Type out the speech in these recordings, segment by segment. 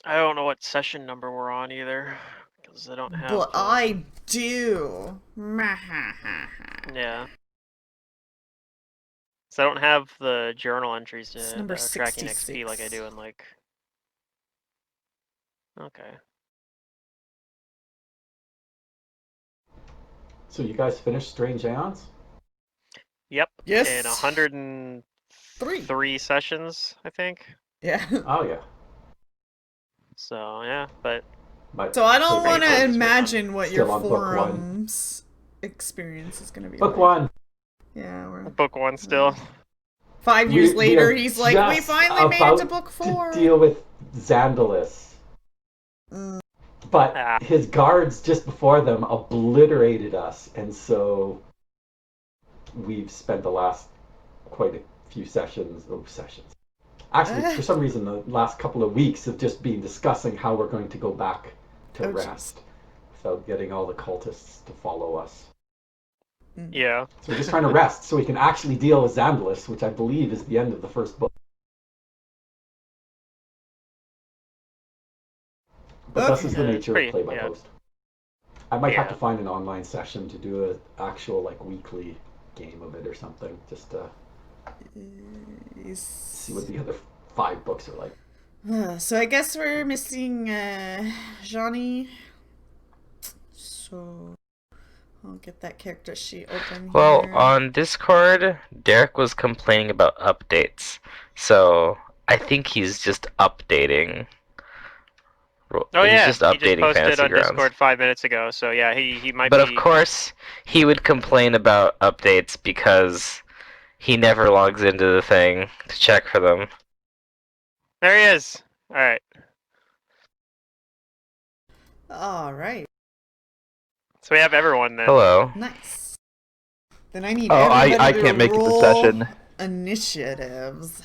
I don't know what session number we're on either, because I don't have. But I do. Yeah. So I don't have the journal entries It's to number tracking XP like I 66. do in like. Okay. So you guys finished Strange Aeons? Yep. In Yes. 3. 103 sessions, I think. Yeah. Oh yeah. So yeah, but But So I don't want Strange to Aeons is pretty fun. imagine what your still on book one. forums experience is going to be Book like. one. Yeah, we're Book 1 still. 5 years We later. are He's like, we just finally made it to about book to 4. deal with Xandalis. Mm. But Ah. his guards just before them obliterated us, and so we've spent the last quite a few sessions. Actually, for some reason, the last couple of weeks have just been discussing how we're going to go back to Oh, jeez. rest without getting all the cultists to follow us. Yeah. So we're just trying to rest so we can actually deal with Xandalis, which I believe is the end of the first book. But this Okay. is the It's nature of pretty. play by Yeah. post. I might have to Yeah. find an online session to do an actual like weekly game of it or something, just to see what the other 5 books are like. So I guess we're missing Johnny. So I'll get that character sheet open Well, here. on Discord, Derek was complaining about updates, so I think he's just updating. Oh He's yeah, just he just updating posted Fantasy on Grounds. Discord 5 minutes ago. So yeah, he might But of be. course, he would complain about updates because he never logs into the thing to check for them. There he is. All right. All right. So we have everyone then. Hello. Nice. Then I need Oh, everybody I to can't make it to roll session. initiatives.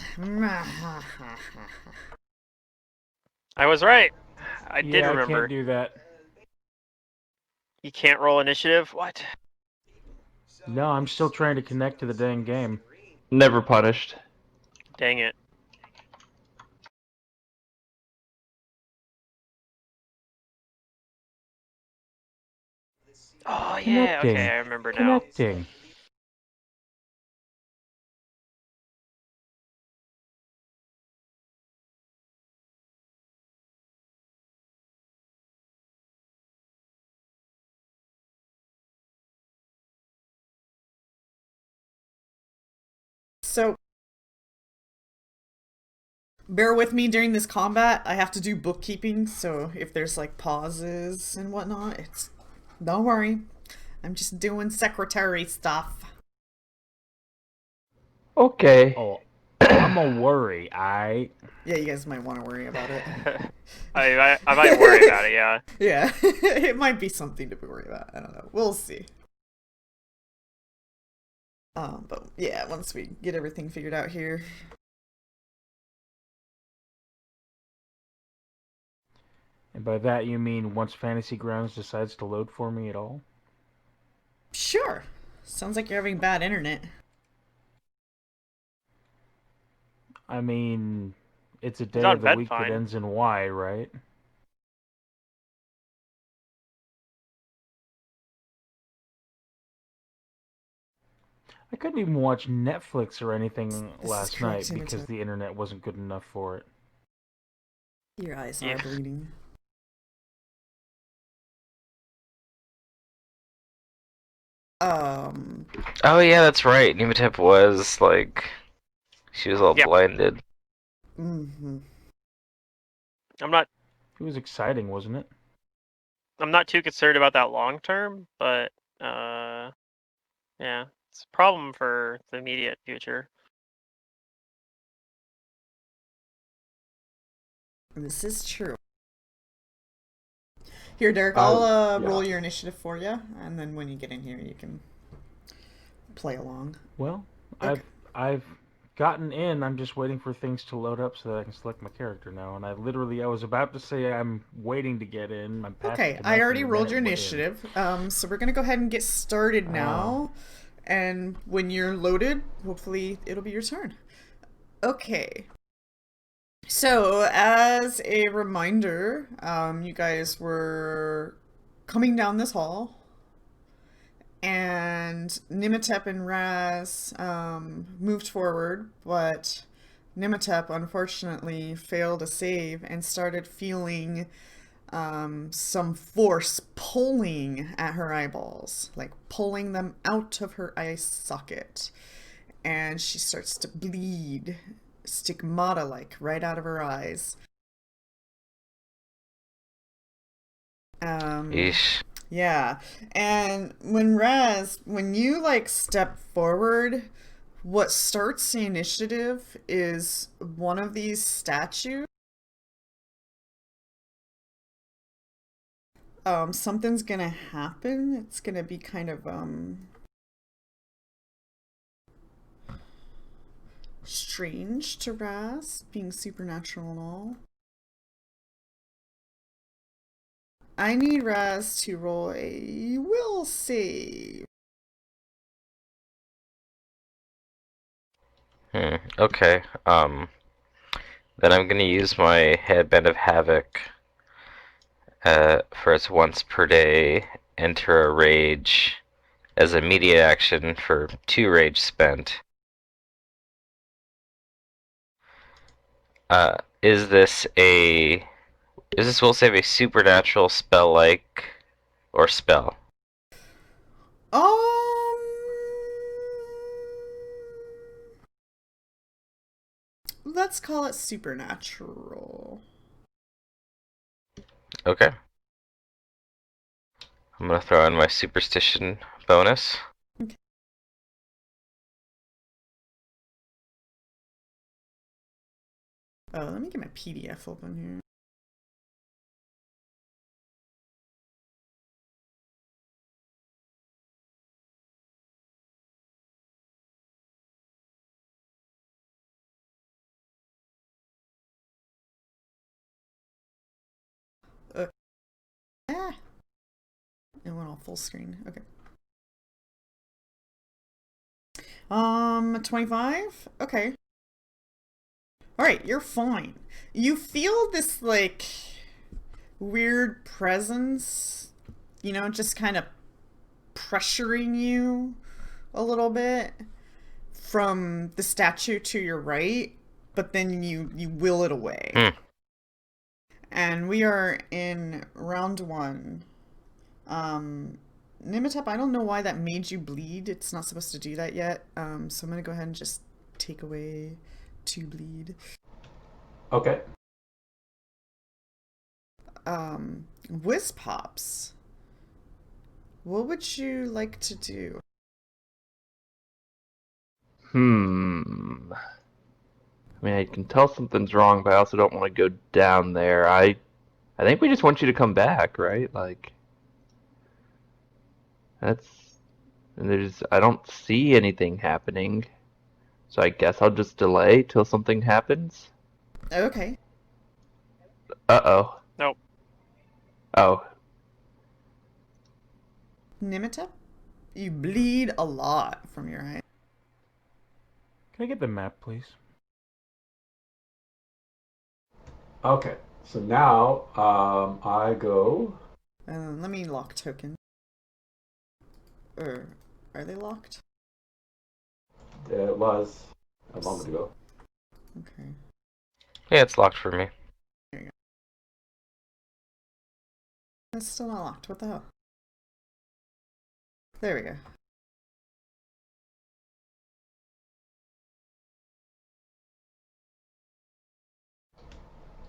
I was right. I did Yeah, I remember. can't do that. You can't roll initiative. What? No, I'm still trying to connect to the dang game. Never punished. Dang it. Oh yeah. Connecting. Okay, I remember now. Connecting. So bear with me during this combat. I have to do bookkeeping, so if there's like pauses and whatnot, it's don't worry. I'm just doing secretary stuff. Okay. Oh, I'm a worry. Yeah, you guys might want to worry about it. I might worry about it. Yeah. Yeah, it might be something to be worried about. I don't know. We'll see. But yeah, once we get everything figured out here. And by that you mean once Fantasy Grounds decides to load for me at all? Sure. Sounds like you're having bad internet. I mean, it's a day on of the week that Bedfine. ends in Y, right? I couldn't even watch Netflix or anything last night because the internet wasn't good enough for it. Your eyes Yeah. are bleeding. Oh yeah, that's right. Nematip was like, she was all Yep. blinded. Mm-hmm. I'm not. It was exciting, wasn't it? I'm not too concerned about that long term, but yeah, it's a problem for the immediate future. This is true. Here, Derek, I'll Yeah. roll your initiative for you, and then when you get in here, you can play along. Well, Okay. I've gotten in. I'm just waiting for things to load up so that I can select my character now. And I was about to say I'm waiting to get in. I'm past Okay, the I connect, already and rolled then your it went in. initiative. So we're gonna go ahead and get started now. And when you're loaded, hopefully it'll be your turn. Okay. So, as a reminder, you guys were coming down this hall, and Nimatep and Raz moved forward, but Nimatep unfortunately failed to save and started feeling some force pulling at her eyeballs, like pulling them out of her eye socket. And she starts to bleed, stigmata like, right out of her eyes. Yeesh. Yeah. And when you like step forward, what starts the initiative is one of these statues. Something's gonna happen. It's gonna be kind of strange to Raz, being supernatural and all. I need Raz to roll a will save. Okay. Then I'm gonna use my Headband of Havoc for its once per day enter a rage as immediate action for 2 rage spent. Is this will save a supernatural spell like or spell? Let's call it supernatural. Okay. I'm gonna throw in my superstition bonus. Okay. Oh, let me get my PDF open here. It went all full screen. Okay. 25? Okay. Alright, you're fine. You feel this, like, weird presence, you know, just kind of pressuring you a little bit from the statue to your right, but then you will it away. And we are in round 1. Nimatep, I don't know why that made you bleed. It's not supposed to do that yet. So I'm gonna go ahead and just take away 2 bleed. Okay. Whiz Pops. What would you like to do? I mean, I can tell something's wrong, but I also don't want to go down there. I think we just want you to come back, right? Like, I don't see anything happening. So I guess I'll just delay till something happens. Okay. Uh-oh. Nope. Oh. Nimatep, you bleed a lot from your eye. Can I get the map, please? Okay. So now I go. Let me lock token. Or are they locked? It was a moment ago. Okay. Yeah, it's locked for me. There you go. It's still not locked. What the hell? There we go.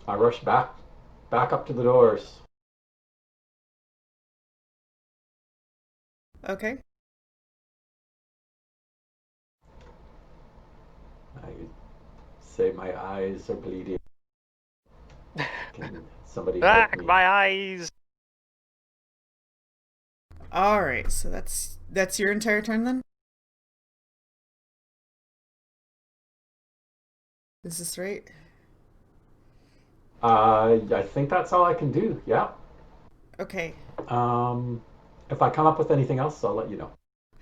I rush back up to the doors. Okay. I say my eyes are bleeding. Can somebody help me? My eyes! Alright, so that's your entire turn then? Is this right? I think that's all I can do. Yeah. Okay. If I come up with anything else, I'll let you know.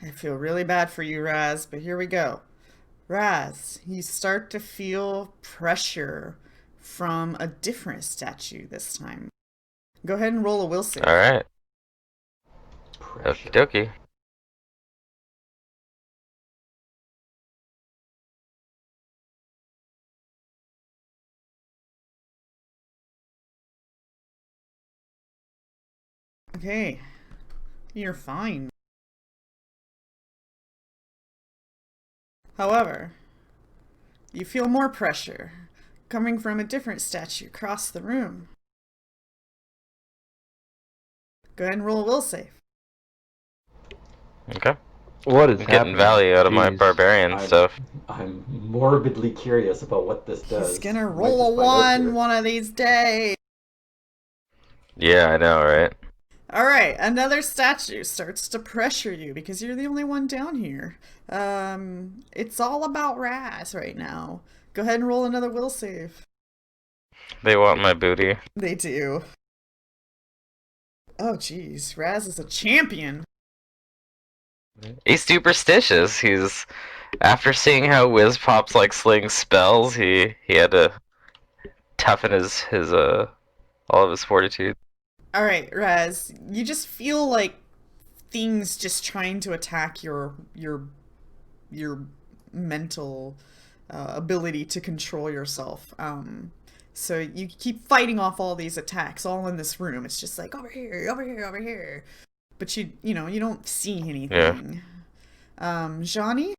I feel really bad for you, Raz, but here we go. Raz, you start to feel pressure from a different statue this time. Go ahead and roll a will save. All right. Pressure. Okie dokie. Okay, you're fine. However, you feel more pressure coming from a different statue across the room. Go ahead and roll a will save. Okay. What is I'm happening? getting value out of my Jeez. barbarian stuff. I'm morbidly curious about what this does. He's gonna Might roll a just find out 1 here. one of these days. Yeah, I know, right? Alright, another statue starts to pressure you because you're the only one down here. It's all about Raz right now. Go ahead and roll another will save. They want my booty. They do. Oh jeez, Raz is a champion. He's superstitious. He's after seeing how Wiz Pop's like sling spells, he had to toughen his all of his fortitude. Alright, Raz, you just feel like things just trying to attack your mental ability to control yourself. So you keep fighting off all these attacks all in this room. It's just like over here, over here, over here. But you don't see anything. Johnny?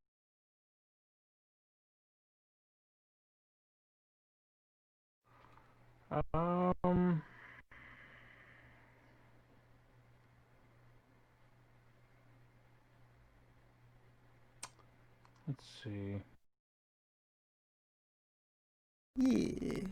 Let's see. Yeah.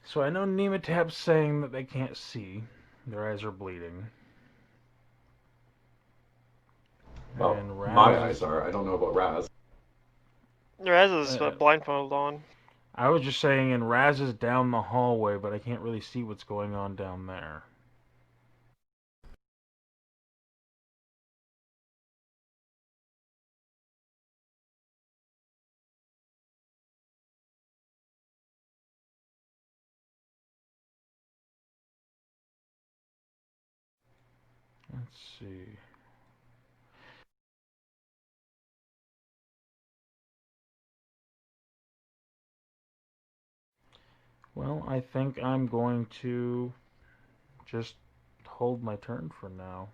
So I know Nematap's saying that they can't see. Their eyes are bleeding. Well, And Raz my is- eyes are. I don't know about Raz. Raz is Uh, blindfolded on. I was just saying, and Raz is down the hallway, but I can't really see what's going on down there. Let's see. Well, I think I'm going to just hold my turn for now.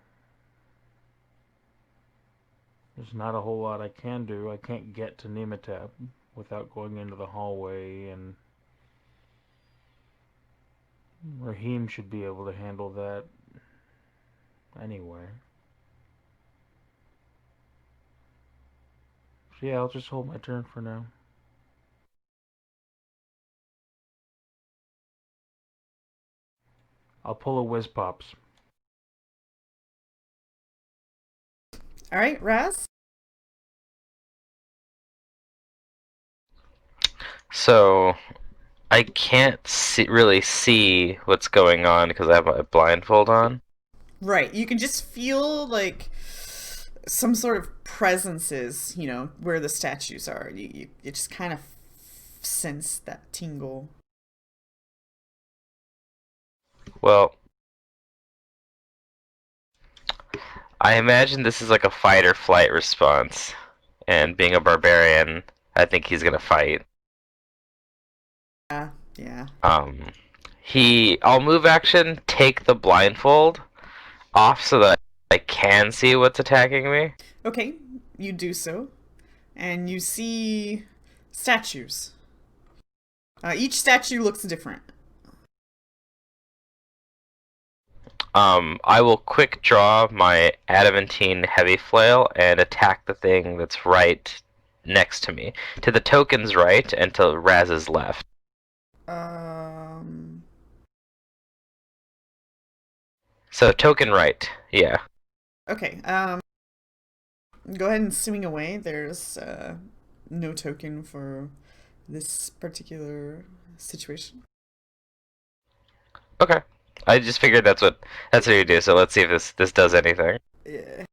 There's not a whole lot I can do. I can't get to Nematap without going into the hallway, and Raheem should be able to handle that anyway. So yeah, I'll just hold my turn for now. I'll pull a Whiz Pops. Alright, Raz? So I can't really see what's going on because I have my blindfold on. Right, you can just feel like some sort of presences, where the statues are. You just kind of sense that tingle. Well, I imagine this is like a fight or flight response, and being a barbarian, I think he's gonna fight. Yeah. I'll move action, take the blindfold off so that I can see what's attacking me. Okay, you do so, and you see statues. Each statue looks different. I will quick draw my adamantine heavy flail and attack the thing that's right next to me. To the token's right and to Raz's left. So token right, yeah. Okay, go ahead and swing away. There's no token for this particular situation. Okay. I just figured that's what you do. So let's see if this does anything. Yeah.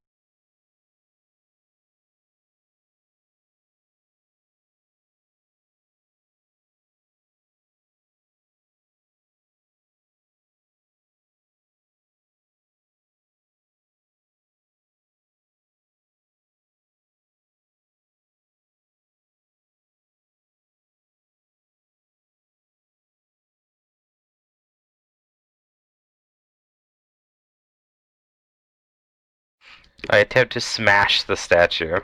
I attempt to smash the statue.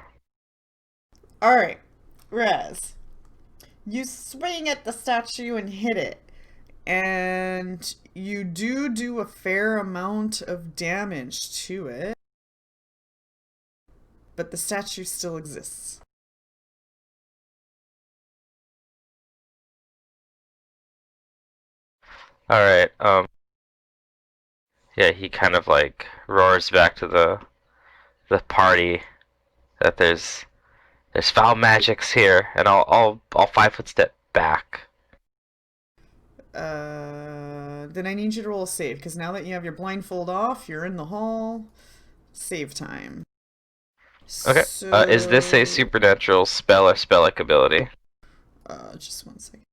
Alright, Raz. You swing at the statue and hit it. And you do a fair amount of damage to it. But the statue still exists. All right. Yeah, he kind of like roars back to the party that there's foul magics here, and I'll 5 foot step back. Then I need you to roll a save, because now that you have your blindfold off, you're in the hall. Save time. Okay. So, Is this a supernatural spell or spell-like ability? just one second.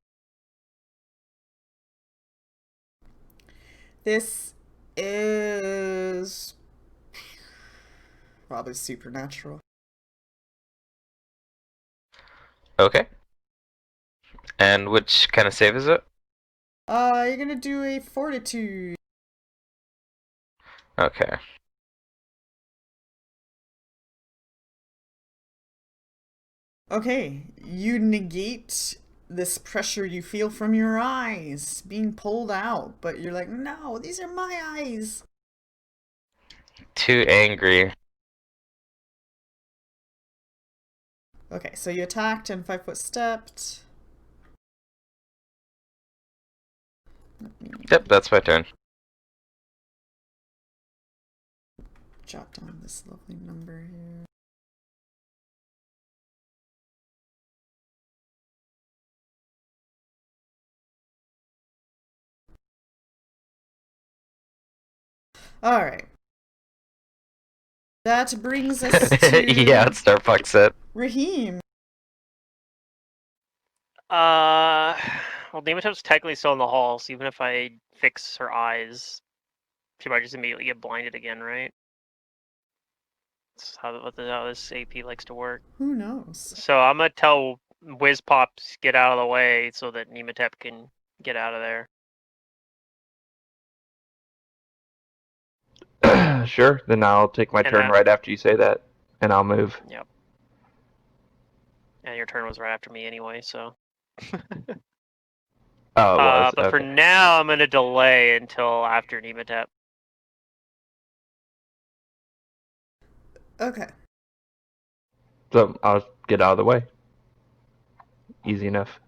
This is probably supernatural. Okay. And which kind of save is it? You're gonna do a fortitude. Okay. Okay, you negate this pressure you feel from your eyes being pulled out, but you're like, no, these are my eyes. Too angry. Okay, so you attacked and 5 foot stepped. Yep, that's my turn. Jot down this lovely number here. Alright. That brings us to Yeah, it's Starbucks set. Raheem. Well, Nematop's technically still in the hall, so even if I fix her eyes, she might just immediately get blinded again, right? That's how this AP likes to work. Who knows? So I'm gonna tell Whiz Pops get out of the way so that Nematep can get out of there. Sure, then I'll take my And turn right after you say that, and I'll move. Yep. And your turn was right after me anyway, so. Oh, it was. But for Okay. now, I'm gonna delay until after Nematep. Okay. So I'll get out of the way. Easy enough.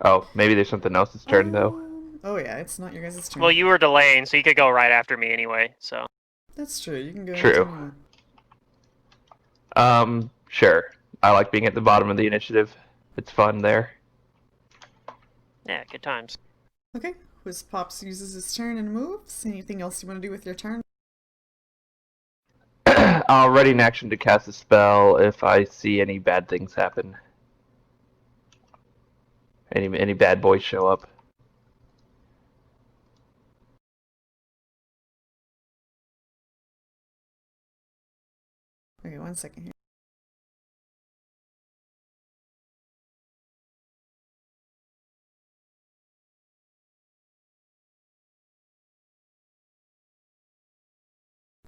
Oh, maybe there's something else's turn though. Oh yeah, it's not your guys' turn. Well, you were delaying, so you could go right after me anyway. So. That's true. You can go True. anytime you want. Sure. I like being at the bottom of the initiative. It's fun there. Yeah, good times. Okay. Whiz Pops uses his turn and moves. Anything else you want to do with your turn? I'll ready an action to cast a spell if I see any bad things happen. Any bad boys show up. Okay, 1 second here.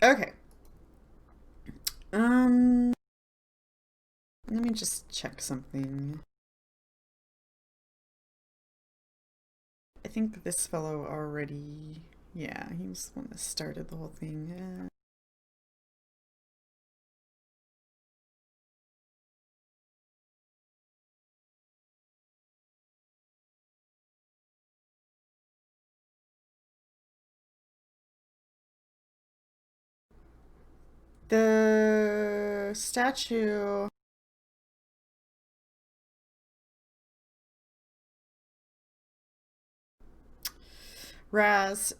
Okay. Let me just check something. I think this fellow already... Yeah, he was the one that started the whole thing. The statue... Raz,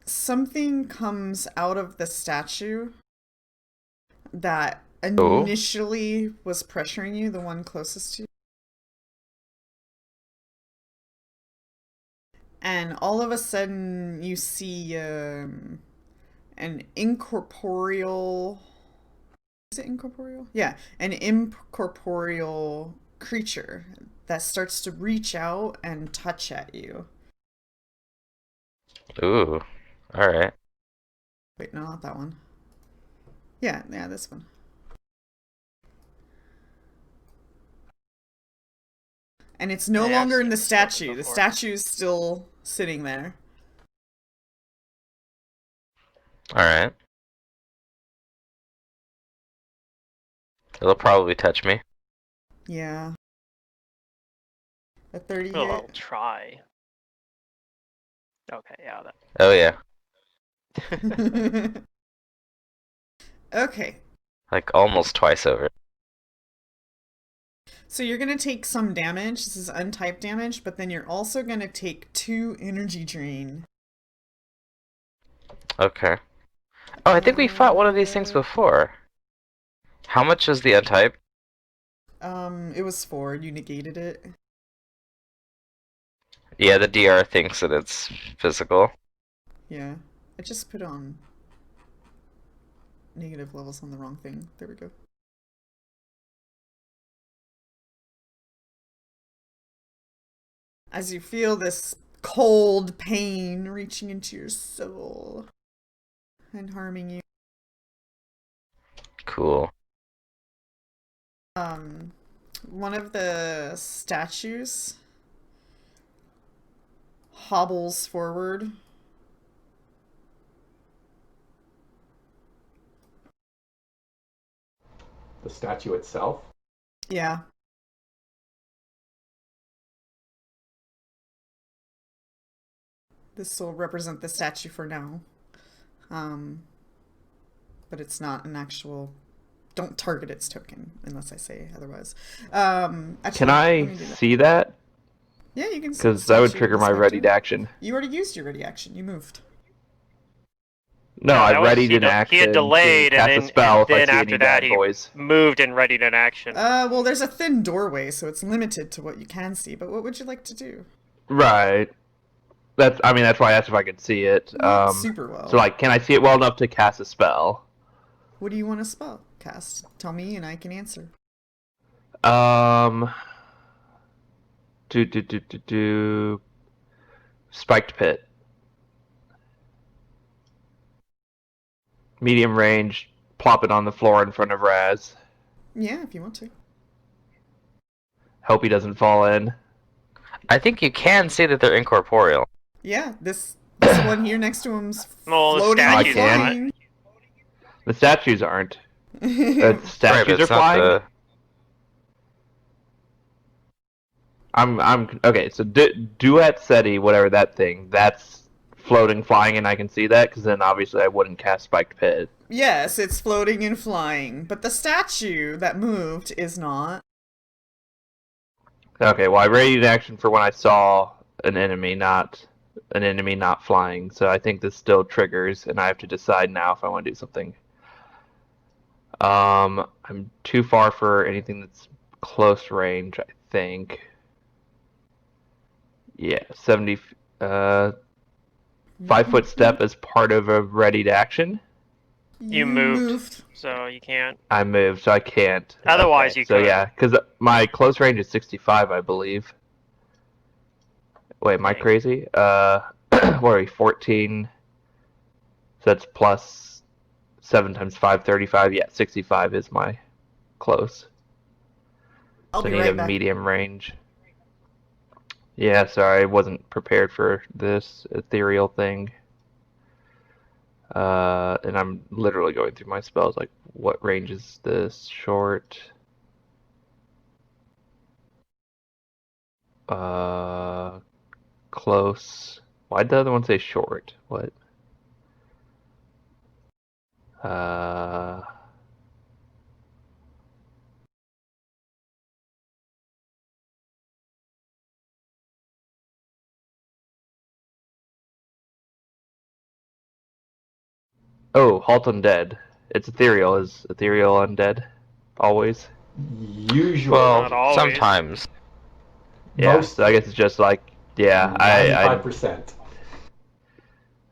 something comes out of the statue that Oh. initially was pressuring you, the one closest to you. And all of a sudden you see an incorporeal... Is it incorporeal? Yeah, an incorporeal creature that starts to reach out and touch at you. Ooh. Alright. Wait, no, not that one. Yeah, this one. And it's no Yeah, I've longer in seen the this weapon statue. The before. statue's still sitting there. Alright. It'll probably touch me. Yeah. A 30 Well, I'll hit. try. Okay, yeah, that. Oh yeah. Okay. Like almost twice over. So you're going to take some damage. This is untyped damage, but then you're also going to take 2 energy drain. Okay. Oh, I think we fought one of these things before. How much is the untype? It was 4. You negated it. Yeah, the DR thinks that it's physical. Yeah. I just put on negative levels on the wrong thing. There we go. As you feel this cold pain reaching into your soul and harming you. Cool. One of the statues hobbles forward. The statue itself. Yeah. This will represent the statue for now. But it's not an actual... Don't target its token, unless I say otherwise. Actually, Can I see that? Yeah, you can see Because that would trigger my readied action. You already used your ready action. You moved. No, No, I that was- readied he an de- he action had delayed, to and cast then- a spell and if I then see after any that, bad he- boys. Moved and readied an action. Well, there's a thin doorway, so it's limited to what you can see. But what would you like to do? Right. That's why I asked if I could see it. Not super well. So, like, can I see it well enough to cast a spell? What do you want to spell cast? Tell me, and I can answer. Spiked Pit. Medium range, plop it on the floor in front of Raz. Yeah, if you want to. Hope he doesn't fall in. I think you can see that they're incorporeal. Yeah, this one here next to him's Well, the floating and statue's not. flying. The statues aren't. The Right, but statues are it's not flying? the... I'm okay. So Duet SETI, whatever that thing, that's floating, flying, and I can see that because then obviously I wouldn't cast Spiked Pit. Yes, it's floating and flying, but the statue that moved is not. Okay, well I readied an action for when I saw an enemy not flying. So I think this still triggers, and I have to decide now if I want to do something. I'm too far for anything that's close range, I think. Yeah, 70. 5-foot step as part of a readied action. You moved, so you can't. I moved, so I can't. Otherwise, okay, you so could. yeah, because my close range is 65, I believe. Wait, am I Okay. crazy? What are we? 14. So that's plus 7 times 5, 35. Yeah, 65 is my close. I'll So I be need right a back. medium range. Yeah, sorry, I wasn't prepared for this ethereal thing. And I'm literally going through my spells, like, what range is this? Short. Close. Why'd the other one say short? What? Oh, halt undead. It's ethereal. Is ethereal undead? Always? Usually. Well, Not always. sometimes. Yeah, Most. so I guess it's just like, yeah, 95%.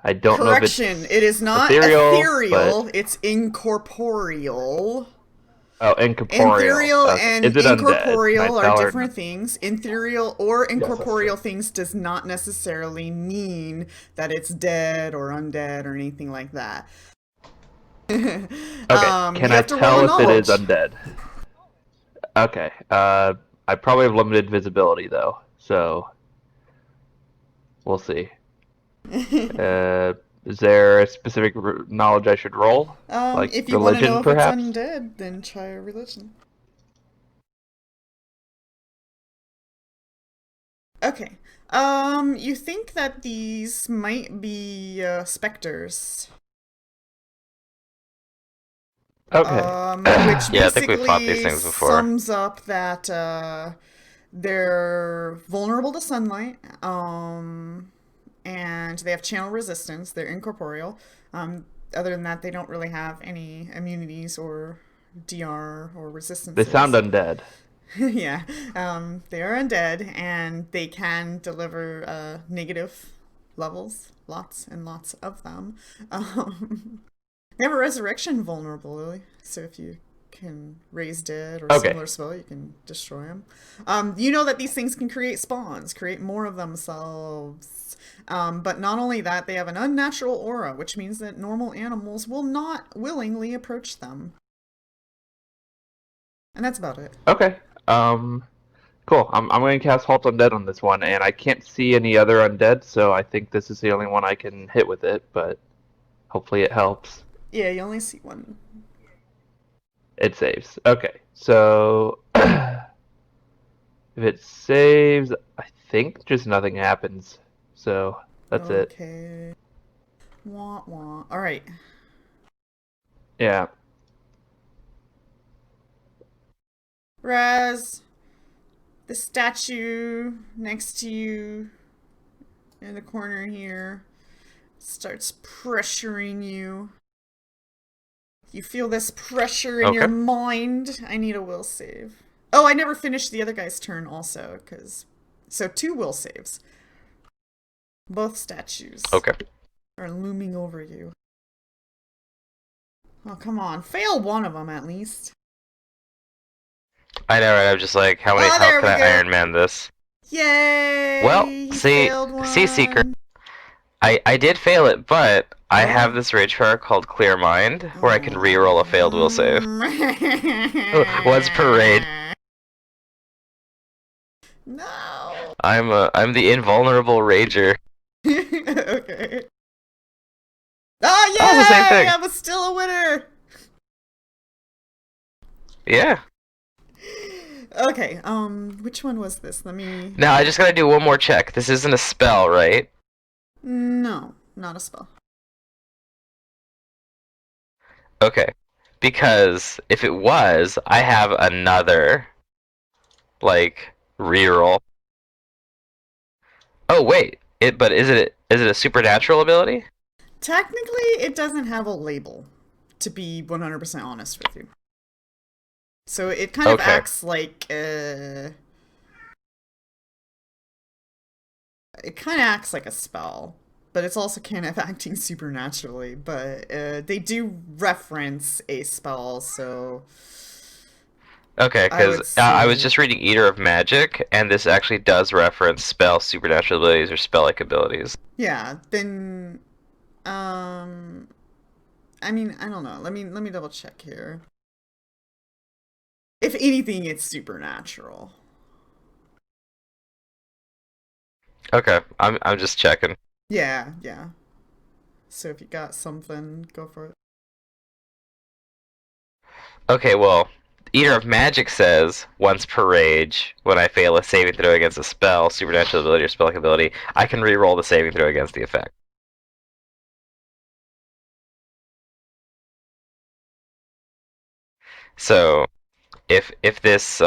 I don't know if Correction, it's it is not ethereal, but... it's incorporeal. Oh, incorporeal. Ethereal Okay. and Is it undead? Can I incorporeal tell are or different not? things. Ethereal or Yes, that's incorporeal true. things does not necessarily mean that it's dead or undead or anything like that. Okay, can You I have to roll tell a if it is knowledge. undead? Okay, I probably have limited visibility though, so we'll see. Is there a specific knowledge I should roll? Like If you want to know religion, if it's perhaps? undead, then try a religion. Okay. You think that these might be specters. Okay. Which Yeah, I think we've fought these basically things before. sums up that they're vulnerable to sunlight, and they have channel resistance. They're incorporeal. Other than that, they don't really have any immunities or DR or They resistances. sound undead. Yeah, they are undead, and they can deliver negative levels, lots and lots of them. They have a resurrection vulnerability, so if you can raise dead or Okay. similar spell, you can destroy them. You know that these things can create spawns, create more of themselves. But not only that, they have an unnatural aura, which means that normal animals will not willingly approach them. And that's about it. Okay. Cool. I'm going to cast Halt Undead on this one, and I can't see any other undead, so I think this is the only one I can hit with it, but hopefully it helps. Yeah, you only see one. It saves. Okay, so if it saves, I think just nothing happens. So that's it. Okay. Wah wah. Alright. Yeah. Raz, the statue next to you in the corner here starts pressuring you. You feel this pressure in your Okay. mind. I need a will save. Oh, I never finished the other guy's turn also, because... So 2 will saves. Both statues Okay. are looming over you. Oh, come on. Fail one of them, at least. I know, right? I'm just like, how Oh, there can we I go. Iron Man this? Yay! Well, He see, failed one. Secret. I did fail it, but I Oh. have this rage power called Clear Mind, where I can re-roll a failed will save. Once per raid. No. I'm the invulnerable rager. Okay. Oh, That was the same yay! thing. I was still a winner. Yeah. Okay, which one was this? Let me... Now I just gotta do one more check. This isn't a spell, right? No, not a spell. Okay. Because if it was, I have another, like, reroll. Oh wait, but is it a supernatural ability? Technically, it doesn't have a label, to be 100% honest with you. So it kind of Okay. acts like, it kind of acts like a spell, but it's also kind of acting supernaturally, but they do reference a spell, so... Okay, I would because I was say- just reading Eater of Magic, and this actually does reference spell supernatural abilities or spell-like abilities. Yeah, then... I mean, I don't know. Let me double check here. If anything, it's supernatural. Okay, I'm just checking. Yeah, yeah. So if you got something, go for it. Okay, well, Eater of Magic says once per rage, when I fail a saving throw against a spell, supernatural ability, or spell-like ability, I can re-roll the saving throw against the effect. So, if this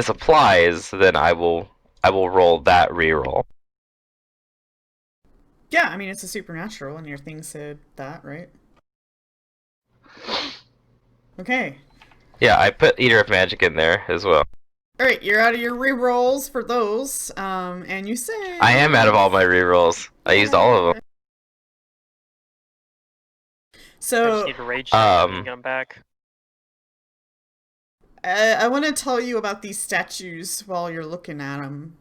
applies, then I will roll that re-roll. Yeah, I mean, it's a supernatural, and your thing said that, right? Okay. Yeah, I put Eater of Magic in there as well. Alright, you're out of your rerolls for those. And you say I am out of all my rerolls. I used all of them. I just So need to rage save and get them back. I want to tell you about these statues while you're looking at them.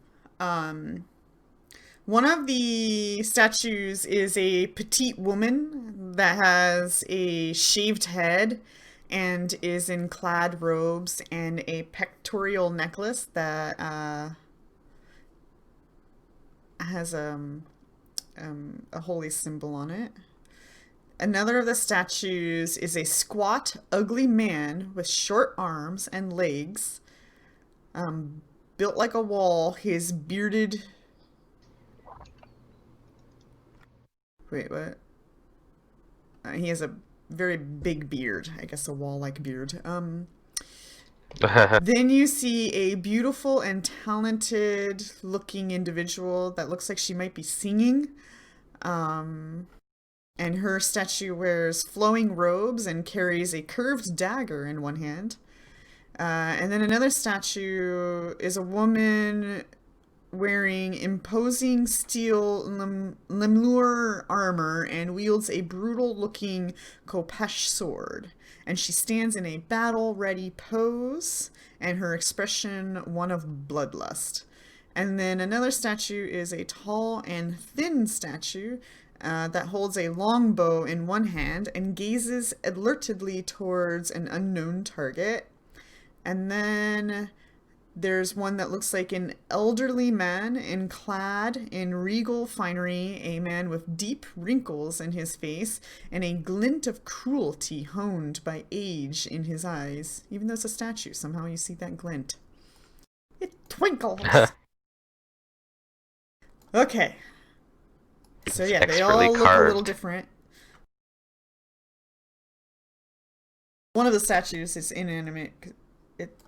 One of the statues is a petite woman that has a shaved head and is in clad robes and a pectoral necklace that has a holy symbol on it. Another of the statues is a squat, ugly man with short arms and legs, built like a wall. His bearded... Wait, what? He has a very big beard. I guess a wall-like beard. Then you see a beautiful and talented-looking individual that looks like she might be singing. And her statue wears flowing robes and carries a curved dagger in one hand. And then another statue is a woman wearing imposing steel lemur armor and wields a brutal-looking khopesh sword. And she stands in a battle-ready pose, and her expression one of bloodlust. And then another statue is a tall and thin statue that holds a longbow in one hand and gazes alertedly towards an unknown target. And then there's one that looks like an elderly man clad in regal finery, a man with deep wrinkles in his face and a glint of cruelty honed by age in his eyes. Even though it's a statue, somehow you see that glint. It twinkles! Okay. So yeah, they all look a little different. One of the statues is inanimate.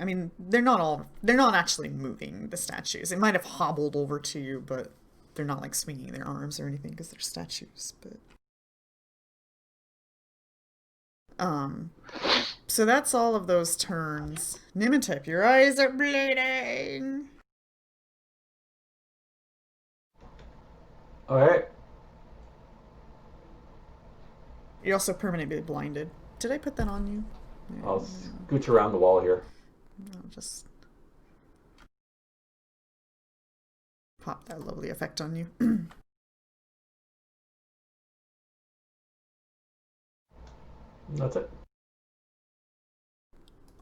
I mean, they're not actually moving, the statues. It might have hobbled over to you, but they're not like swinging their arms or anything because they're statues. But so that's all of those turns. Nimitep, your eyes are bleeding. All right. You're also permanently blinded. Did I put that on you? Yeah, I'll scooch around the wall here. I'll just pop that lovely effect on you. That's it.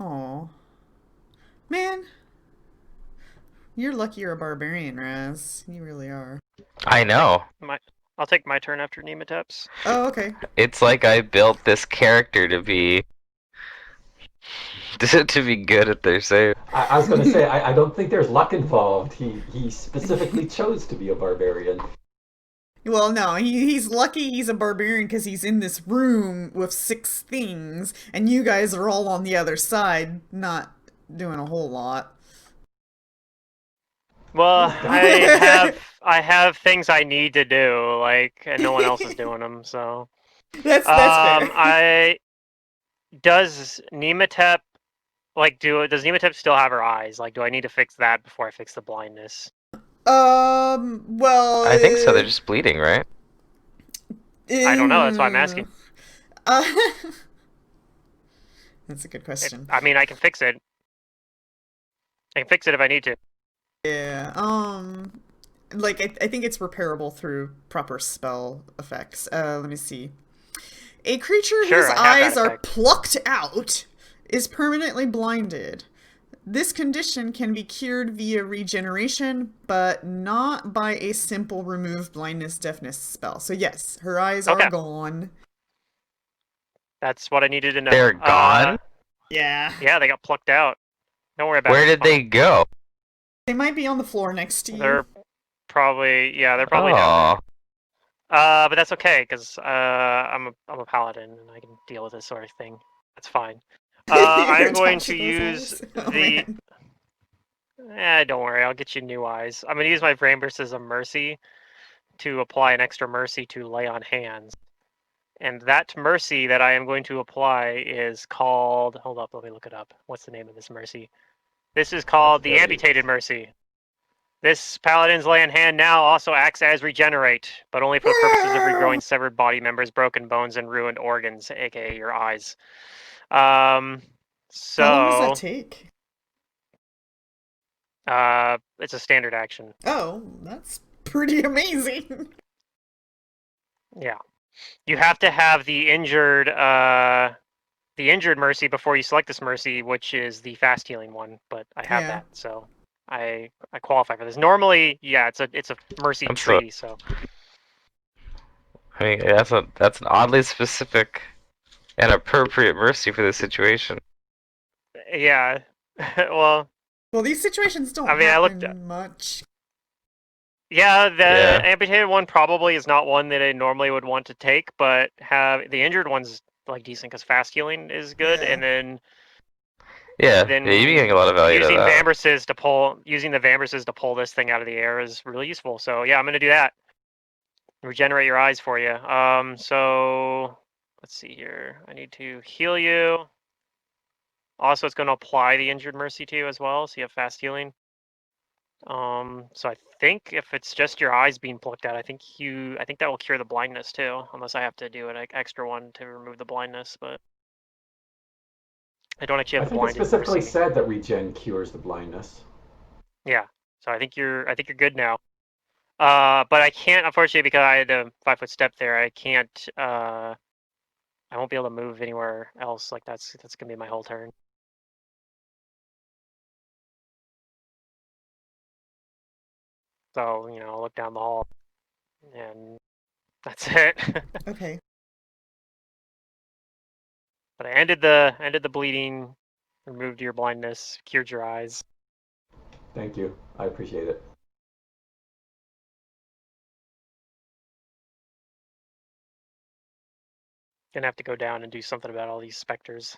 Aw. Man. You're lucky you're a barbarian, Raz. You really are. I know. I'll take my turn after Nematep's. Oh, okay. It's like I built this character to be good at their save. I was going to say, I don't think there's luck involved. He specifically chose to be a barbarian. Well, no, he's lucky he's a barbarian because he's in this room with 6 things, and you guys are all on the other side, not doing a whole lot. Well, I have things I need to do, like, and no one else is doing them, so. That's fair. Does Nematep, like, does Nematep still have her eyes? Like, do I need to fix that before I fix the blindness? Well... I think so, they're just bleeding, right? I don't know, that's why I'm asking. That's a good question. I mean, I can fix it. I can fix it if I need to. Yeah, like, I think it's repairable through proper spell effects. Let me see. A creature whose eyes are plucked out is permanently blinded. This condition can be cured via regeneration, but not by a simple remove blindness deafness spell. So yes, her eyes are gone. That's what I needed to know. They're gone? Yeah. Yeah, they got plucked out. Don't worry about it. Where did they go? They might be on the floor next to you. They're probably down there. But that's okay, because I'm a paladin, and I can deal with this sort of thing. That's fine. I'm going to use the... don't worry, I'll get you new eyes. I'm going to use my Brain Burst as a mercy to apply an extra mercy to lay on hands. And that mercy that I am going to apply is called. Hold up, let me look it up. What's the name of this mercy? This is called the very Amputated Mercy. This paladin's lay in hand now also acts as regenerate, but only for the purposes of regrowing severed body members, broken bones, and ruined organs, aka your eyes. So How long does that take? it's a standard action. Oh, that's pretty amazing. Yeah, you have to have the injured mercy before you select this mercy, which is the fast healing one. But I have Yeah. that, so I qualify for this. Normally, yeah, it's a mercy That's tree. So I mean, that's an oddly specific and appropriate mercy for this situation. yeah, well, Well, these situations don't I mean, happen much. yeah, the Yeah. amputated one probably is not one that I normally would want to take, but have the injured one's like decent because fast healing is good, Yeah. and then Yeah, you'd be getting a lot of value out of using that. the vambraces to pull this thing out of the air is really useful. So yeah, I'm gonna do that. Regenerate your eyes for you. So let's see here. I need to heal you. Also, it's going to apply the injured mercy to you as well, so you have fast healing. So I think if it's just your eyes being plucked out, I think that will cure the blindness too, unless I have to do an extra one to remove the blindness. But I don't actually I have the think it blinded specifically mercy. said that regen cures the blindness. Yeah, so I think you're good now. But I can't, unfortunately, because I had a 5-foot step there. I can't. I won't be able to move anywhere else. Like that's gonna be my whole turn. So I'll look down the hall, and that's it. Okay. But I ended the bleeding, removed your blindness, cured your eyes. Thank you. I appreciate it. Gonna have to go down and do something about all these specters.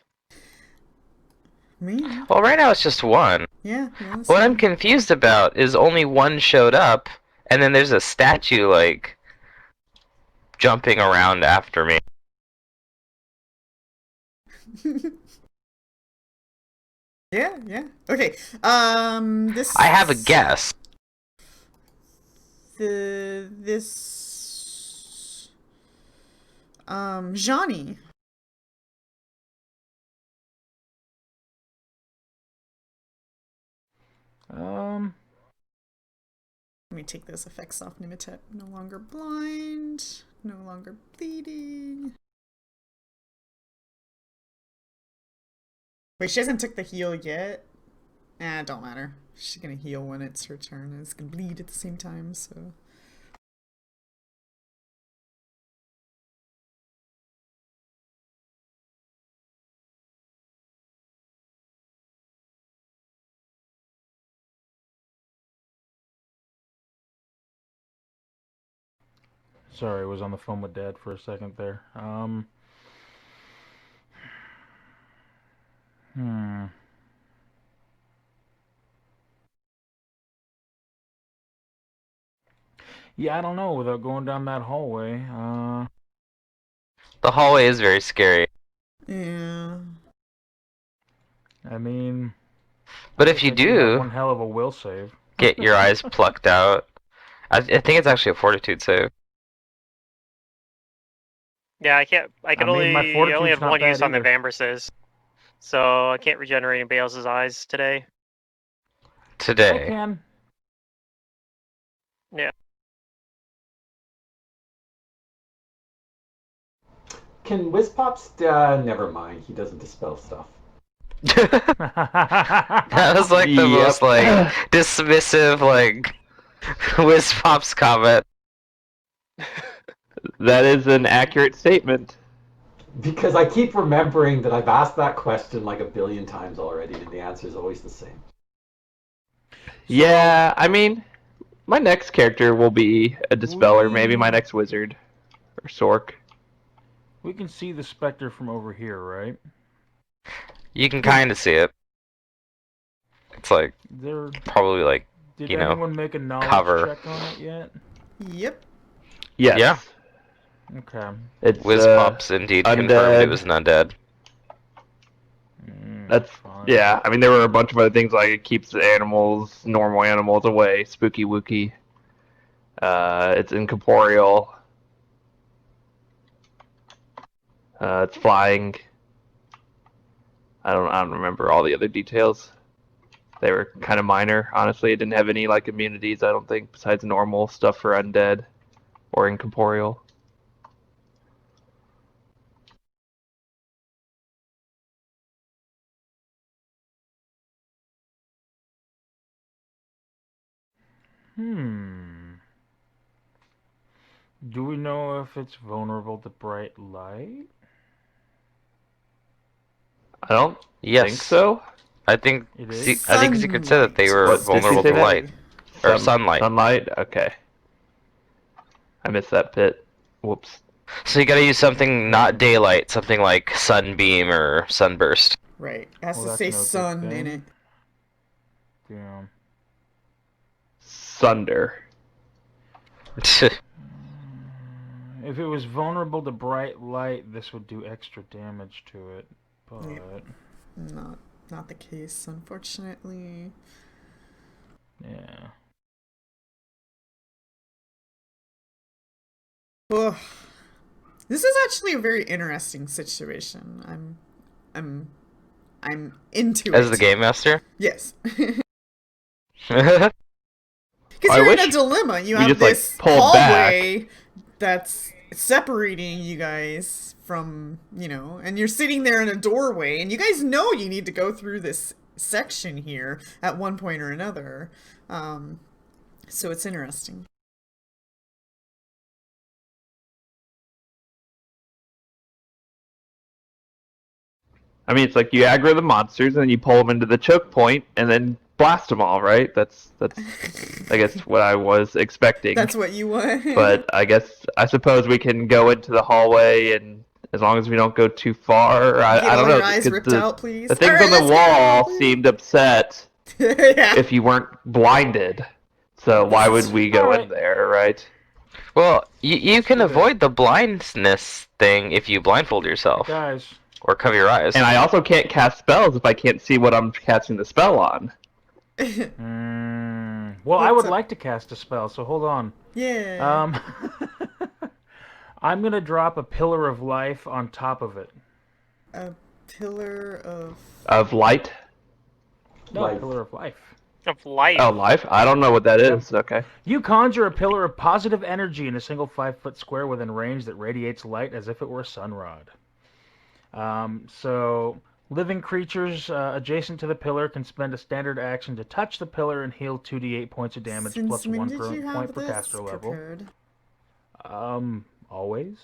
Me? Well, right now it's just one. Yeah. Well, What I'm confused about is only one showed up, and then there's a statue, like, jumping around after me. Yeah. Yeah. Okay. This. I have a guess. This. Johnny. Let me take those effects off. Nimitet. No longer blind. No longer bleeding. Wait, she hasn't took the heal yet? It don't matter. She's gonna heal when it's her turn, and it's gonna bleed at the same time, so... Sorry, I was on the phone with Dad for a second there. Yeah, I don't know. Without going down that hallway, The hallway is very scary. Yeah. I mean, But I if guess you I do have do one hell of a will save. get your eyes plucked out, I think it's actually a fortitude save. Yeah, I can't. I can I mean, my only fortitude's have not one use bad on the either. vambraces, so I can't regenerate in Bale's eyes today. I Today. can. Yeah. Can Whizpops? Never mind. He doesn't dispel stuff. That was like the most like dismissive like Wiz Pops comment. That is an accurate statement. Because I keep remembering that I've asked that question like a billion times already, and the answer is always the same. Yeah, I mean, my next character will be a dispeller. Maybe my next wizard or Sork. We can see the specter from over here, right? You can kind of see it. It's like There. probably like Did you know, anyone make a knowledge cover. check on it yet? Yep. Yes. Yeah. Okay. It's Wiz Pops indeed confirmed it was an undead. That's Fine. yeah. I mean, there were a bunch of other things like it keeps animals, normal animals, away. Spooky wooky. It's incorporeal. It's flying. I don't remember all the other details. They were kind of minor, honestly. It didn't have any like immunities, I don't think, besides normal stuff for undead or incorporeal. Do we know if it's vulnerable to bright light? I don't Yes. think so. I think It is? I think Secret said that they were What, did she vulnerable say to that? light or sunlight. Sunlight? Okay. I missed that bit. Whoops. So you gotta use something not daylight, something like sunbeam or sunburst. Right. It has Well, to that's say no good sun in thing. it. Yeah. Sunder. If it was vulnerable to bright light, this would do extra damage to it. But Yeah. Not the case, unfortunately. yeah. Ugh. This is actually a very interesting situation. I'm into As it. the game master. Yes. Well, Because I you're in a wish dilemma. You we have just, like, this pulled hallway that's separating you guys from, and you're sitting there in a doorway, and you guys know you need to go through this section here at one point or another. So it's interesting. I mean, it's like you aggro the monsters and then you pull them into the choke point and then blast them all, right? That's I guess what I was expecting. That's what you want. But I suppose we can go into the hallway, and as long as we don't go too far, Get I all don't know. your eyes 'Cause ripped out, please. the things Alright, on the let's get wall going. seemed upset Yeah. if you weren't blinded. So why would we go in Alright. there, right? you can avoid the blindness thing if you blindfold yourself Guys, or cover your eyes. And I also can't cast spells if I can't see what I'm casting the spell on. well, I What's would up? like to cast a spell, so hold on. Yeah. I'm gonna drop a pillar of life on top of it. A pillar of... Of light? No, Life. pillar of life. Of life. Oh, life? I don't know what that is. Okay. You conjure a pillar of positive energy in a single 5-foot square within range that radiates light as if it were a sun rod. So, living creatures adjacent to the pillar can spend a standard action to touch the pillar and heal 2d8 points of damage Since plus when 1 did you have point per this caster level. prepared? Always?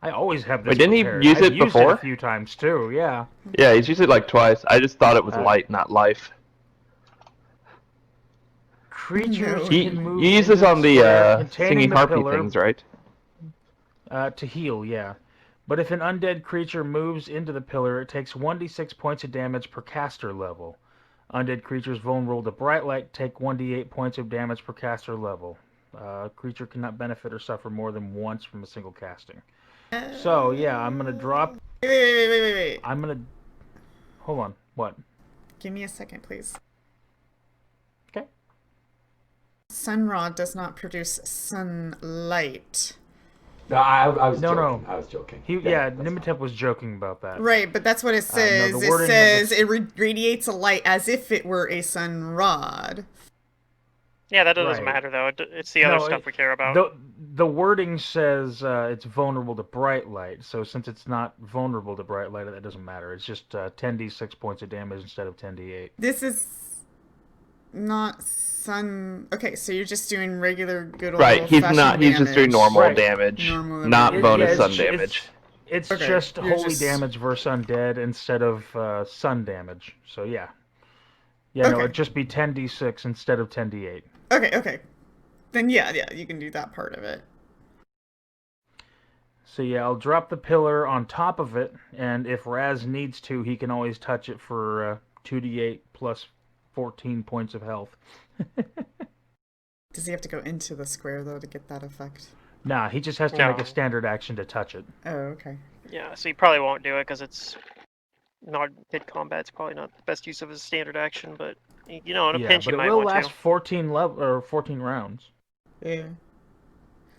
I always have this Wait, didn't he prepared. use I've it used before? it a few times too, yeah. Yeah, he's used it like twice. I just thought it was light, not life. Creatures No. can move You use into this on the square the containing singing the harpy pillar, things, right? to heal, yeah. But if an undead creature moves into the pillar, it takes 1d6 points of damage per caster level. Undead creatures vulnerable to bright light take 1d8 points of damage per caster level. Creature cannot benefit or suffer more than once from a single casting. So, yeah, I'm gonna drop... Wait. I'm gonna... Hold on. What? Give me a second, please. Okay. Sunrod does not produce sunlight. No, I was No, joking. no. I was joking. Yeah, that's fine. Nimitep was joking about that. Right, but that's what it says. the It wording of says it radiates a light as if it were a sunrod. Yeah, that doesn't Right. matter though. It's the other No, stuff we care about. The wording says it's vulnerable to bright light, so since it's not vulnerable to bright light, that doesn't matter. It's just 10d6 points of damage instead of 10d8. This is not sun... Okay, so you're just doing regular good old Right, he's not. fashioned He's just doing damage. normal Right. damage, Normal not damage. bonus Yeah, sun it's- damage. It's Okay, just you're holy just- damage versus undead instead of sun damage. So yeah. Yeah, no, Okay. it'd just be 10d6 instead of 10d8. Okay. Then yeah, you can do that part of it. So yeah, I'll drop the pillar on top of it, and if Raz needs to, he can always touch it for 2d8 plus 14 points of health. Does he have to go into the square, though, to get that effect? Nah, he just has to make No. a standard action to touch it. Oh, okay. Yeah, so he probably won't do it because it's not hit combat. It's probably not the best use of his standard action, but you know, in a Yeah, pinch, but you it might will want last to. 14 rounds. Yeah.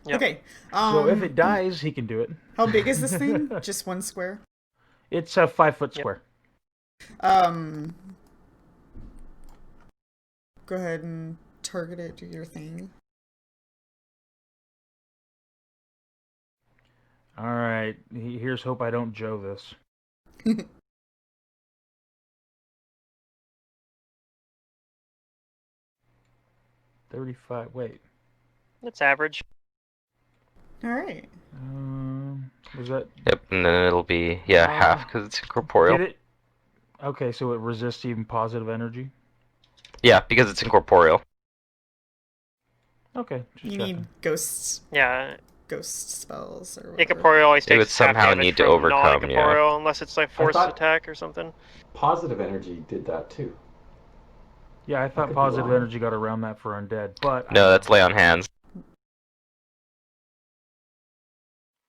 Yep. Okay. So if it dies, he can do it. How big is this thing? Just 1 square? It's a 5-foot Yep. square. Go ahead and target it to your thing. All right. Here's hope I don't Joe this. $35. Wait. That's average. All right. Was that? Yep, and then it'll be half because it's incorporeal. Did it? Okay, so it resists even positive energy. Yeah, because it's incorporeal. Okay. Just You checking. need ghosts, Yeah, ghost spells or whatever. incorporeal always It would takes half somehow damage need to from overcome, non-incorporeal unless it's like forced thought- attack or something. Positive energy did that too. Yeah, I thought could be positive wrong. energy got around that for undead, but No, that's lay on hands.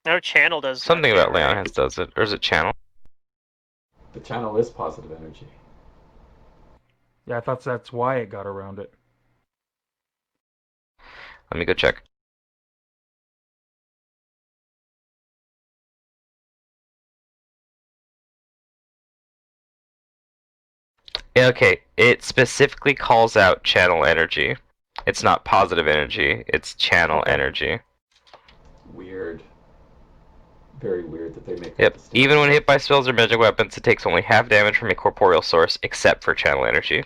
No, channel does that Something too, about lay on right? hands does it, or is it channel? The channel is positive energy. Yeah, I thought that's why it got around it. Let me go check. Yeah, okay, it specifically calls out channel energy. It's not positive energy, it's channel Okay. energy. Weird. Very weird that they make that Yep, distinction. even when hit by spells or magic weapons, it takes only half damage from a corporeal source, except for channel energy.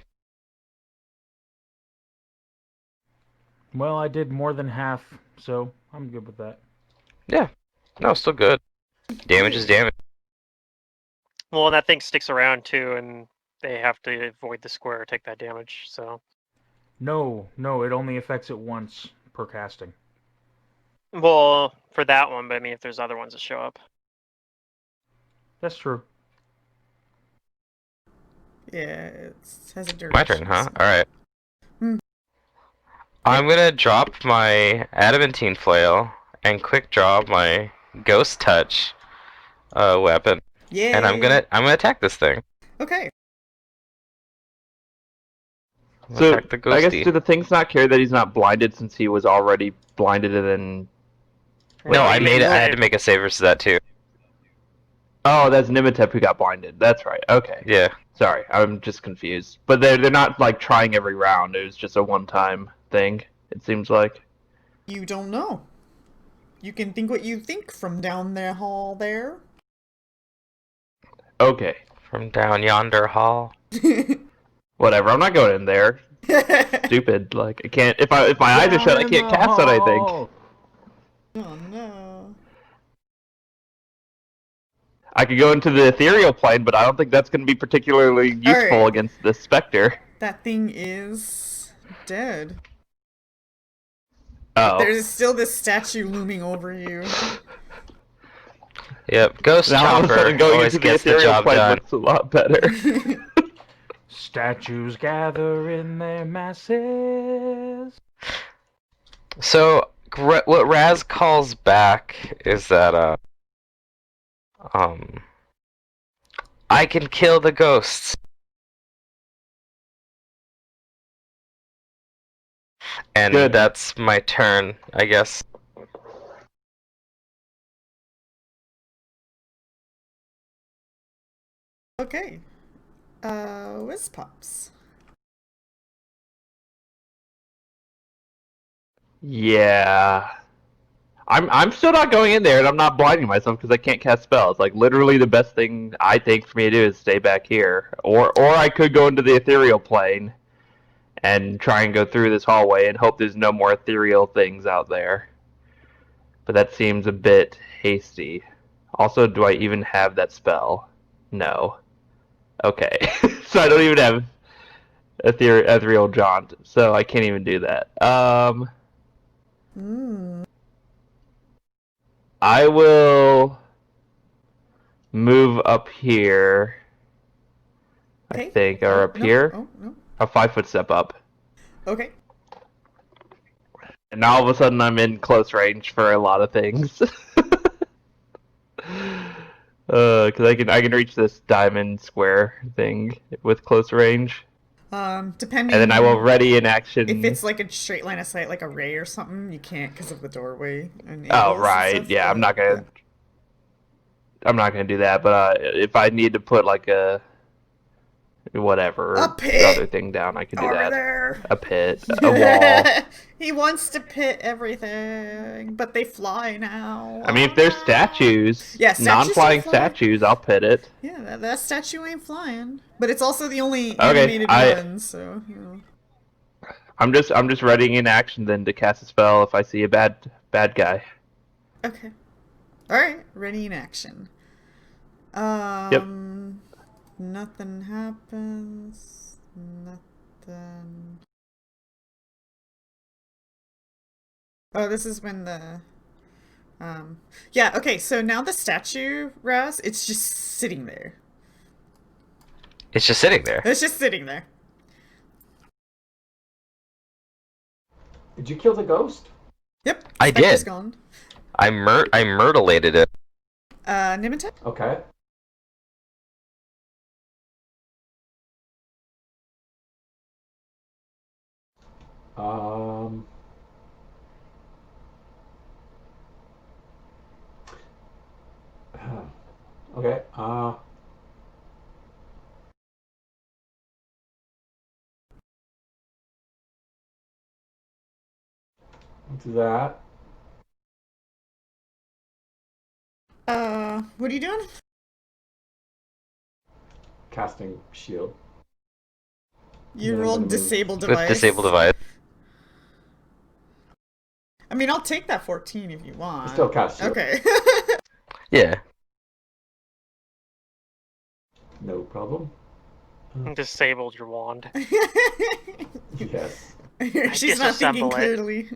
Well, I did more than half, so I'm good with that. Yeah, no, still good. Damage is damage. Well, and that thing sticks around too, and they have to avoid the square or take that damage. So, No, it only affects it once per casting. well, for that one, but I mean, if there's other ones that show up. That's true. Yeah, it has a duration. My turn, huh? so- Alright. I'm gonna drop my adamantine flail and quick draw my ghost touch weapon, Yeah. and I'm gonna attack this thing. Okay. So Attack the I guess ghosty. do the things not care that he's not blinded since he was already blinded and then? No, I he made didn't it. I had save. to make a save versus that too. Oh, that's Nimitep who got blinded. That's right. Okay. Yeah. Sorry, I'm just confused. But they're not like trying every round. It was just a one-time thing. It seems like. You don't know. You can think what you think from down the hall there. Okay. From down yonder hall. Whatever. I'm not going in there. Stupid. Like I can't. If my eyes are shut, I can't cast it. I think. Oh, no. I could go into the ethereal plane, but I don't think that's going to be particularly useful Alright. against this specter. That thing is dead. Oh. There's still this statue looming over you. Yep. Ghost Now all of a chopper sudden going always into the gets the ethereal job plane done. looks a lot better. statues gather in their masses. So what Raz calls back is that I can kill the ghosts. And Good. that's my turn, I guess. Okay. Whiz Pops. Yeah. I'm still not going in there, and I'm not blinding myself because I can't cast spells. Like literally, the best thing I think for me to do is stay back here, or I could go into the ethereal plane and try and go through this hallway and hope there's no more ethereal things out there. But that seems a bit hasty. Also, do I even have that spell? No. Okay, so I don't even have ethereal jaunt, so I can't even do that. I will move up here. Okay. I think, or up no, here. Oh, no. A 5-foot step up. Okay. And now all of a sudden I'm in close range for a lot of things. Because I can reach this diamond square thing with close range, Depending. and then I will ready in If action. it's like a straight line of sight, like a ray or something, you can't because of the doorway and Oh angles and right, stuff, yeah, I'm but, not gonna. I'm not gonna do that. But if I need to put like a whatever A pit other thing down, I can do over that. there. A pit, a wall. He wants to pit everything, but they fly now. I mean, Oh, if there's no. statues, Yeah, statues non-flying don't fly. statues, I'll pit it. Yeah, that statue ain't flying, but it's also the only Okay, animated one, so you know. I'm just readying in action then to cast a spell if I see a bad guy. Okay. All right, ready in action. Nothing happens. Nothing. Oh, this is when the yeah, okay, so now the statue, Raz, it's just sitting there. It's just sitting there. It's just sitting there. Did you kill the ghost? Yep. I Spectre's did. gone. I myrtleated it. Nimita? Okay. Um. Okay. What's that? What are you doing? Casting shield. You Then I'm rolled gonna move. disable With device. disable device. I mean, I'll take that 14 if you want. Still cast shield. Okay. Yeah. No problem. Disabled your wand. Yes. She's not thinking disassemble it. clearly.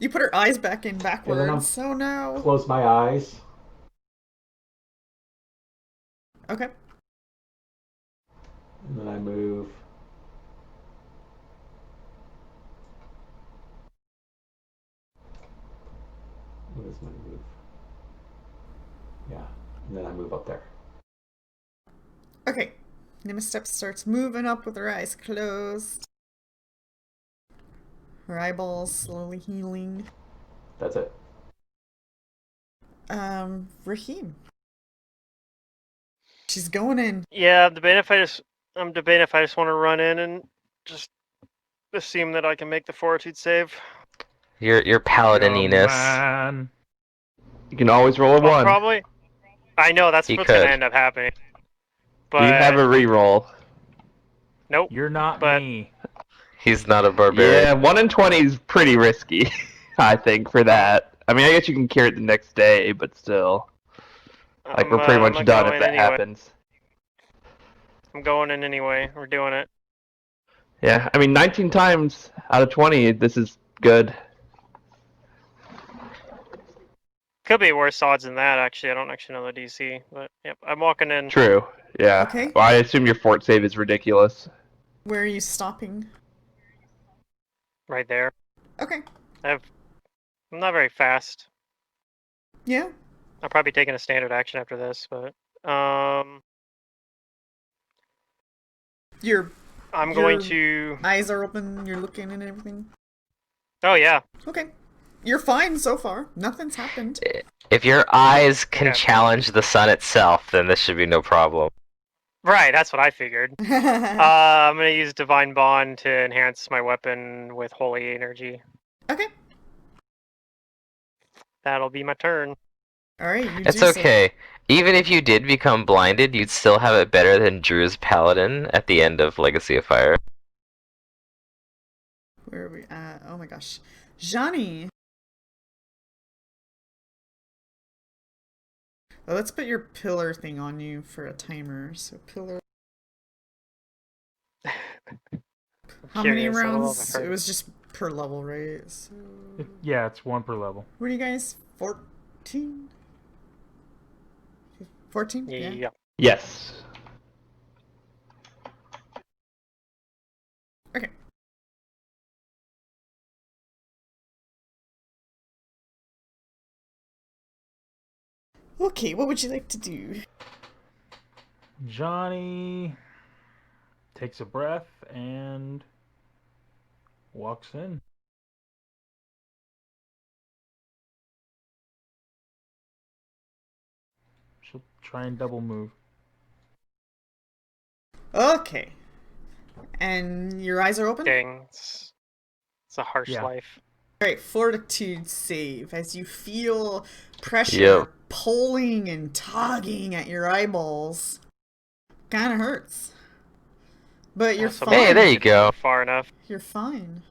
You put her eyes back in And backwards. then Oh no. Close my eyes. Okay. And then I move. What is my move? Yeah. And then I move up there. Okay. Nimistep starts moving up with her eyes closed. Her eyeballs slowly healing. That's it. Raheem. She's going in. Yeah, I'm debating if I just want to run in and just assume that I can make the fortitude save. Your Young paladininess. man. You can always roll a Well, one. probably. I know that's He what's gonna could. end up happening. You have But a reroll. nope. You're not But- me. He's not a barbarian. Yeah, 1 in 20 is pretty risky, I think, for that. I mean, I guess you can cure it the next day, but still. Like, we're pretty I'm much done if going that anyway. happens. I'm going in anyway. We're doing it. Yeah, I mean, 19 times out of 20, this is good. Could be worse odds than that. Actually, I don't actually know the DC, but yep, I'm walking in. True. Yeah. Okay. Well, I assume your fort save is ridiculous. Where are you stopping? Right there. Okay. I'm not very fast. Yeah. I'll probably be taking a standard action after this, but Your I'm Your- going to. eyes are open, you're looking and everything. Oh yeah. Okay. You're fine so far. Nothing's happened. If your eyes can Yeah. challenge the sun itself, then this should be no problem. Right, that's what I figured. I'm gonna use Divine Bond to enhance my weapon with Holy Energy. Okay. That'll be my turn. Alright, you It's do so. okay. Even if you did become blinded, you'd still have it better than Drew's Paladin at the end of Legacy of Fire. Where are we? Oh my gosh. Johnny! Oh, let's put your pillar thing on you for a timer. So pillar. How many Curious, I don't know if rounds? I've heard It was just per level, right? So Yeah, it's 1 per level. what are you guys? 14? 14? Yeah. Yes. Okay. Okay, what would you like to do? Johnny takes a breath and walks in. She'll try and double move. Okay. And your eyes are open? Dang, it's a harsh Yeah. life. Alright, fortitude save as you feel pressure Yep. pulling and tugging at your eyeballs. Kinda hurts. But you're So fine. Hey, there you didn't go. move far enough. You're fine.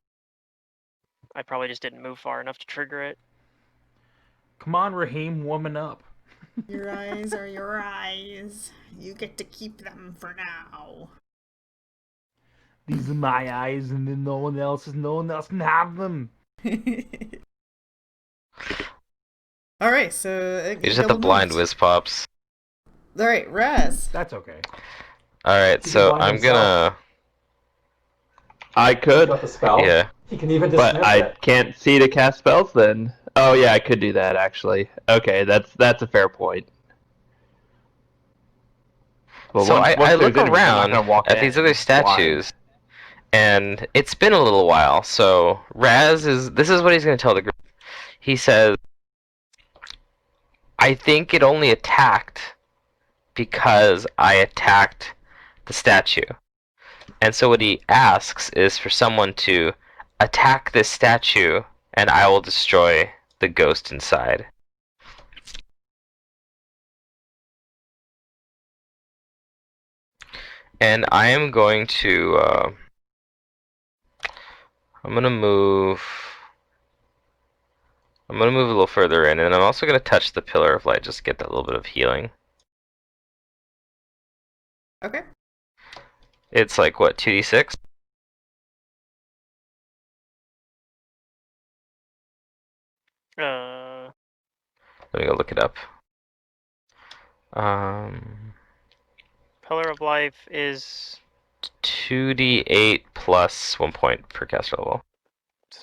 I probably just didn't move far enough to trigger it. Come on, Raheem, woman up. Your eyes are your eyes. You get to keep them for now. These are my eyes, and then no one else can have them. Alright, so You just hit the blind whiz pops. Alright, Raz. That's okay. Alright, He so can blind I'm himself. gonna. I He's could, got the spell. Yeah. He can even dismiss but I it. can't see to cast spells then. Oh yeah, I could do that actually. Okay, that's a fair point. Well, So once I there's look enemies, I'm not around gonna walk at in these other blind. statues, and it's been a little while. So this is what he's gonna tell the group. He says, "I think it only attacked because I attacked the statue." And so what he asks is for someone to attack this statue, and I will destroy the ghost inside. And I am going to, I'm gonna move a little further in, and I'm also gonna touch the Pillar of Light, just to get that little bit of healing. Okay. It's like, what, 2d6? Let me go look it up. Pillar of Life is 2d8 plus 1 point per caster level.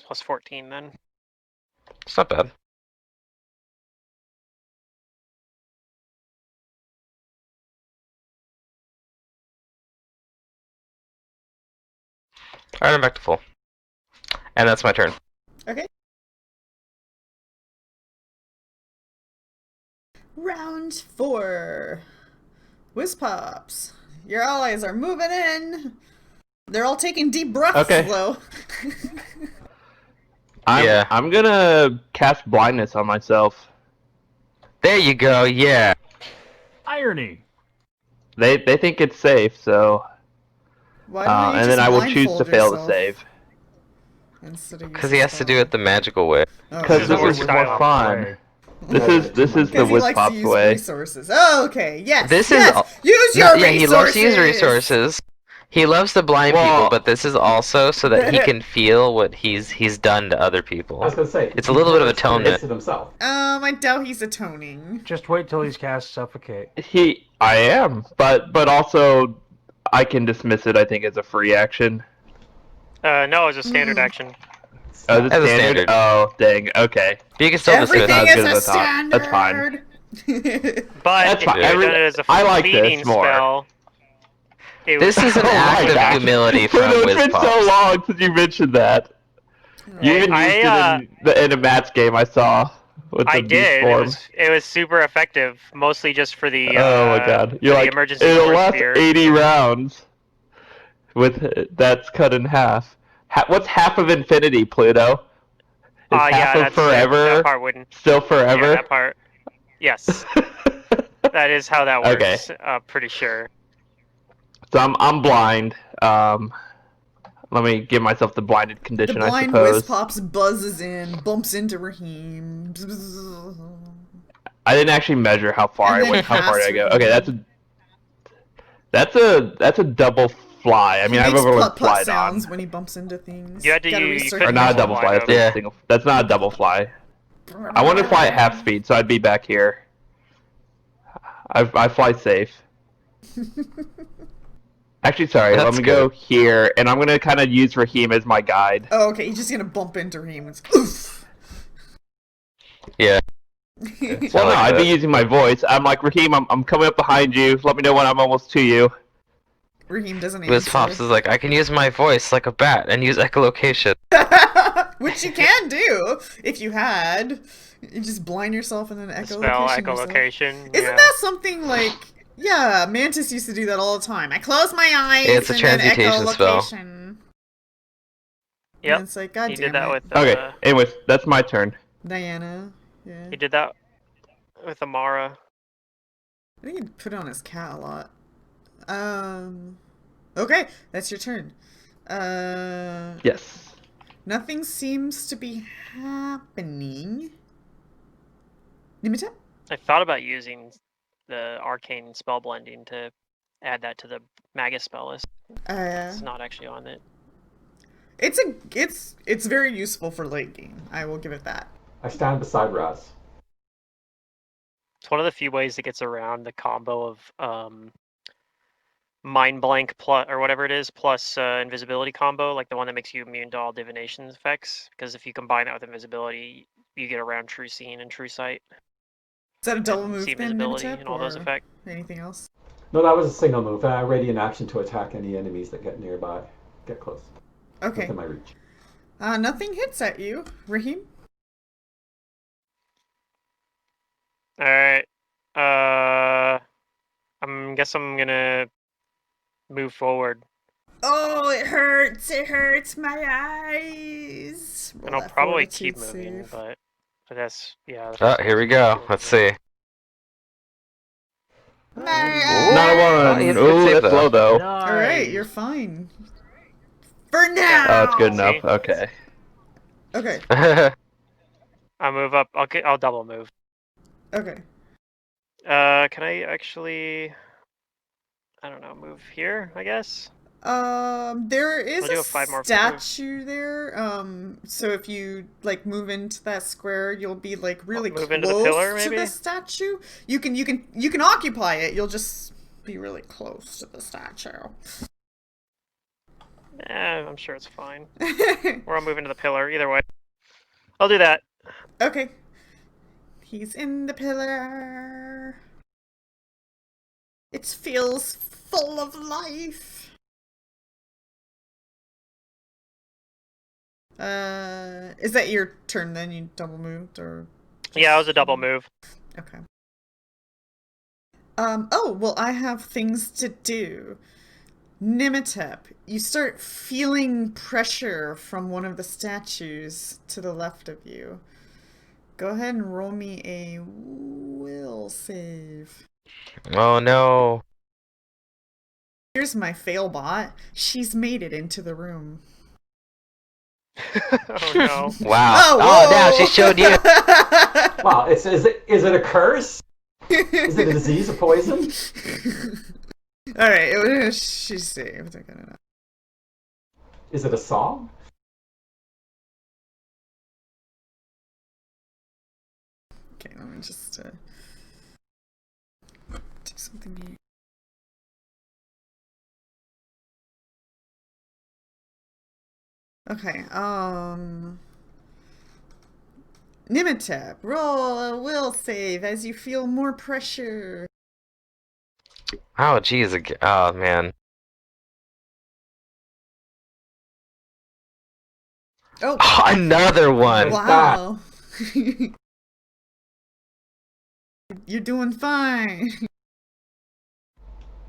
plus 14 then. It's not bad. Alright, I'm back to full. And that's my turn. Okay. Round 4. Whiz Pops. Your allies are moving in. They're all taking deep breaths, Okay. though. I'm gonna cast blindness on myself. There you go, yeah. Irony. They think it's safe, so Why don't you and just then I will choose to blindfold fail yourself to save. instead of Because he has to do it the magical way. Because This this is is the more style. fun. This is the Because he Whiz likes to Pops use way. resources. Oh, okay. Yes. This is yes. al- Use your Yeah, resources. he loves to use resources. He loves to blind people, Well- but this is also so that he can feel what he's done to other people. I was gonna say It's a little bit of atonement. It himself. I doubt he's atoning. Just wait till he's cast Suffocate. I am, but also I can dismiss it. I think as a free action. No, it's a standard action. Oh, is it As a standard? standard. Oh, dang. Okay. But you can still dismiss Everything not it. as is good a as I thought. That's fine. standard. But That's if fine. you had done it as a I like this fleeting more. spell, it This would- is an Oh act my of gosh. humility from It's been Whiz so Pops. long since you mentioned that. You even used it in a match game I saw with I the beast did. form. It was super effective, mostly just for the Oh my god! You're for the like, emergency it'll force last sphere. 80 rounds. With that's cut in half. What's half of infinity, Pluto? Is half yeah, of that's forever that part wouldn't. still Yeah, forever? that part. Yes, that is how that Okay. works. Pretty sure. So I'm blind. Let me give myself the blinded The condition, I blind Whiz suppose. Pops buzzes in, bumps into Raheem. I didn't actually measure how far And I then went. How far did I go? past Okay, that's a double fly. I mean, I've makes overlooked putt-putt flied sounds on. when he bumps into things. You had to Gotta use- you research couldn't Or not a use double fly. That's, Yeah. a single, that's not a double fly. I want to fly at half speed, so I'd be back here. I fly safe. Actually, sorry. Let That's me good. go here, and I'm gonna kind of use Raheem as my guide. Oh, okay, he's just gonna bump into Raheem. It's oof. Yeah. Well, no, like I'd be the- using my voice. I'm like, Raheem, I'm coming up behind you. Let me know when I'm almost to you. Raheem doesn't Wiz Pops answer. is like, I can use my voice like a bat and use echolocation. Which you can do if you had. You just blind yourself and then Spell echolocation yourself. echolocation. Isn't Yeah. that something like... Yeah, Mantis used to do that all the time. I close my eyes It's a and then transmutation spell. echolocation. Yep. And it's like, God He damn did that it. with. Okay, anyways, that's my turn. Diana. Yeah. He did that with Amara. I think he'd put on his cat a lot. Okay, that's your turn. Yes. Nothing seems to be happening. Nimita? I thought about using the arcane spell blending to add that to the Magus spell list. It's not actually on it. It's very useful for late game. I will give it that. I stand beside Raz. It's one of the few ways that gets around the combo of mind blank plus or whatever it is plus invisibility combo, like the one that makes you immune to all divination effects. Because if you combine that with invisibility, you get around true seeing and true sight. Is that a double And move see then, invisibility Nimitep, and all those or effects. anything else? No, that was a single move. Radiant action to attack any enemies that get nearby. Get close. Okay. Within my reach. Nothing hits at you, Raheem. All right. Guess I'm gonna move forward, Oh, it hurts! It hurts my eyes. Roll and I'll that probably keep fortitude moving, save. but that's yeah. the Oh, first here we one's go. doing Let's good. see. My Not a Oh, one. he has a Ooh, good save, that's though. low though. Nice. All right, you're fine. For now. Yeah. Oh, it's good See? enough. Okay. Okay. I'll move up. I'll double move. Okay. Can I actually? I don't know. Move here, I guess. There is I'll do a a 5 more foot move. statue there. So if you like move into that square, you'll be like really Move close into the pillar, to the maybe? statue. You can occupy it. You'll just be really close to the statue. I'm sure it's fine. Or I'll move into the pillar. Either way, I'll do that. Okay. He's in the pillar. It feels full of life. Is that your turn then? You double moved or? Yeah, it was a double move. Okay. Oh, well, I have things to do. Nimitep, you start feeling pressure from one of the statues to the left of you. Go ahead and roll me a will save. Oh no. Here's my fail bot. She's made it into the room. Oh no. Wow. Oh, Oh, now whoa. she showed you. Wow, is it a curse? Is it a disease, a poison? Alright, she saved. Okay, no. Is it a song? Okay, let me just do something here. Okay, Nimitep, roll a will save as you feel more pressure. Oh, jeez. Oh, man. Oh, Oh, another one. wow. You're doing fine.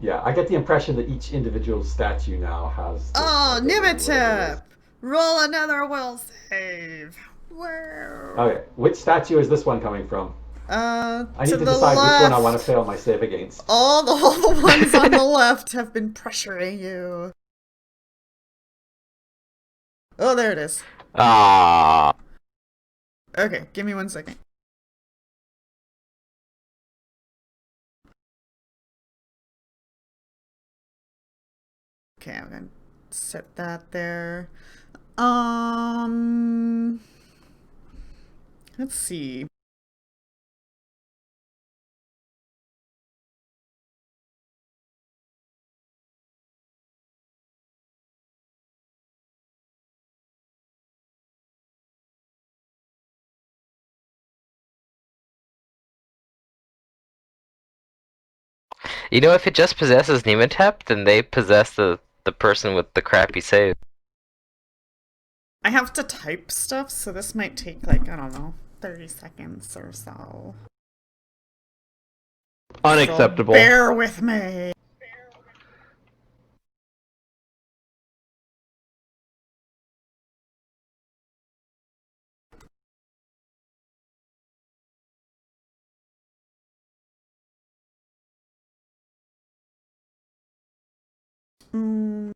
Yeah, I get the impression that each individual statue now has. This Oh, ability, whatever it is. Nimitep, roll another will save. Whoa. Okay, which statue is this one coming from? I need to to the decide left. which one I want to fail my save against. All the ones on the left have been pressuring you. Oh, there it is. Ah. Okay, give me 1 second. Okay, I'm gonna set that there. Let's see. You know, if it just possesses Nematep, then they possess the person with the crappy save. I have to type stuff, so this might take like, I don't know, 30 seconds or so. Unacceptable. So bear with me. Mm.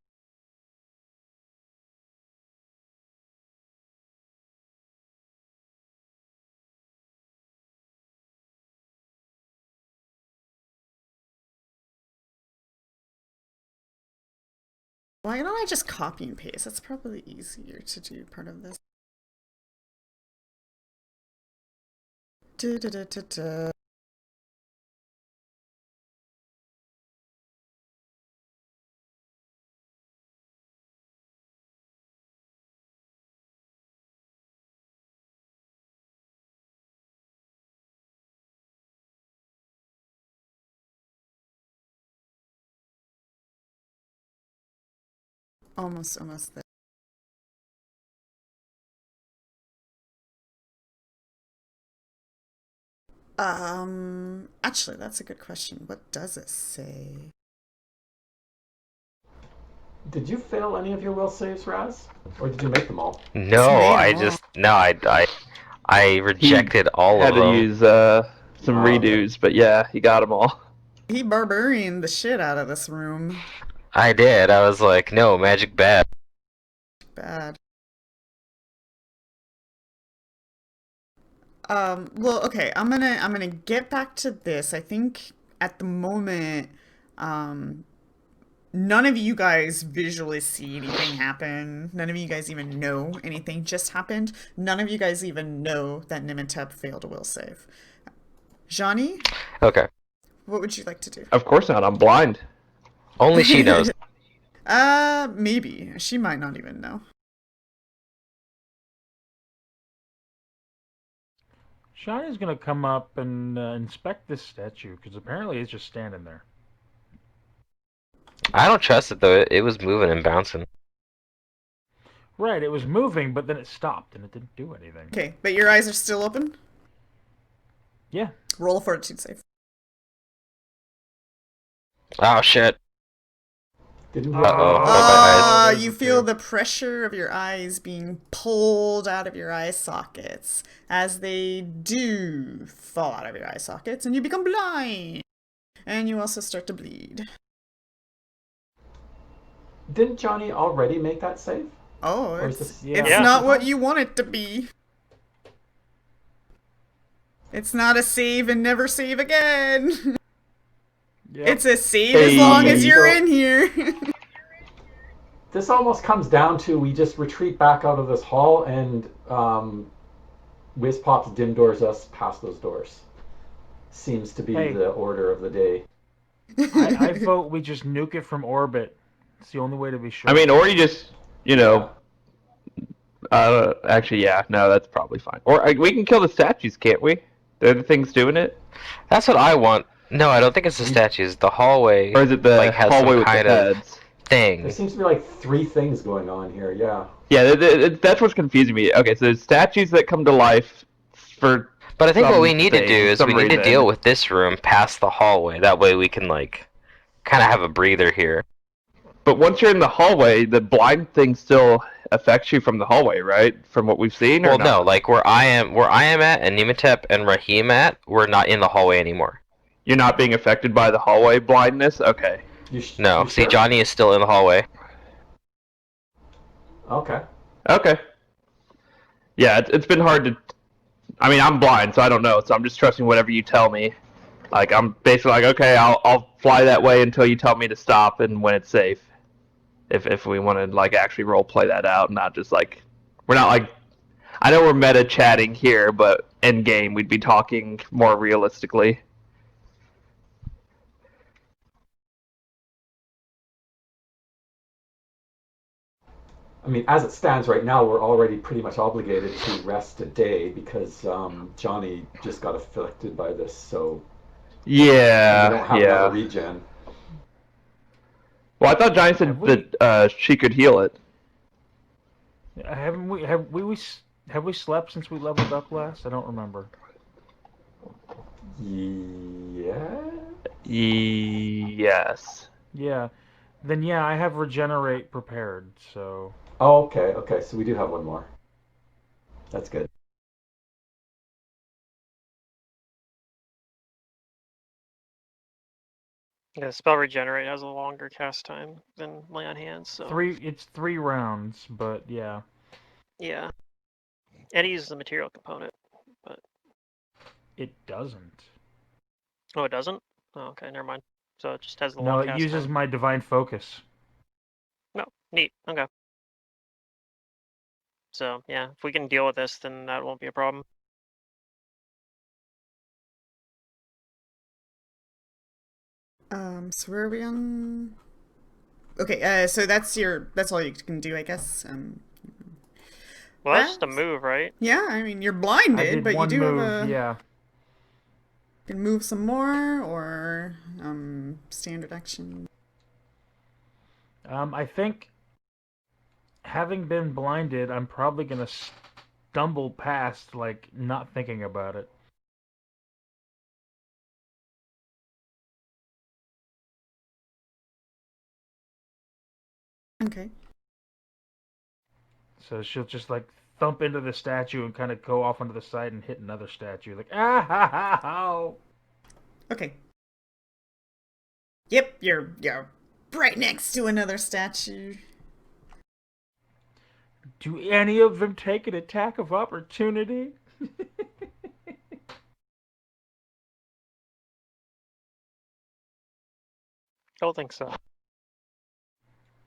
Why don't I just copy and paste? That's probably easier to do part of this. Da, da, da, da, da. Almost there. Actually, that's a good question. What does it say? Did you fail any of your will saves, Raz? Or did you make them all? No, made 'em all. I rejected all Had of to them. use some Oh, okay. redos, but yeah, he got them all. He barbarian the shit out of this room. I did. I was like, no, magic bad. Bad. Well, okay, I'm gonna get back to this. I think at the moment, none of you guys visually see anything happen. None of you guys even know anything just happened. None of you guys even know that Nimitep failed a will save. Johnny, Okay. what would you like to do? Of course not. I'm blind. Only she knows. Maybe. She might not even know. Shani's gonna come up and inspect this statue because apparently it's just standing there. I don't trust it though. It was moving and bouncing. Right, it was moving, but then it stopped and it didn't do anything. Okay, but your eyes are still open? Yeah. Roll a fortitude save. Oh shit. Didn't Uh oh. my eyes. You feel the pressure of your eyes being pulled out of your eye sockets as they do fall out of your eye sockets, and you become blind. And you also start to bleed. Didn't Johnny already make that save? Oh, Or is it's this... Yeah. it's Yeah. not what you want it to be. It's not a save and never save again. Yep. It's a save as long as you're in here. This almost comes down to we just retreat back out of this hall and Whiz Pops dim doors us past those doors. Seems to be Hey. the order of the day. I vote we just nuke it from orbit. It's the only way to be sure. I mean, or you just, actually, yeah, no, that's probably fine. Or we can kill the statues, can't we? They're the things doing it. That's what I want. No, I don't think it's the statues. The hallway. Or is it the like, has hallway some with the kind of heads? thing. There seems to be like 3 things going on here, yeah. Yeah, that's what's confusing me. Okay, so there's statues that come to life for. But I think what we need to something, do is some we need to reason. deal with this room past the hallway. That way we can like kind of have a breather here. But once you're in the hallway, the blind thing still affects you from the hallway, right? From what we've seen, or Well, not? no, like where I am at, and Nematep and Raheem at, we're not in the hallway anymore. You're not being affected by the hallway blindness? Okay. No, You see, sure? Johnny is still in the hallway. Okay. Okay. Yeah, it's been hard to. I mean, I'm blind, so I don't know. So I'm just trusting whatever you tell me. Like I'm basically like, okay, I'll fly that way until you tell me to stop and when it's safe. If we want to like actually role play that out, not just like we're not like. I know we're meta chatting here, but in game we'd be talking more realistically. I mean, as it stands right now, we're already pretty much obligated to rest a day because Johnny just got afflicted by this, so And you Yeah, don't have another yeah. regen. Well, I thought Johnny said Have we- that she could heal it. Haven't we have we slept since we leveled up last? I don't remember. Yeah. Yes. Yeah. Then yeah, I have regenerate prepared, so Oh, okay, okay. So we do have one more. That's good. Yeah, spell regenerate has a longer cast time than lay on hands, so it's 3 rounds, but yeah. yeah. And it uses the material component, but It doesn't. oh, it doesn't. Oh, okay, never mind. So it just has the No, long it cast uses time. my divine focus. No, neat. Okay. So yeah, if we can deal with this, then that won't be a problem. So where are we on? Okay, so that's all you can do, I guess. Well, that's just a Raz? move, right? Yeah, I mean you're I blinded, did but you one do move, have a yeah. can move some more or standard action. I think having been blinded, I'm probably gonna stumble past, like, not thinking about it. Okay. So she'll just, like, thump into the statue and kind of go off onto the side and hit another statue. Like, ah ha ha ha! Okay. Yep, you're right next to another statue. Do any of them take an attack of opportunity? Don't think so.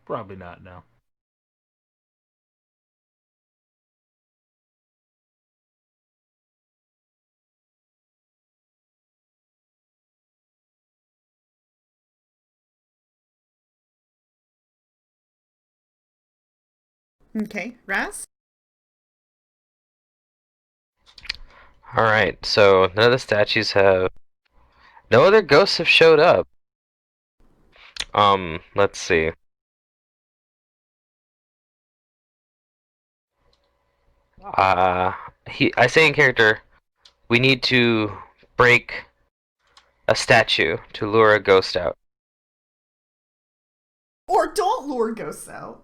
Probably not, no. Okay, Raz? Alright, so none of the statues have. No other ghosts have showed up. Let's see. I say in character, we need to break a statue to lure a ghost out. Or don't lure ghosts out.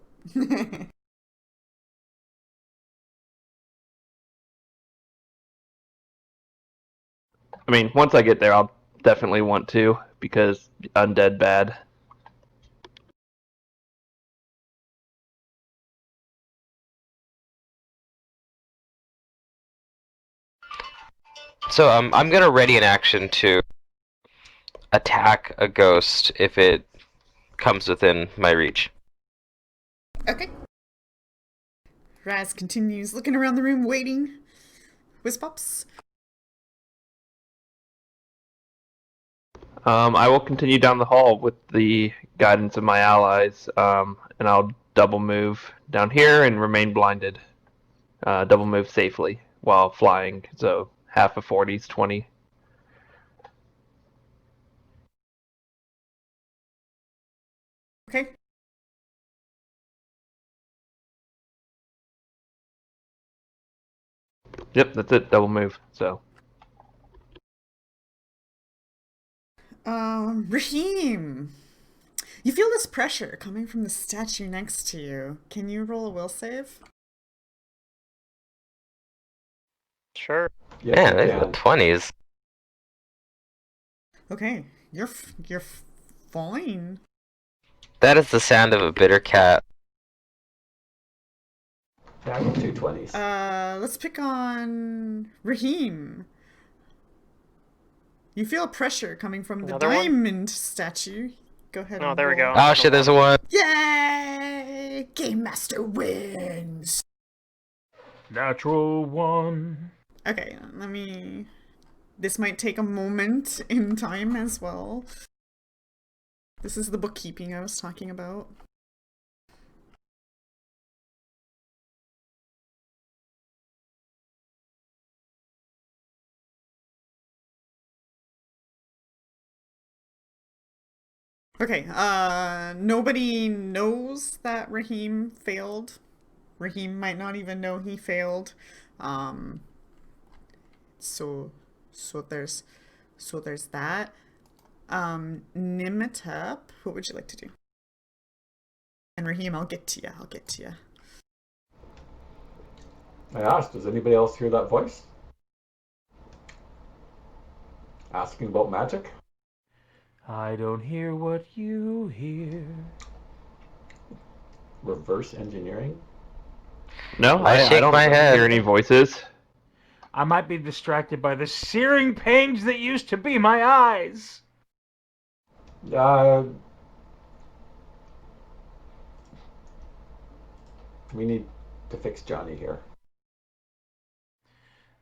I mean, once I get there, I'll definitely want to because undead bad. So I'm gonna ready an action to attack a ghost if it comes within my reach. Okay. Raz continues looking around the room, waiting. Whizpops. I will continue down the hall with the guidance of my allies, and I'll double move down here and remain blinded. Double move safely while flying, so half of 40 is 20. Okay. Yep, that's it, double move, so. Raheem. You feel this pressure coming from the statue next to you. Can you roll a will save? Sure. Yes, Man, you these are the can. 20s. Okay, you're fine. That is the sound of a bitter cat. Yeah, I got 2 20s. Let's pick on Raheem. You feel pressure coming from the Another one? diamond statue. Go ahead Oh, and there we roll. go. Oh shit, there's a one. Yay! Game Master wins! Natural one. Okay, let me... This might take a moment in time as well. This is the bookkeeping I was talking about. Okay, nobody knows that Raheem failed. Raheem might not even know he failed. Um, so, so there's, so there's that. Nimitep, what would you like to do? And Raheem, I'll get to you. I'll get to you. I asked, does anybody else hear that voice? Asking about magic? I don't hear what you hear. Reverse engineering? No, I shake don't my head. hear any voices. I might be distracted by the searing pains that used to be my eyes. Uh, we need to fix Johnny here.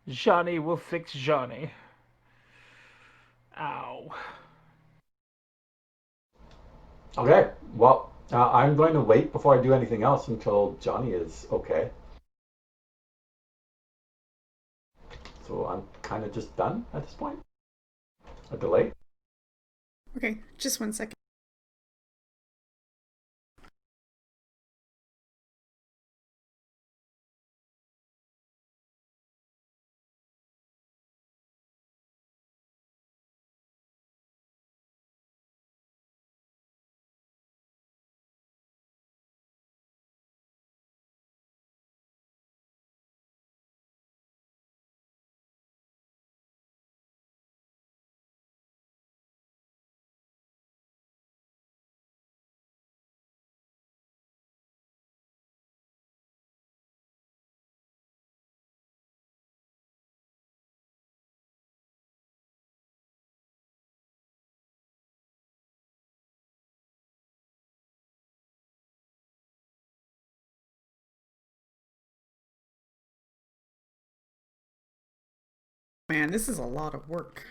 Johnny will fix Johnny. Ow. Okay, well, I'm going to wait before I do anything else until Johnny is okay. So I'm kind of just done at this point. A delay. Okay, just 1 second. Man, this is a lot of work.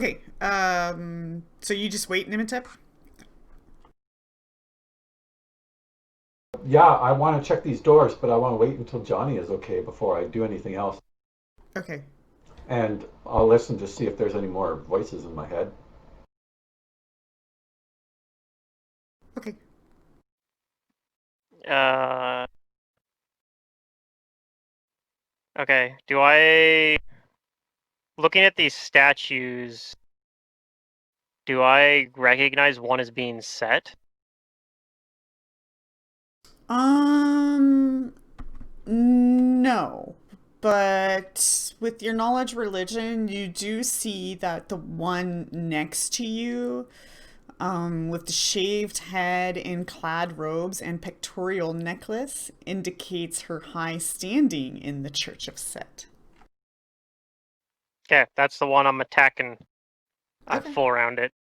Okay, so you just wait, Nimitep? Yeah, I want to check these doors, but I want to wait until Johnny is okay before I do anything else. Okay. And I'll listen to see if there's any more voices in my head. Okay. Okay. Do I, looking at these statues, do I recognize one as being set? No. But with your knowledge religion, you do see that the one next to you, with the shaved head in clad robes and pictorial necklace, indicates her high standing in the Church of Set. Okay, that's the one I'm attacking. I Okay. full around it.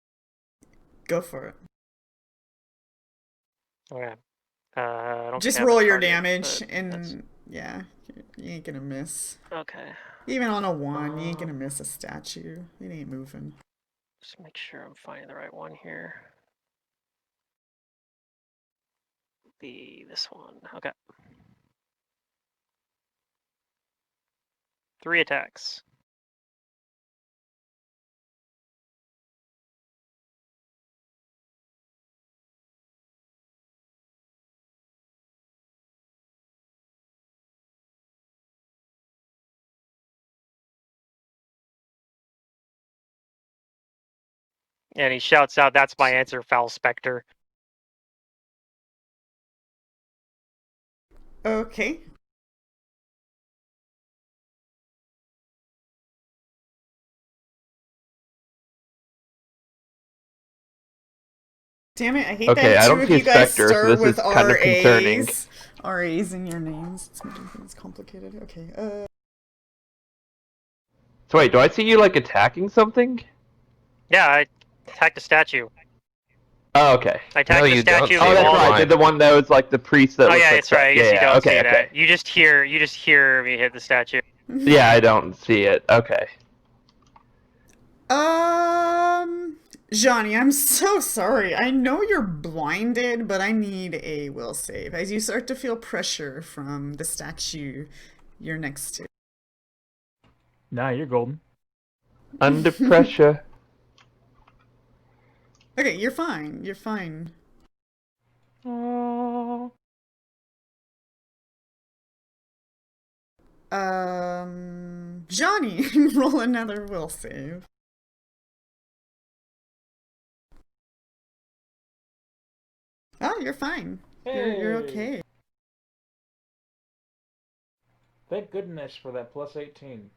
Go for it. Okay. I don't Just think I have a roll your target, damage, but and yeah, you ain't gonna miss. okay. Even on a 1, you ain't gonna miss a statue. It ain't moving. Just make sure I'm finding the right one here. This one. Okay. 3 attacks. And he shouts out, "That's my answer, foul specter." Okay. Damn it, I hate Okay, that I two don't of see a you guys specter, so start this with is kind of concerning. RAs. RAs in your names. It's making things complicated. Okay, So wait, do I see you like attacking something? Yeah, I attacked the statue. Oh, okay. I attacked the you don't statue. see Oh, it. that's wall- right. The one that was like the priest that Oh looks yeah, like that's right. I guess yeah, you yeah. don't Okay, see okay. that. You just hear me hit the statue. Yeah, I don't see it. Okay. Johnny, I'm so sorry. I know you're blinded, but I need a will save. As you start to feel pressure from the statue you're next to. Nah, you're golden. Under pressure. Okay, you're fine. You're fine. Oh. Johnny, roll another will save. Oh, you're fine. You're okay. Thank goodness for that plus 18.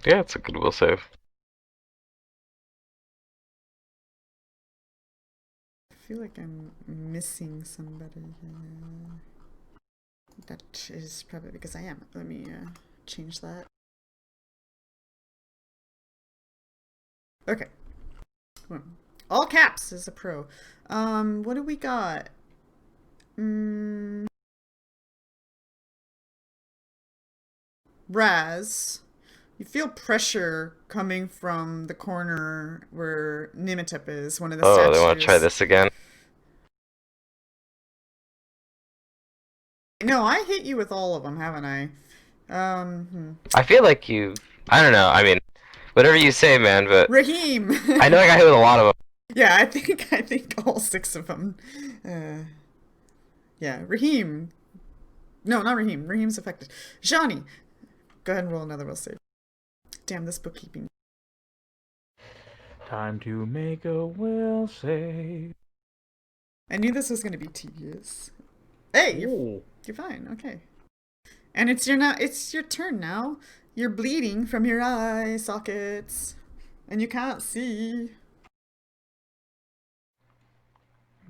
Yeah, it's a good will save. I feel like I'm missing somebody here. That is probably because I am. Let me change that. Okay. All caps is a pro. What do we got? Raz, you feel pressure coming from the corner where Nimitep is, one of the Oh, statues. they want to try this again? No, I hit you with all of them, haven't I? I feel like you. I don't know. I mean, whatever you say, man. But Raheem. I know I got hit with a lot of them. Yeah, I think all 6 of them. Yeah, Raheem. No, not Raheem. Raheem's affected. Johnny, go ahead and roll another will save. Damn, this bookkeeping. Time to make a will save. I knew this was going to be tedious. Hey, you're fine. Okay. And it's your turn now. You're bleeding from your eye sockets, and you can't see.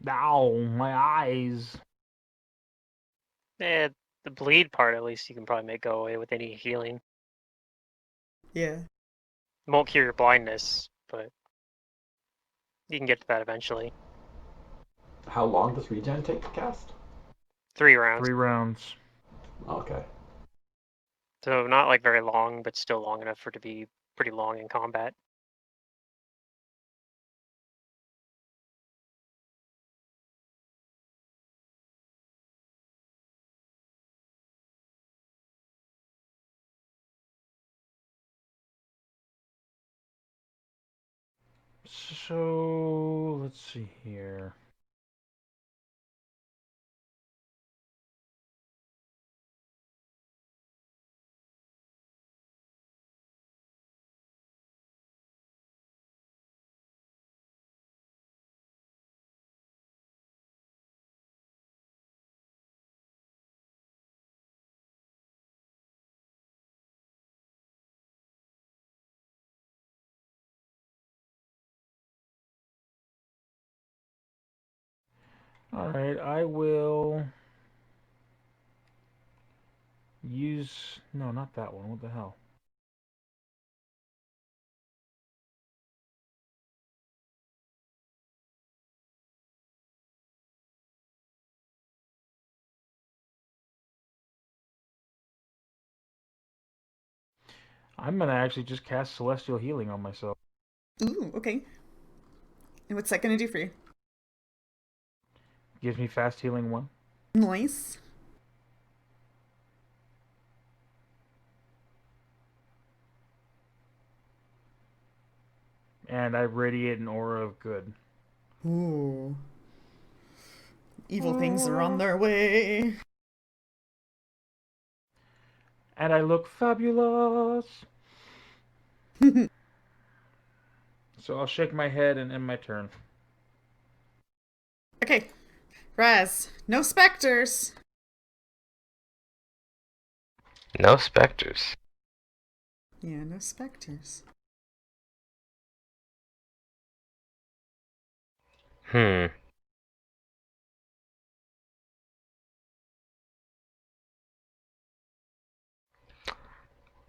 Ow, my eyes. Eh, the bleed part, at least, you can probably make go away with any healing. Yeah. It won't cure your blindness, but you can get to that eventually. How long does regen take to cast? 3 rounds. 3 rounds. Okay. So not like very long, but still long enough for it to be pretty long in combat. So, let's see here. Alright, I will use... No, not that one. What the hell? I'm gonna actually just cast Celestial Healing on myself. Ooh, okay. And what's that gonna do for you? Gives me fast healing 1. Nice. And I radiate an aura of good. Ooh. Evil things are on their way. And I look fabulous! So I'll shake my head and end my turn. Okay. Raz, no specters. No specters. Yeah, no specters. Hmm.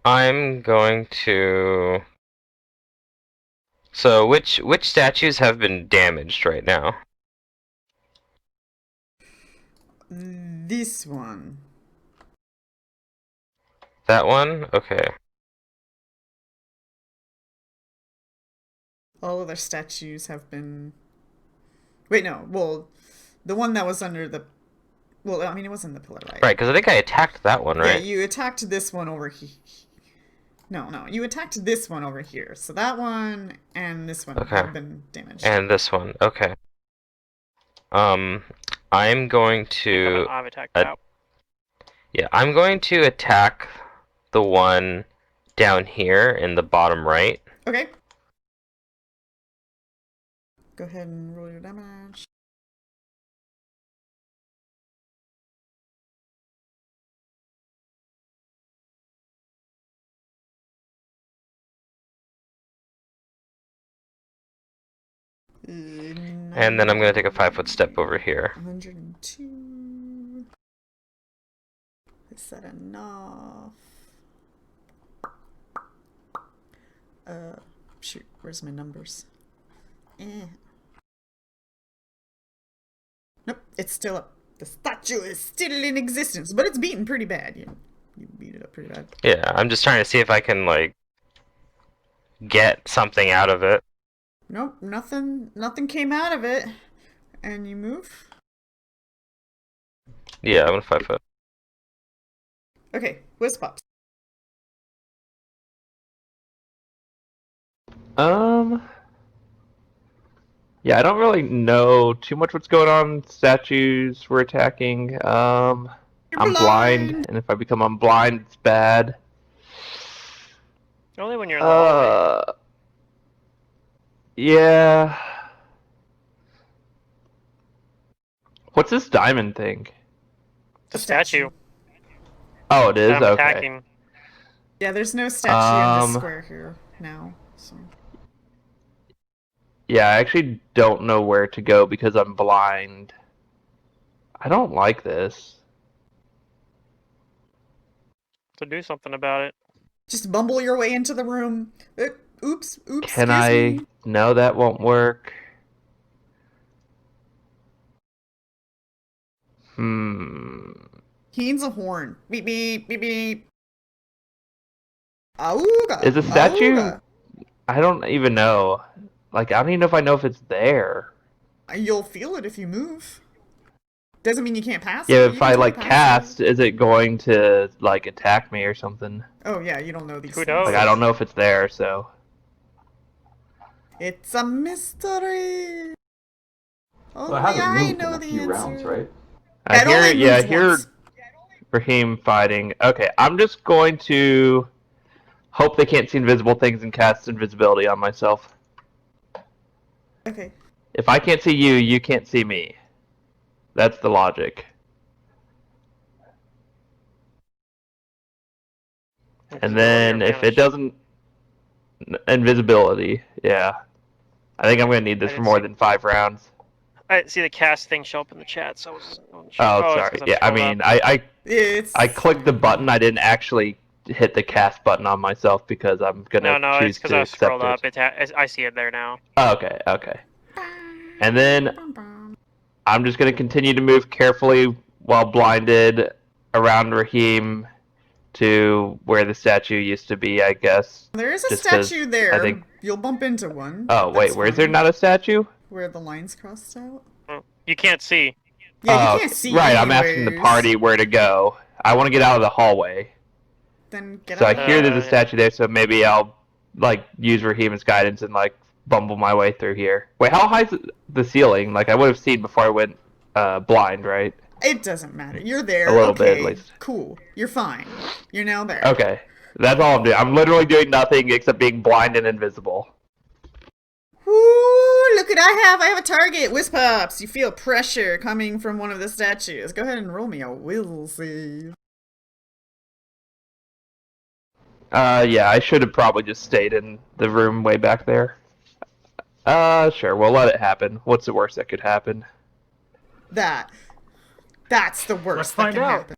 I'm going to So which statues have been damaged right now? This one. That one? Okay. All other statues have been. Wait, no. Well, the one that was under the. Well, I mean, it was in the pillar, right? Right, because I think I attacked that one, Yeah, right? you attacked this one over here. No, you attacked this one over here. So that one and this one Okay. have been damaged. And this one. Okay. I'm going to. I've attacked that. Yeah, I'm going to attack the one down here in the bottom right. Okay. Go ahead and roll your damage. And then I'm going to take a 5-foot step over here. 102. Is that enough? Shoot, where's my numbers? Nope, it's still up. The statue is still in existence, but it's beaten pretty bad. You beat it up pretty bad. Yeah, I'm just trying to see if I can, like, get something out of it. Nope, nothing came out of it. And you move? Yeah, I'm gonna 5-foot. Okay, Whiz Pops. Yeah, I don't really know too much what's going on. Statues we're attacking. You're I'm blind, and if I become unblind, it's bad. Only when you're in the hallway. Yeah. What's this diamond thing? The statue. Oh, it is? I'm Okay. attacking. Yeah, there's no statue in the square here now, so. Yeah, I actually don't know where to go because I'm blind. I don't like this. So do something about it. Just bumble your way into the room. Oops, Can excuse I? me. No, that won't work. He needs a horn. Beep, beep, beep, beep. Auga! Is a statue? Auga. I don't even know. Like, I don't even know if I know if it's there. You'll feel it if you move. Doesn't mean you can't pass it. Yeah, You if can I, totally like, pass cast, it. is it going to, like, attack me or something? Oh, yeah, you don't know these Who things. knows? Like, I don't know if it's there, so. It's a mystery. Well, Only it hasn't I moved know in a the few answer. rounds, right? I It hear, only yeah, I moves hear once. Raheem fighting. Okay, I'm just going to hope they can't see invisible things and cast invisibility on myself. Okay. If I can't see you, you can't see me. That's the logic. And then if it doesn't... Invisibility, yeah. I think I'm going to need this for more than 5 rounds. I see the cast thing show up in the chat, so I wasn't sure. Oh, it's sorry. 'cause I'm Yeah, I scrolled mean, up. I clicked the button. I didn't actually hit the cast button on myself because I'm going to No, choose it's because to I accept scrolled it. up. I see it there now. Oh, okay, okay. And then I'm just going to continue to move carefully while blinded around Raheem to where the statue used to be, I guess. There is a Just 'cause statue there. I think... You'll bump into one. Oh, wait, That's where is there fine. not a statue? Where the lines crossed out? You can't see. Yeah, you can't see. Right, I'm asking the anyways. party where to go. I want to get out of the hallway. Then get So I out. hear there's a statue there, so maybe I'll, like, use Raheem's guidance and, like, bumble my way through here. Wait, how high is the ceiling? Like, I would have seen before I went blind, right? It doesn't matter. You're there. A little okay. bit, at least. Cool. You're fine. You're now there. Okay. That's all I'm doing. I'm literally doing nothing except being blind and invisible. Woo! Look what I have. I have a target. Whiz Pops. You feel pressure coming from one of the statues. Go ahead and roll me a will save. Yeah, I should have probably just stayed in the room way back there. Sure, we'll let it happen. What's the worst that could happen? That's the worst Let's that find can out. happen.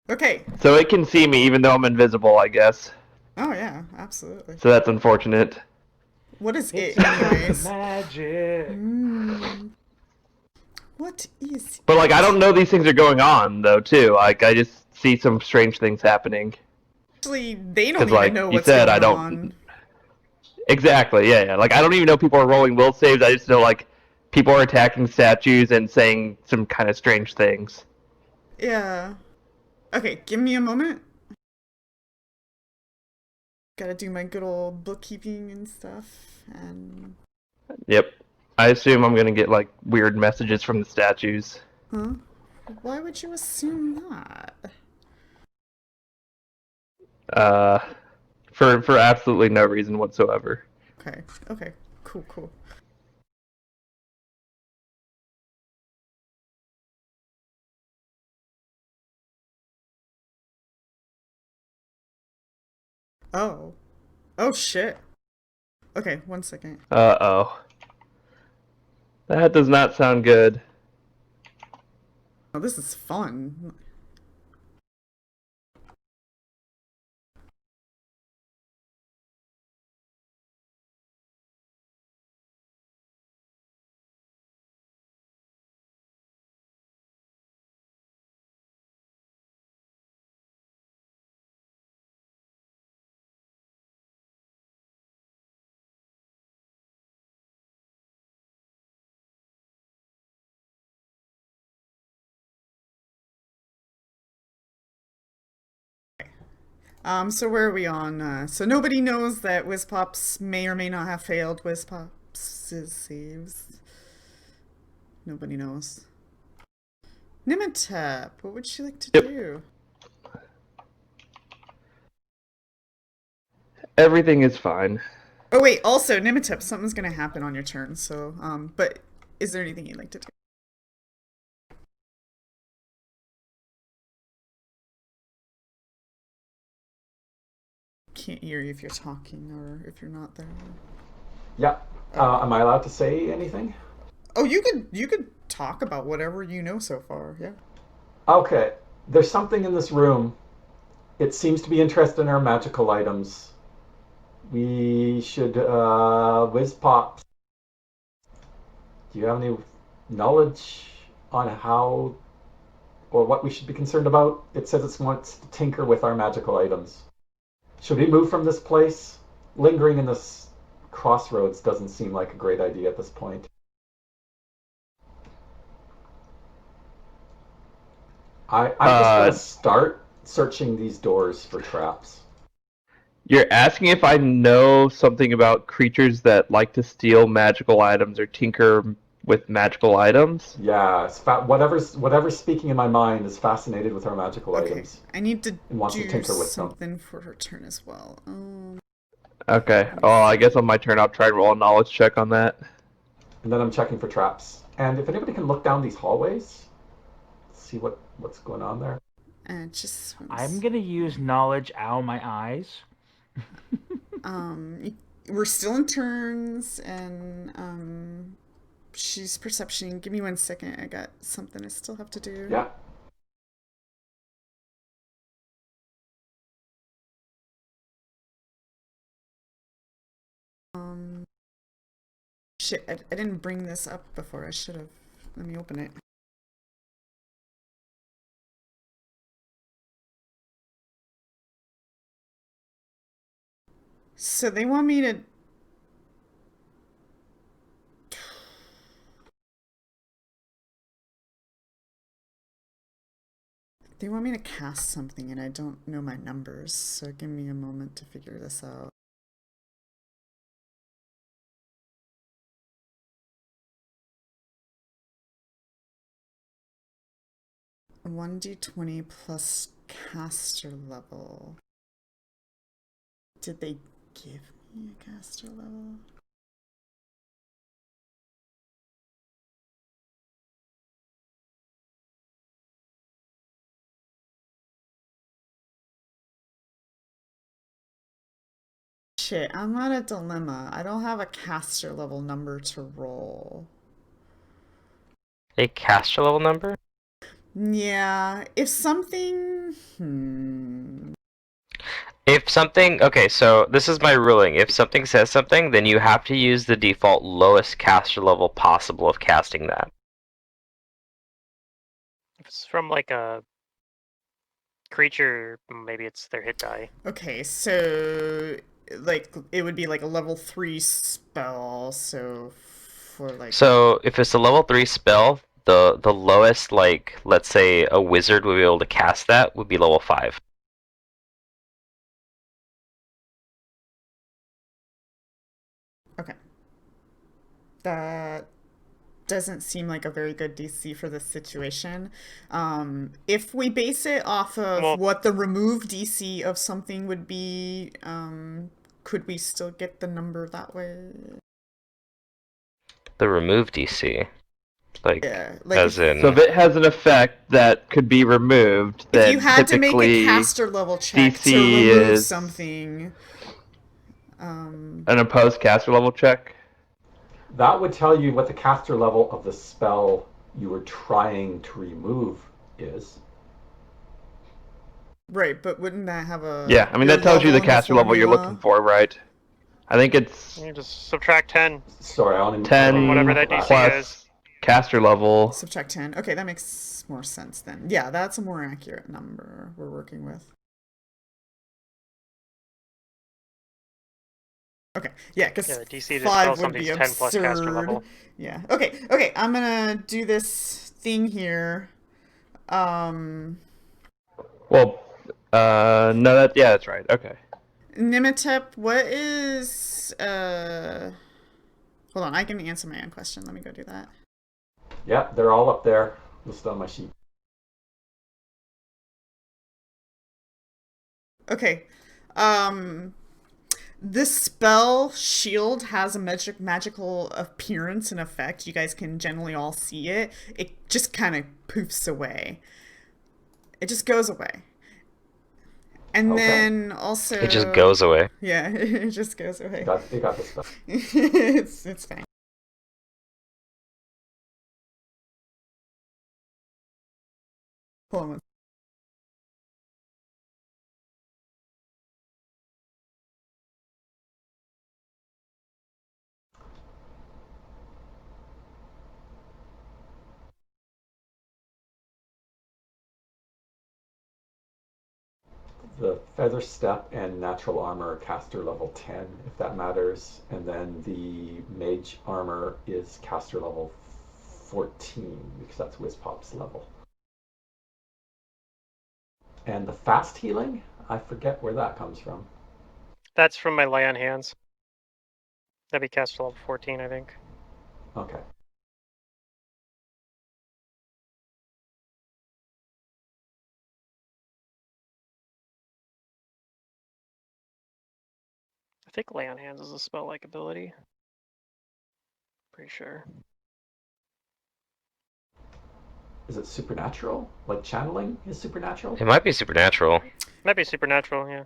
Okay. So it can see me even though I'm invisible, I guess. Oh yeah, absolutely. So that's unfortunate. What is It's it, anyways? magic. What is But like, I it? don't know these things are going on though, too. Like, I just see some strange things happening. Actually, they don't Because, even like know you what's said, I going don't on. exactly. Yeah. Like, I don't even know people are rolling will saves. I just know like people are attacking statues and saying some kind of strange things. Yeah. Okay, give me a moment. Gotta do my good old bookkeeping and stuff, and... Yep. I assume I'm gonna get like weird messages from the statues. Huh? Why would you assume that? Uh, for absolutely no reason whatsoever. Okay, okay, cool, cool. Oh. Oh shit. Okay, 1 second. Oh. That does not sound good. Oh, this is fun. So where are we on? So nobody knows that Wizpops may or may not have failed Wizpops' saves. Nobody knows. Nimitep, what would she like to Yep. do? Everything is fine. Oh wait, also Nimitep, something's gonna happen on your turn. So, but is there anything you'd like to do? Can't hear you if you're talking or if you're not there. Yeah. Am I allowed to say anything? Oh, you could talk about whatever you know so far. Yeah. Okay. There's something in this room. It seems to be interested in our magical items. We should, whiz pop. Do you have any knowledge on how or what we should be concerned about? It says it wants to tinker with our magical items. Should we move from this place? Lingering in this crossroads doesn't seem like a great idea at this point. I'm just going to start searching these doors for traps. You're asking if I know something about creatures that like to steal magical items or tinker with magical items? Yeah, whatever's speaking in my mind is fascinated with our magical Okay, items I need to and wants to do tinker with them. something for her turn as well. Okay. Oh, I guess on my turn I'll try to roll a knowledge check on that. And then I'm checking for traps. And if anybody can look down these hallways, see what's going on there. Just I'm gonna use knowledge. Ow, my eyes. we're still in turns, and she's perception. Give me 1 second. I got something I still have to do. Yeah. Shit, I didn't bring this up before. I should have. Let me open it. So they want me to... They want me to cast something and I don't know my numbers, so give me a moment to figure this out. A 1d20 plus caster level. Did they give me a caster level? Shit, I'm at a dilemma. I don't have a caster level number to roll. A caster level number? Yeah, if something... If something, okay, so this is my ruling. If something says something, then you have to use the default lowest caster level possible of casting that. If it's from like a creature, maybe it's their hit die. Okay, so like it would be like a level 3 spell, so for like So if it's a level 3 spell, the lowest, like, let's say a wizard would be able to cast that would be level 5. okay. That doesn't seem like a very good DC for this situation. If we base it off of Well- what the remove DC of something would be, could we still get the number that way? The remove DC. Like, Yeah, like as in... So if it has an effect that could be removed, then if you had to make a typically caster level check to DC remove is something, an opposed caster level check. That would tell you what the caster level of the spell you were trying to remove is. right? But wouldn't that have a Yeah, I mean your that tells you the in caster level you're formula? looking for, right? I think it's You just subtract 10. Sorry, I only 10 From whatever that DC plus is. caster level. Subtract 10. Okay, that makes more sense then. Yeah, that's a more accurate number we're working with. Okay, yeah, because Yeah, the DC to 5 spell would something's be 10 plus caster absurd. level. Yeah. Okay, I'm gonna do this thing here. Well, no, that's right. Okay. Nimitep, what is hold on, I can answer my own question. Let me go do that. Yeah, they're all up there, listed on my sheet. Okay. This spell shield has a magical appearance and effect. You guys can generally all see it. It just kind of poofs away. It just goes away. And Okay. then also It just goes away. Yeah, it just goes away. They got the spell. It's fine. Hold on. The feather step and natural armor are caster level 10, if that matters, and then the mage armor is caster level 14 because that's Wizpop's level. And the fast healing, I forget where that comes from. That's from my lay on hands. That'd be caster level 14, I think. Okay. I think lay on hands is a spell-like ability. Pretty sure. Is it supernatural? Like channeling is supernatural? It might be supernatural. Might be supernatural, yeah.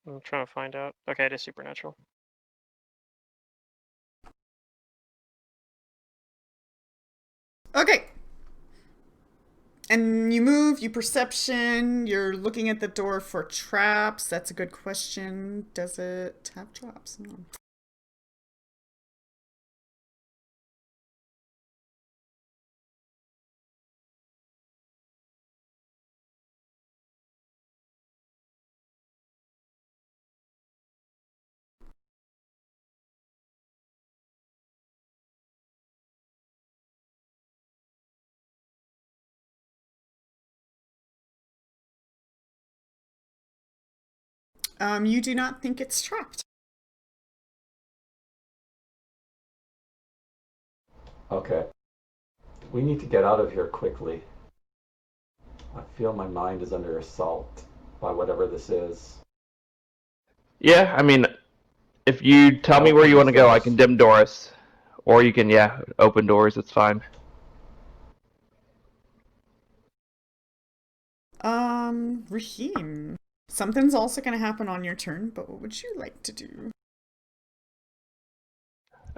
I'm trying to find out. Okay, it is supernatural. Okay. And you move, you perception, you're looking at the door for traps. That's a good question. Does it have traps? No. You do not think it's trapped. Okay. We need to get out of here quickly. I feel my mind is under assault by whatever this is. Yeah, I mean, if you tell me where you want to go, I can dim doors, or you can open doors. It's fine. Raheem. Something's also going to happen on your turn, but what would you like to do?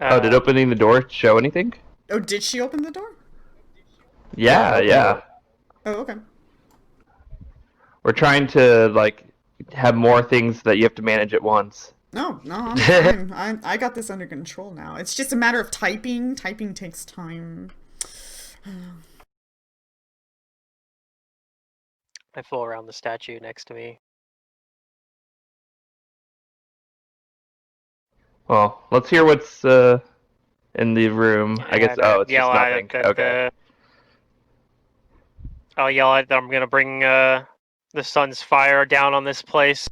Oh, did opening the door show anything? Oh, did she open the door? Yeah. Oh, okay. We're trying to have more things that you have to manage at once. No, I'm fine. I got this under control now. It's just a matter of typing. Typing takes time. I fool around the statue next to me. Well, let's hear what's in the room. I guess. Oh, it's just yell at nothing. it that Okay. I'll yell at them. I'm gonna bring the sun's fire down on this place.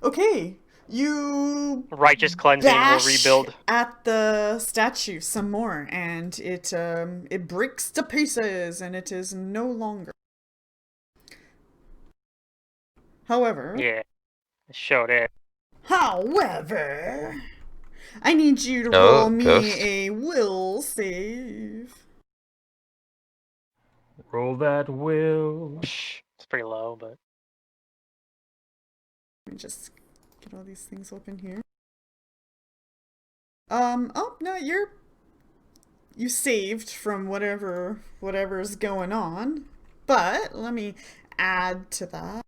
Okay, you Righteous cleansing will bash rebuild. at the statue some more, and it breaks to pieces, and it is no longer. However, Yeah, I showed it. However, I need you to Oh, roll me ghost. a will save. Roll that will. It's pretty low, but Let me just get all these things open here. Oh no, you saved from whatever's going on. But let me add to that.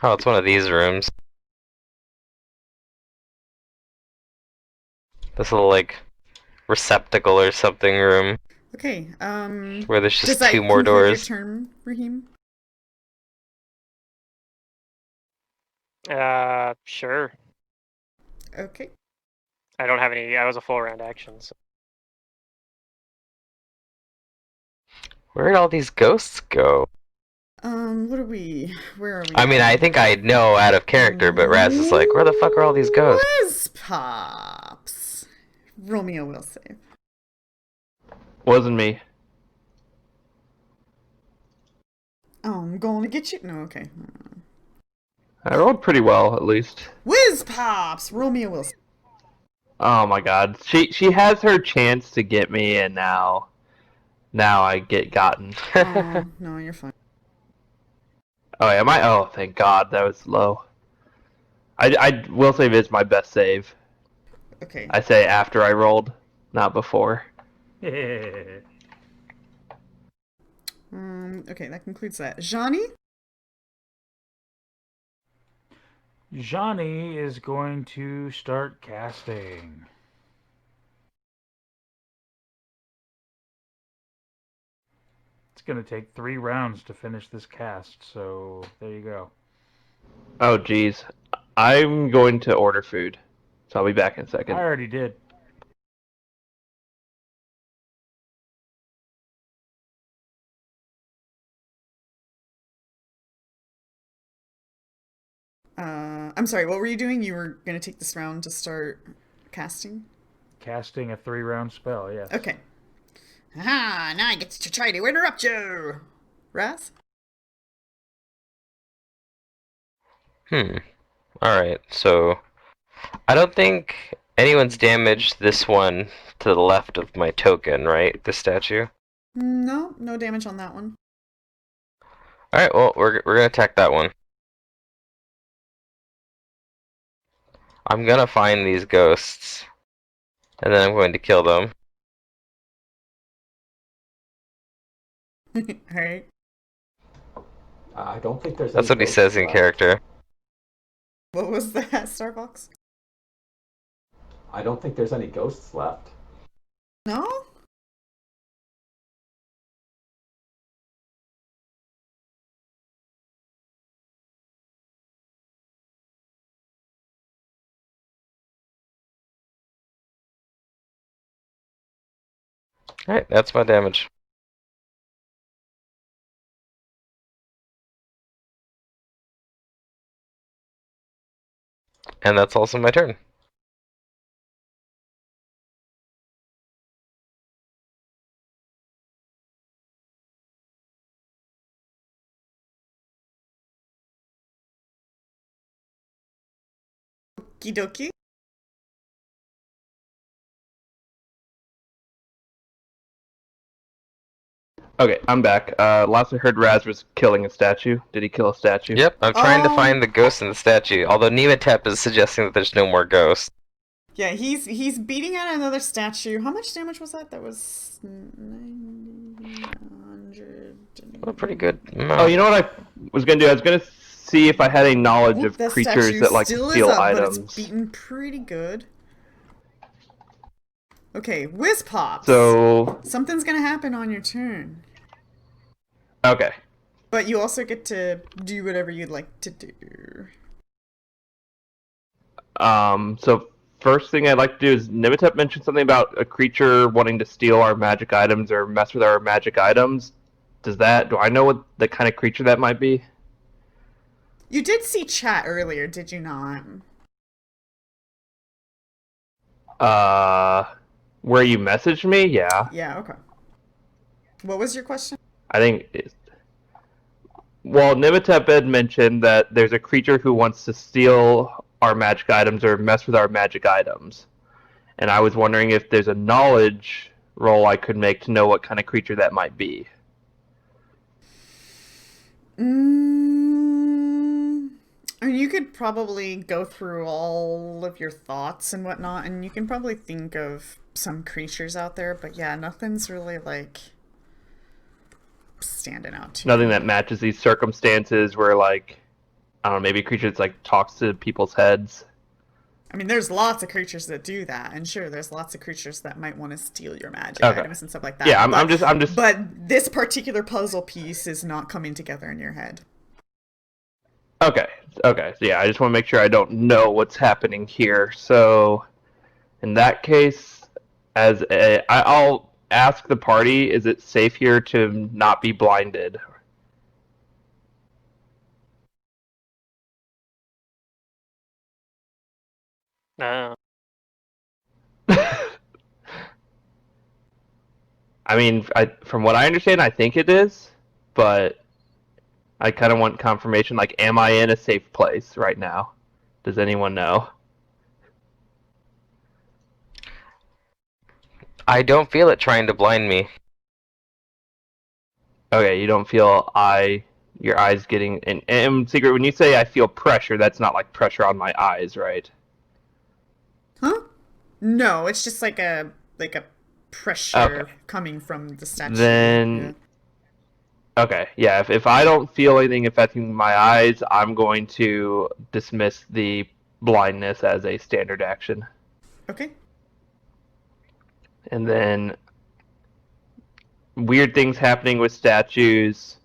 Oh, it's one of these rooms. This little, like, receptacle or something room Okay, where there's does just that two more conclude your doors. turn, Raheem? sure. Okay. I don't have any. I was a full round action. So. Where'd all these ghosts go? What are we? Where are we? I mean, I think I know out of character, but Raz is like, where the fuck are all these ghosts? Whiz pops. Romeo will save. Wasn't me. Oh, I'm going to get you. No, okay. I rolled pretty well, at least. Whiz pops. Romeo will save. Oh my god. She has her chance to get me, and now I get gotten. Oh, no, you're fine. Oh, am I? Oh, thank god, that was low. I will save is my best save. Okay. I say after I rolled, not before. Okay, that concludes that. Johnny? Johnny is going to start casting. It's going to take 3 rounds to finish this cast, so there you go. Oh, geez. I'm going to order food, so I'll be back in a second. I already did. I'm sorry, what were you doing? You were going to take this round to start casting? Casting a 3-round spell, yes. Okay. Aha, now I get to try to interrupt you. Raz? Alright, so I don't think anyone's damaged this one to the left of my token, right? The statue? No, no damage on that one. Alright, well, we're gonna attack that one. I'm gonna find these ghosts, and then I'm going to kill them. Alright. I don't think there's. That's any what he ghosts says in left. character. What was that, Starbucks? I don't think there's any ghosts left. No? Alright, that's my damage. And that's also my turn. Okie dokie. Okay, I'm back. Last I heard, Raz was killing a statue. Did he kill a statue? Yep, I'm trying to Oh. find the ghost in the statue, although Nematep is suggesting that there's no more ghosts. Yeah, he's beating at another statue. How much damage was that? That was 900. Well, pretty good. Oh, you know what I was gonna do? I was gonna see if I had any knowledge Oop, of that creatures statue that like still steal is up, items. but it's beaten pretty good. Okay, whiz pops. So Something's gonna happen on your turn. okay. But you also get to do whatever you'd like to do. So first thing I'd like to do is Nematep mentioned something about a creature wanting to steal our magic items or mess with our magic items. Do I know what the kind of creature that might be? You did see chat earlier, did you not? Where you messaged me? Yeah. Yeah, okay. What was your question? I think well, Nematep had mentioned that there's a creature who wants to steal our magic items or mess with our magic items. And I was wondering if there's a knowledge roll I could make to know what kind of creature that might be. I mean, you could probably go through all of your thoughts and whatnot, and you can probably think of some creatures out there, but yeah, nothing's really, like, standing out to Nothing me. that matches these circumstances where, like, I don't know, maybe a creature that's, like, talks to people's heads. I mean, there's lots of creatures that do that, and sure, there's lots of creatures that might want to steal your magic Okay. items and stuff like that. Yeah, I'm just. But this particular puzzle piece is not coming together in your head. Okay. So yeah, I just want to make sure I don't know what's happening here. So, in that case, I'll ask the party: is it safe here to not be blinded? No. I mean, from what I understand, I think it is, but I kind of want confirmation. Like, am I in a safe place right now? Does anyone know? I don't feel it trying to blind me. Okay, you don't feel your eyes getting and Secret, when you say I feel pressure, that's not like pressure on my eyes, right? Huh? No, it's just like a pressure coming from the statue. Then okay, yeah, if I don't feel anything affecting my eyes, I'm going to dismiss the blindness as a standard action. Okay. And then weird things happening with statues.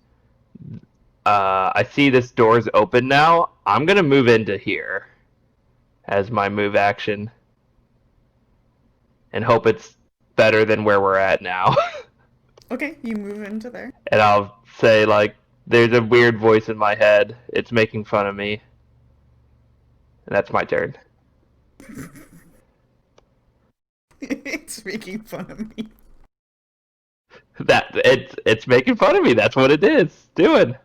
I see this door's open now. I'm gonna move into here as my move action and hope it's better than where we're at now. Okay, you move into there. And I'll say, like, there's a weird voice in my head. It's making fun of me. And that's my turn. It's making fun of me. It's making fun of me. That's what it is doing.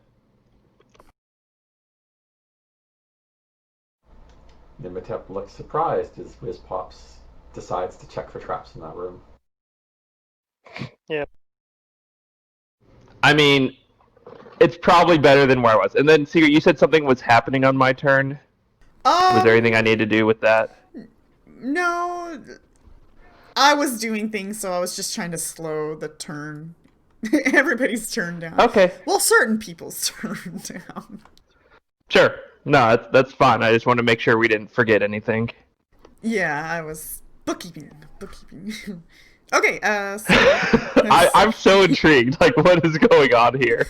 Nematep looks surprised as Whiz Pops decides to check for traps in that room. Yeah. I mean, it's probably better than where I was. And then, Secret, you said something was happening on my turn. Was there anything I need to do with that? No. I was doing things, so I was just trying to slow the turn. Everybody's turn down. Okay. Well, certain people's turn down. Sure. No, that's fine. I just want to make sure we didn't forget anything. Yeah, I was bookkeeping. Okay, so I'm so intrigued. Like, what is going on here?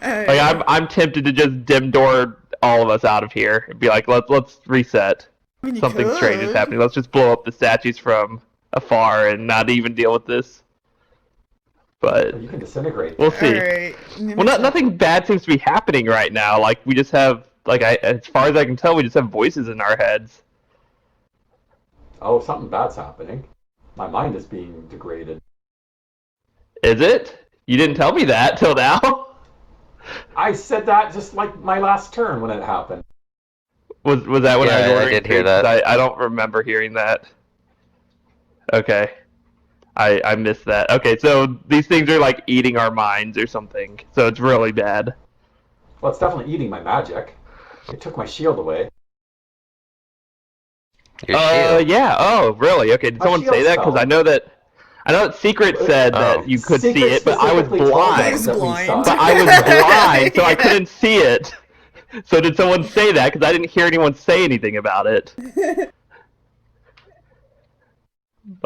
Like, I'm tempted to just dim door all of us out of here and be like, let's reset. I mean, you Something strange is could. happening. Let's just blow up the statues from afar and not even deal with this. But Or you can disintegrate. we'll see. Alright. Well, nothing bad seems to be happening right now. Like, we just have Like, as far as I can tell, we just have voices in our heads. Oh, something bad's happening. My mind is being degraded. Is it? You didn't tell me that till now. I said that just like my last turn when it happened. Was that when I was Yeah, I ordering did hear treats? that. I don't remember hearing that. Okay. I missed that. Okay, so these things are like eating our minds or something. So it's really bad. Well, it's definitely eating my magic. It took my shield away. Your shield. Yeah. Oh, really? Okay. Did My someone shield say that? Because spell. I know that Secret said Oh. that you could Secret see it, but I was specifically told us He blind. was that we blind. saw But it. I was blind, so I Yeah. couldn't see it. So did someone say that? Because I didn't hear anyone say anything about it.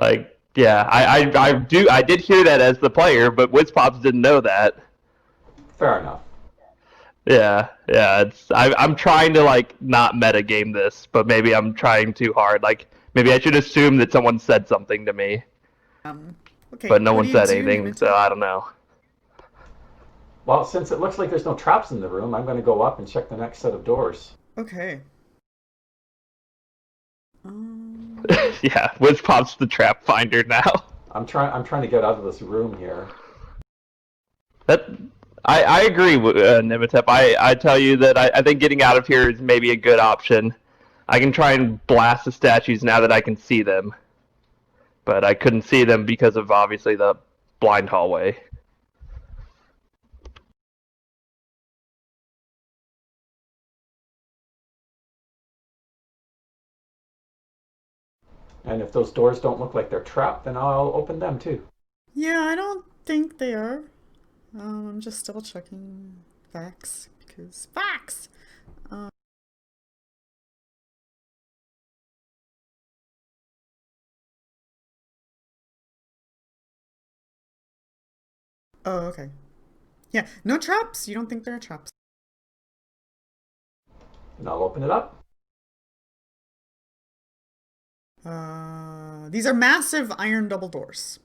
Like, yeah, I did hear that as the player, but WizPops didn't know that. Fair enough. Yeah. I'm trying to like not metagame this, but maybe I'm trying too hard. Like maybe I should assume that someone said something to me, Okay, but no what one do you said do, anything, Nematip? so I don't know. Well, since it looks like there's no traps in the room, I'm going to go up and check the next set of doors. Okay. Yeah, WizPop's the trap finder now. I'm trying to get out of this room here. That I agree with Nematep. I tell you that I think getting out of here is maybe a good option. I can try and blast the statues now that I can see them, but I couldn't see them because of obviously the blind hallway. And if those doors don't look like they're trapped, then I'll open them too. Yeah, I don't think they are. I'm just double checking facts because facts. Oh, okay. Yeah, no traps. You don't think there are traps? And I'll open it up. These are massive iron double doors.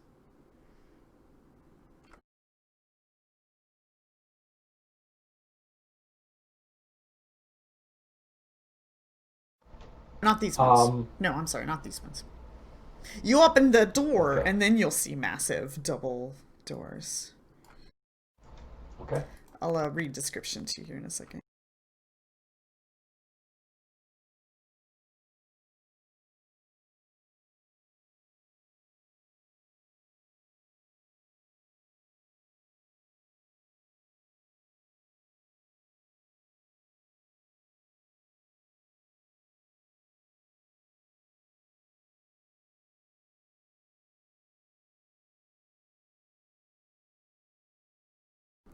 Not these ones. No, I'm sorry, not these ones. You open the door, Okay. and then you'll see massive double doors. Okay. I'll read description to you here in a second.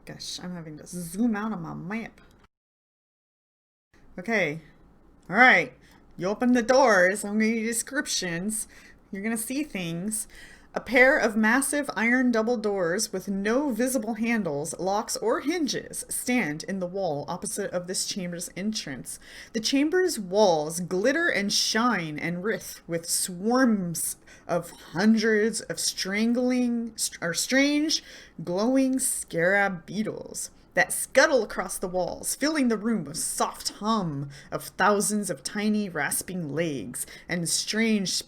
Gosh, I'm having to zoom out on my map. Okay. Alright. You open the doors. I'm going to give you descriptions. You're going to see things. A pair of massive iron double doors with no visible handles, locks, or hinges stand in the wall opposite of this chamber's entrance. The chamber's walls glitter and shine and writhe with swarms of hundreds of strange, glowing scarab beetles that scuttle across the walls, filling the room with soft hum of thousands of tiny rasping legs and strange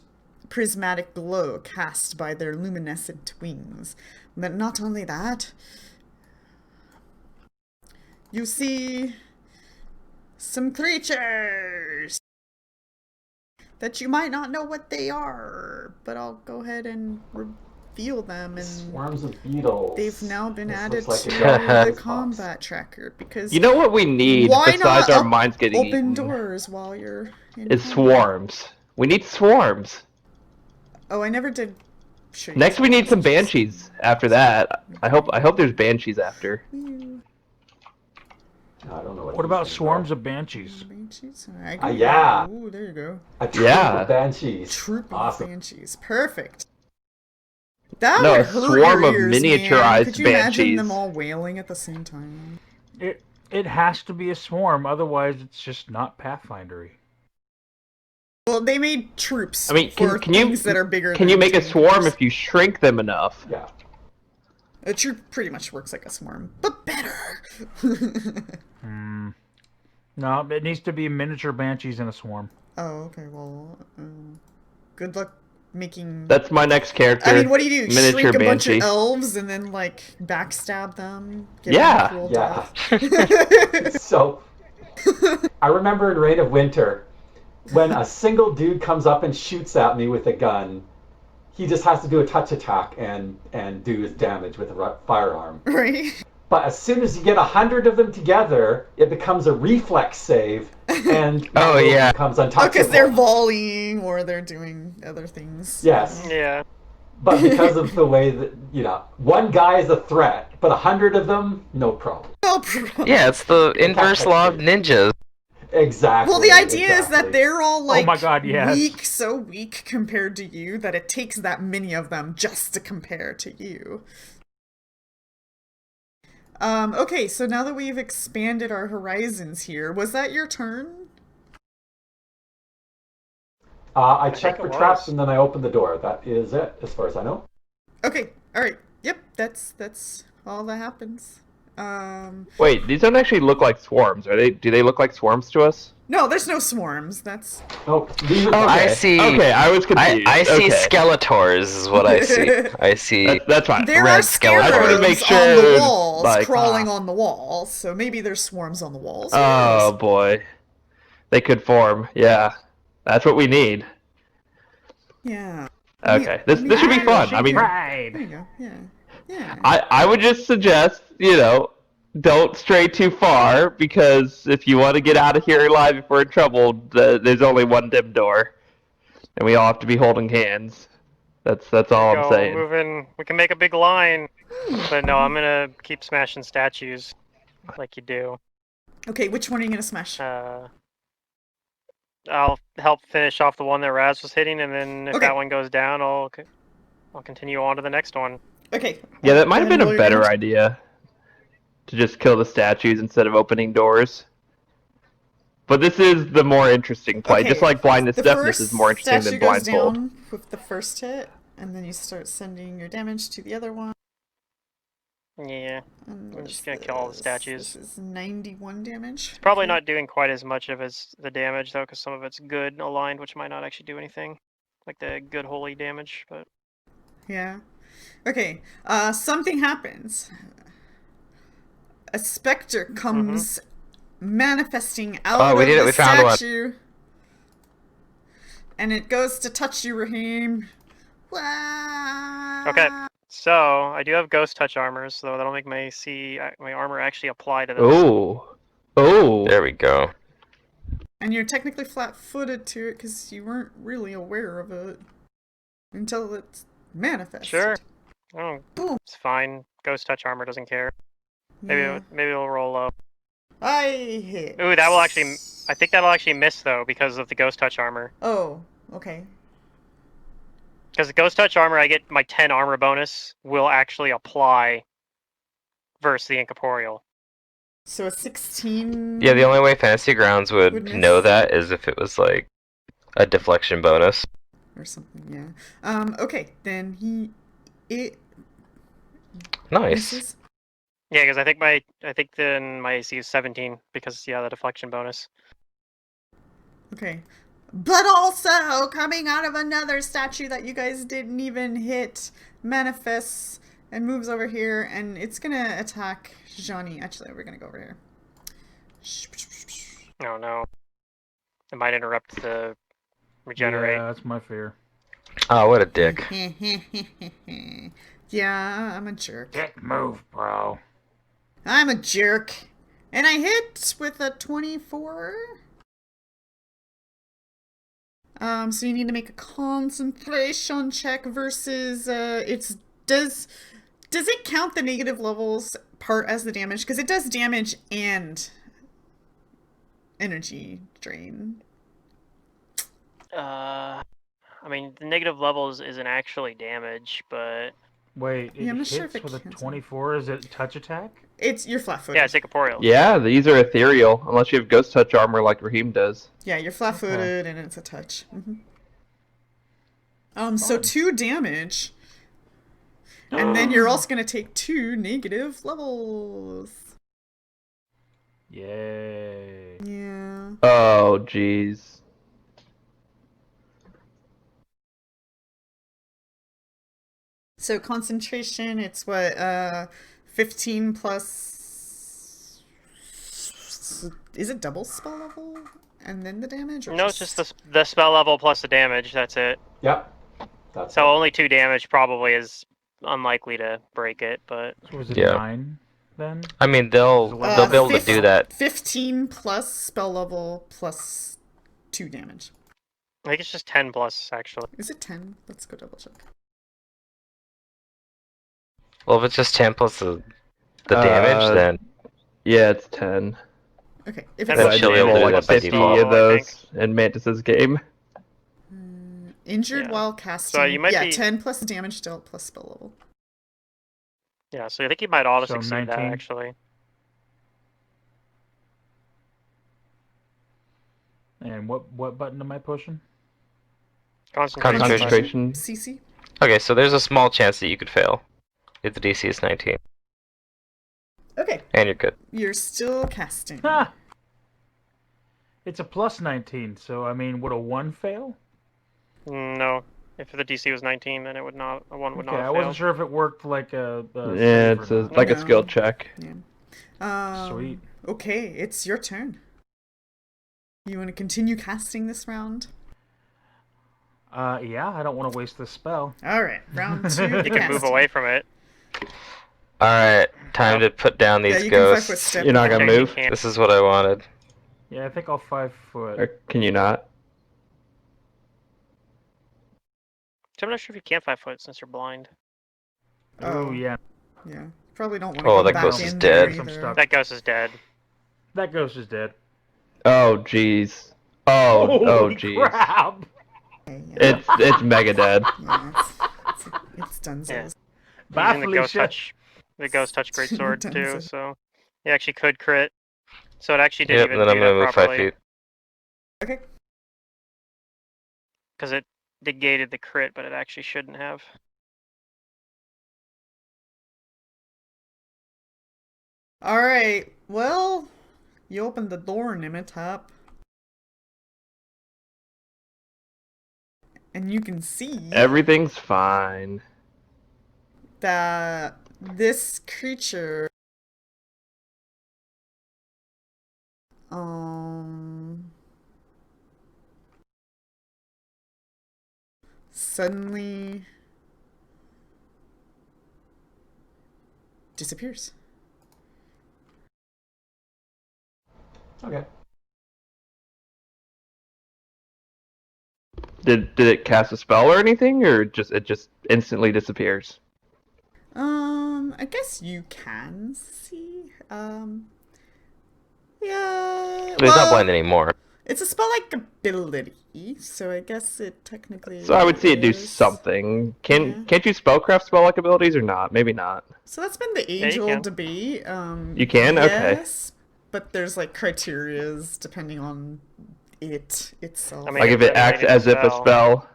prismatic glow cast by their luminescent wings. But not only that, you see some creatures that you might not know what they are, but I'll go ahead and reveal them, and Swarms of beetles. they've now been This added looks to like a the Wiz Pops. combat tracker, because You know what we need why besides not our minds getting open eaten doors while you're in is combat? swarms. We need swarms. Oh, I never did show you. Next, we need some swarms. banshees. After that, I hope there's banshees after. I don't know What about these things swarms are. of banshees? Banshees? Yeah. Ooh, there you go. A troop Yeah. of banshees. Troop of Awesome. banshees. Perfect. That No, would a hurt swarm your of ears, man. miniaturized Could you imagine banshees. them all wailing at the same time? It has to be a swarm, otherwise it's just not Pathfindery. Well, they made troops I mean, for can you things that are bigger can than you make a tiny swarm creatures. if you shrink them enough? Yeah. A troop pretty much works like a swarm, but better. No, it needs to be miniature banshees in a swarm. Oh, okay. Well, good luck making. That's my next character. I mean, what do you do? Miniature Shrink a bunch of banshee. elves and then like backstab them? Give Yeah. them a cool Yeah. death? So, I remember in Reign of Winter, when a single dude comes up and shoots at me with a gun, he just has to do a touch attack and do his damage with a firearm. Right. But as soon as you get 100 of them together, it becomes a reflex save, and Oh, yeah. becomes untouchable. Because they're volleying or they're doing other things. Yes. Yeah. But because of the way that, one guy is a threat, but 100 of them, no problem. No problem. Yeah, it's the inverse law of ninjas. Exactly. Well, the idea is that exactly. they're all like my God, yes. weak, so weak compared to you that it takes that many of them just to compare to you. Okay, so now that we've expanded our horizons here, was that your turn? I think checked it for was. traps and then I opened the door. That is it, as far as I know. Okay, alright. Yep, that's all that happens. Wait, these don't actually look like swarms. Are they? Do they look like swarms to us? No, there's no swarms. That's... Oh, these are I see. Okay, I was confused. I see Okay. Skeletors is what I see. I see. That's fine. There Red are skeleton. I wanted to scarabs make on the sure, walls, like, crawling on the walls, so maybe there's swarms on the walls. Who Oh knows? boy, they could form. Yeah, that's what we need. Yeah. Okay, this should be fun. I mean, There you Pride. go. Yeah. Yeah. I would just suggest, don't stray too far, because if you want to get out of here alive if we're in trouble, there's only one dim door, and we all have to be holding hands. That's all I'm Go saying. moving. We can make a big line. But no, I'm gonna keep smashing statues, like you do. Okay, which one are you gonna smash? I'll help finish off the one that Raz was hitting, and then if Okay. that one goes down, I'll continue on to the next one. Okay. Yeah, that might have go ahead been and roll a your better damage. idea, to just kill the statues instead of opening doors. But this is the more interesting play. Okay, Just like blindness the deafness first is more interesting statue than blindfold. goes down with the first hit, and then you start sending your damage to the other one. Yeah, And I'm what just is gonna kill all the this? statues. This is 91 damage. It's probably Okay. not doing quite as much of as the damage though, because some of it's good aligned, which might not actually do anything, like the good holy damage. But Yeah. Okay. Something happens. A specter comes manifesting out we of did it, the we found one. statue. And it goes to touch you, Raheem. Wah! okay, so I do have ghost touch armors, though that'll make my my armor actually apply to those. Oh. There we go. And you're technically flat-footed to it because you weren't really aware of it until it's manifested. Sure. Oh, Boom. it's fine. Ghost touch armor doesn't care. Maybe Yeah. maybe it'll roll low. I hit. Ooh, that will actually. I think that'll actually miss though because of the ghost touch armor. Oh, okay. Because the ghost touch armor, I get my 10 armor bonus will actually apply versus the incorporeal. So a 16. Yeah, the only way Fantasy Grounds would Would miss. know that is if it was like a deflection bonus. Or something, yeah. Okay, then it Nice. misses. Yeah, because I think then my AC is 17 because the deflection bonus. Okay. But also, coming out of another statue that you guys didn't even hit, manifests and moves over here, and it's gonna attack Johnny. Actually, we're gonna go over here. Oh no. It might interrupt the regenerate. Yeah, that's my fear. Oh, what a dick. Yeah, I'm a jerk. Dick move, bro. I'm a jerk. And I hit with a 24. So you need to make a concentration check versus does it count the negative levels part as the damage? Because it does damage and energy drain. I mean, the negative levels isn't actually damage, but Wait, it Yeah, I'm not hits sure if it with a counts. 24. Is it touch attack? You're flat-footed. yeah, it's incorporeal. Yeah, these are ethereal, unless you have ghost touch armor like Raheem does. Yeah, you're flat-footed and it's a touch. So 2 damage. And then you're also going to take 2 negative levels. Yay. Yeah. Oh, jeez. So concentration, it's what, 15 plus. Is it double spell level? And then the damage? Or No, it's just the spell level plus the damage. That's it. Yep. That's So it. only 2 damage probably is unlikely to break it, but So was it Yeah. 9 then? I mean, they'll be able to do that. 15 plus spell level plus 2 damage. I think it's just 10 plus actually. Is it 10? Let's go double check. Well, if it's just 10 plus the damage, then Yeah, it's 10. Okay. If Then it's But I she'll just be able to roll do like that by 50 default, of I think. those in Mantis's game. injured Yeah. while casting. So you might yeah, be- 10 plus damage dealt plus spell level. Yeah, so I think you might auto So succeed that 19? actually. And what button am I pushing? Concentration. Concentration. CC. okay. So there's a small chance that you could fail if the DC is 19, Okay. and you're good. You're still casting. Ha! It's a plus 19, so I mean, would a 1 fail? No. If the DC was 19, then it would not. A 1 would Okay, not I have wasn't failed. sure if it worked like a Yeah, save it's or not. like a No. skill check. Sweet. Okay, it's your turn. You want to continue casting this round? Yeah, I don't want to waste this spell. All right, round 2. You can move away from it. All right, time to put down Yeah, these you can 5 foot ghosts. step. You're not gonna Actually, you move? can't. This is what I wanted. Yeah, I think I'll 5 foot. Or can you not? So I'm not sure if you can 5 foot since you're blind. Oh, yeah. Yeah. Probably don't want to Oh, go that back ghost in is there dead. I'm either. stuck. That ghost is dead. That ghost is dead. Oh, jeez. Oh, Holy jeez. crap! Okay, yeah. It's mega dead. Yeah, it's done. Yeah. Bye, Using the ghost Felicia. touch. The ghost touch greatsword Done too, so. so he actually could crit. So it actually didn't Yep. even Then do I'm gonna that move 5 properly feet. Okay. because it negated the crit, but it actually shouldn't have. All right. Well, you opened the door, Nimitop. And you can see Everything's fine. that this creature suddenly disappears. Okay. Did it cast a spell or anything, or it just instantly disappears? I guess you can see. Yeah. But he's not blind anymore. It's a spell-like ability, so I guess it technically. So I would see it do is. something. Yeah. Can't you spellcraft spell-like abilities or not? Maybe not. So that's been the Yeah, you age-old can. debate. You can? Okay. Yes, but there's like criterias depending on it itself. I mean, Like if it acts as if a spell.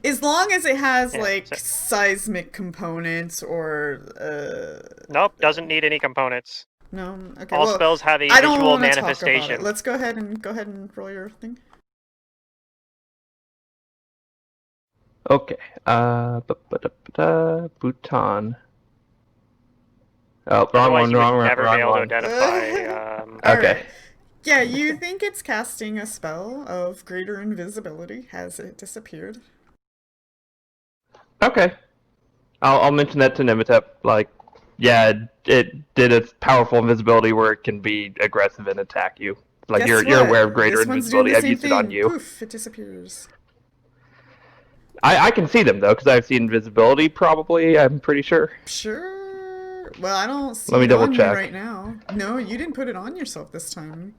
As long as it has Yeah, like so- seismic components or Nope, doesn't need any components. no. Okay. All well, spells have a I don't visual want to talk about manifestation. it. Let's go ahead and roll your thing. Okay. Bhutan. Oh, wrong Otherwise, one, you would wrong never be able to one. identify. All Okay. right. Yeah, you think it's casting a spell of greater invisibility. Has it disappeared? Okay. I'll mention that to Nimitep. Like, yeah, it did its powerful invisibility where it can be aggressive and attack you. Like Guess you're what? aware of greater This one's doing invisibility. the I've same used it on thing. you. Poof! It disappears. I can see them though, because I've seen invisibility. Probably, I'm pretty sure. Sure. Well, I don't see Let me it double on check. you right now. No, you didn't put it on yourself this time.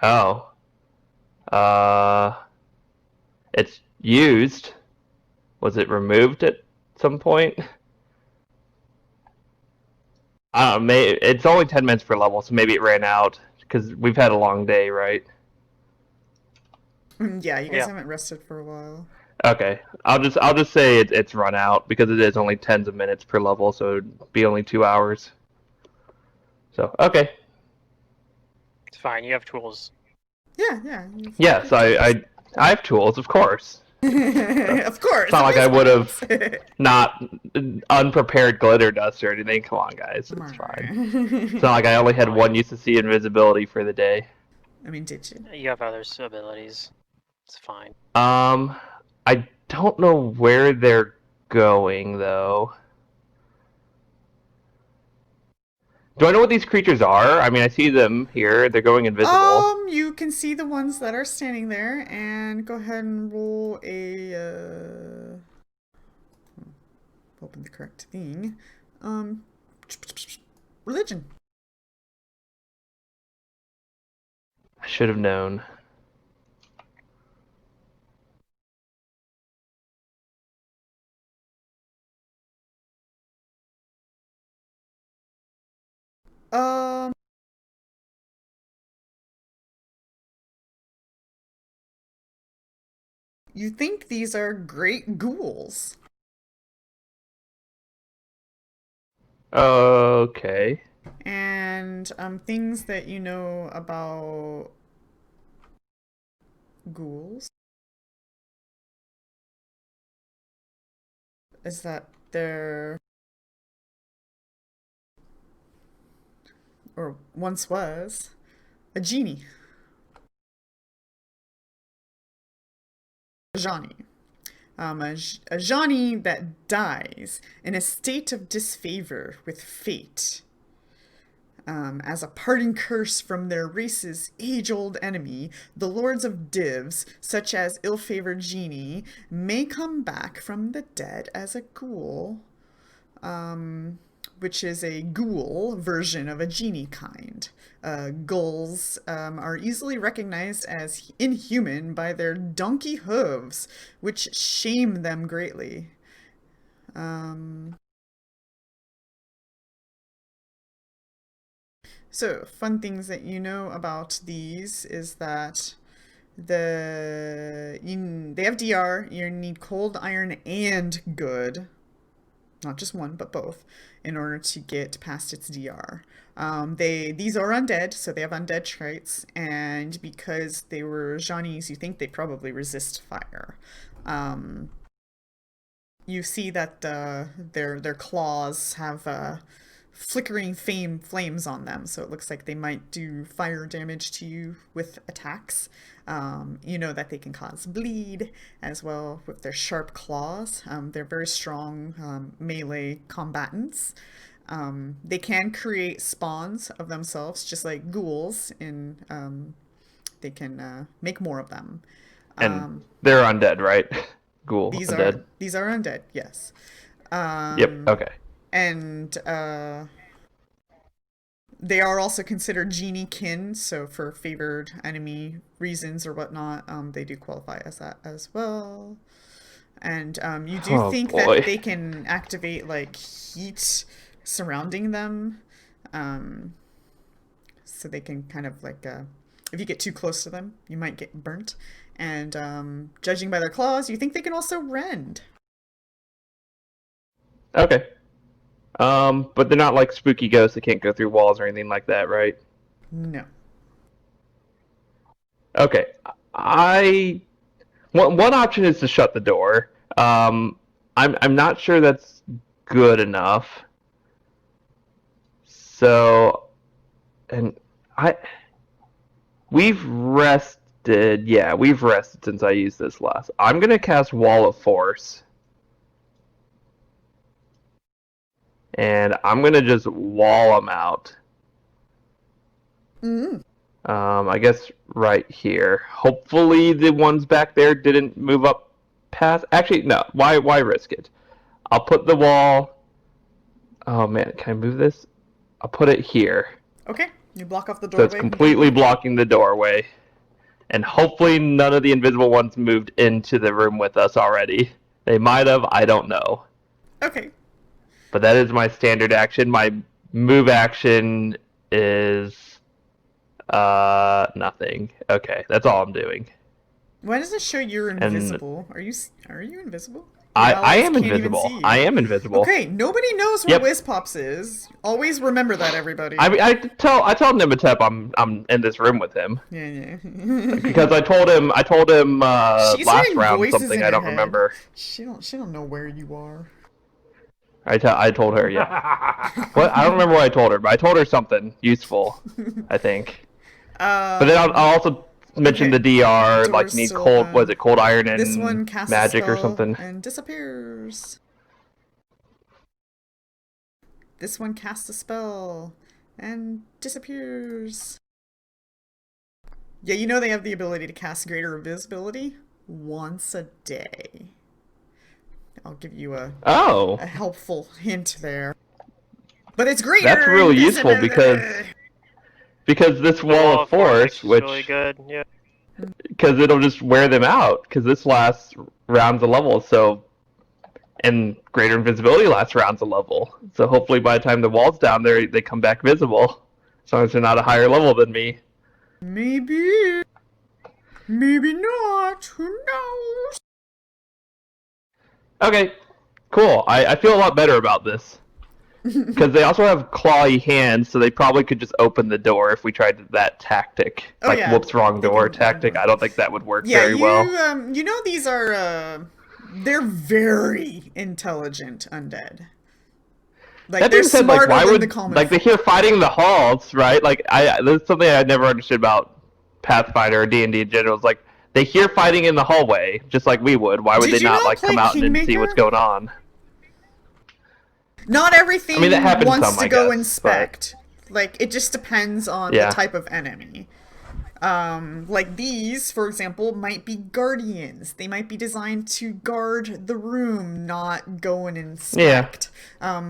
Oh. It's used. Was it removed at some point? I don't know, it's only 10 minutes per level, so maybe it ran out. Because we've had a long day, right? Yeah, you guys Yeah. haven't rested for a while. Okay. I'll just say it's run out, because it is only tens of minutes per level, so it'd be only 2 hours. So, okay. It's fine. You have tools. Yeah. Yes, I have tools, of course. Of course. It's not like I would have not unprepared glitter dust or anything. Come on, guys, it's fine. It's not like I only had one use to see invisibility for the day. I mean, did you? You have other abilities. It's fine. I don't know where they're going though. Do I know what these creatures are? I mean, I see them here. They're going invisible. You can see the ones that are standing there, and go ahead and roll a. Open the correct thing. Religion. I should have known. You think these are great ghouls. Okay. And things that you know about ghouls is that they're, or once was, a genie. A Johnny. A Johnny that dies in a state of disfavor with fate. As a parting curse from their race's age-old enemy, the Lords of Divs, such as ill-favored Genie, may come back from the dead as a ghoul, which is a ghoul version of a genie kind. Ghouls are easily recognized as inhuman by their donkey hooves, which shame them greatly. So, fun things that you know about these is that they have DR. You need cold, iron, and good. Not just one, but both, in order to get past its DR. These are undead, so they have undead traits, and because they were Johnnies, you think they probably resist fire. You see that their claws have flickering flames on them, so it looks like they might do fire damage to you with attacks. You know that they can cause bleed as well with their sharp claws. They're very strong melee combatants. They can create spawns of themselves, just like ghouls, and they can make more of them. And they're undead, right? Ghoul, These undead. these are undead, yes. Yep, okay. And they are also considered genie kin, so for favored enemy reasons or whatnot, they do qualify as that as well. And you do think that they can activate like heat surrounding them, so they can kind of like if you get too close to them, you might get burnt. And judging by their claws, you think they can also rend. Okay. But they're not like spooky ghosts that can't go through walls or anything like that, right? No. Okay. One option is to shut the door. I'm not sure that's good enough. So, and we've rested. Yeah, we've rested since I used this last. I'm gonna cast Wall of Force. And I'm gonna just wall them out. I guess right here. Hopefully the ones back there didn't move up past. Actually, no. Why risk it? I'll put the wall. Oh man, can I move this? I'll put it here. Okay, you block off the doorway. So it's completely blocking the doorway. And hopefully none of the invisible ones moved into the room with us already. They might have, I don't know. Okay. But that is my standard action. My move action is nothing. Okay, that's all I'm doing. Why does it show you're invisible? Are you invisible? Your I allies am can't even invisible. see you. I am invisible. Okay, nobody knows where Yep. Whizpops is. Always remember that, everybody. I tell Nimatep I'm in this room with him Yeah. because I told him She's last hearing round voices something in I her don't head. remember. She don't know where you are. I told her, yeah. What? I don't remember what I told her, but I told her something useful, I think. But then I'll also mention okay. the DR, like Door's needs still cold, open. was it cold iron This one and casts magic a spell or something? and disappears. This one casts a spell and disappears. Yeah, you know they have the ability to cast greater invisibility once a day. I'll give you a Oh, helpful hint there. But it's greater. that's really useful invisibility. because this The wall of force, is which really good. Yeah. because it'll just wear them out because this lasts rounds a level, so and greater invisibility lasts rounds a level. So hopefully by the time the wall's down there, they come back visible, as long as they're not a higher level than me. Maybe. Maybe not. Who knows? Okay, cool. I feel a lot better about this. Because they also have clawy hands, so they probably could just open the door if we tried that tactic. Oh, like, yeah. whoops, wrong They door can open the tactic. door. I don't think that would work Yeah, very well. you know these are, they're very intelligent undead. Like, That they're being said, like, smarter why than would the common like they folk. hear fighting in the halls, right? Like, that's something I never understood about Pathfinder or D&D in general. Is like they hear fighting in the hallway, just like we would. Why would Did they you not not like play come out and see what's Kingmaker? going on? Not everything I mean, that happens wants some, to I go guess, inspect. Like, it just depends on Yeah. the type of enemy. Like these, for example, might be guardians. They might be designed to guard the room, not go and inspect.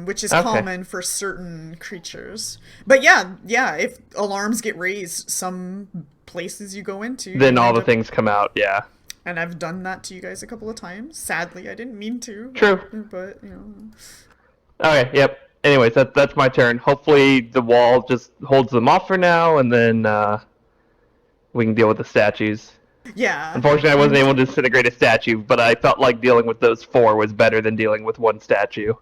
Which is Okay. common for certain creatures. But yeah, if alarms get raised, some places you go into, Then you all end the up- things come out. Yeah. And I've done that to you guys a couple of times. Sadly, I didn't mean to. True. But you know. Okay. Yep. Anyways, that's my turn. Hopefully the wall just holds them off for now, and then we can deal with the statues. Yeah. Unfortunately, I wasn't able to disintegrate a statue, but I felt like dealing with those 4 was better than dealing with one statue.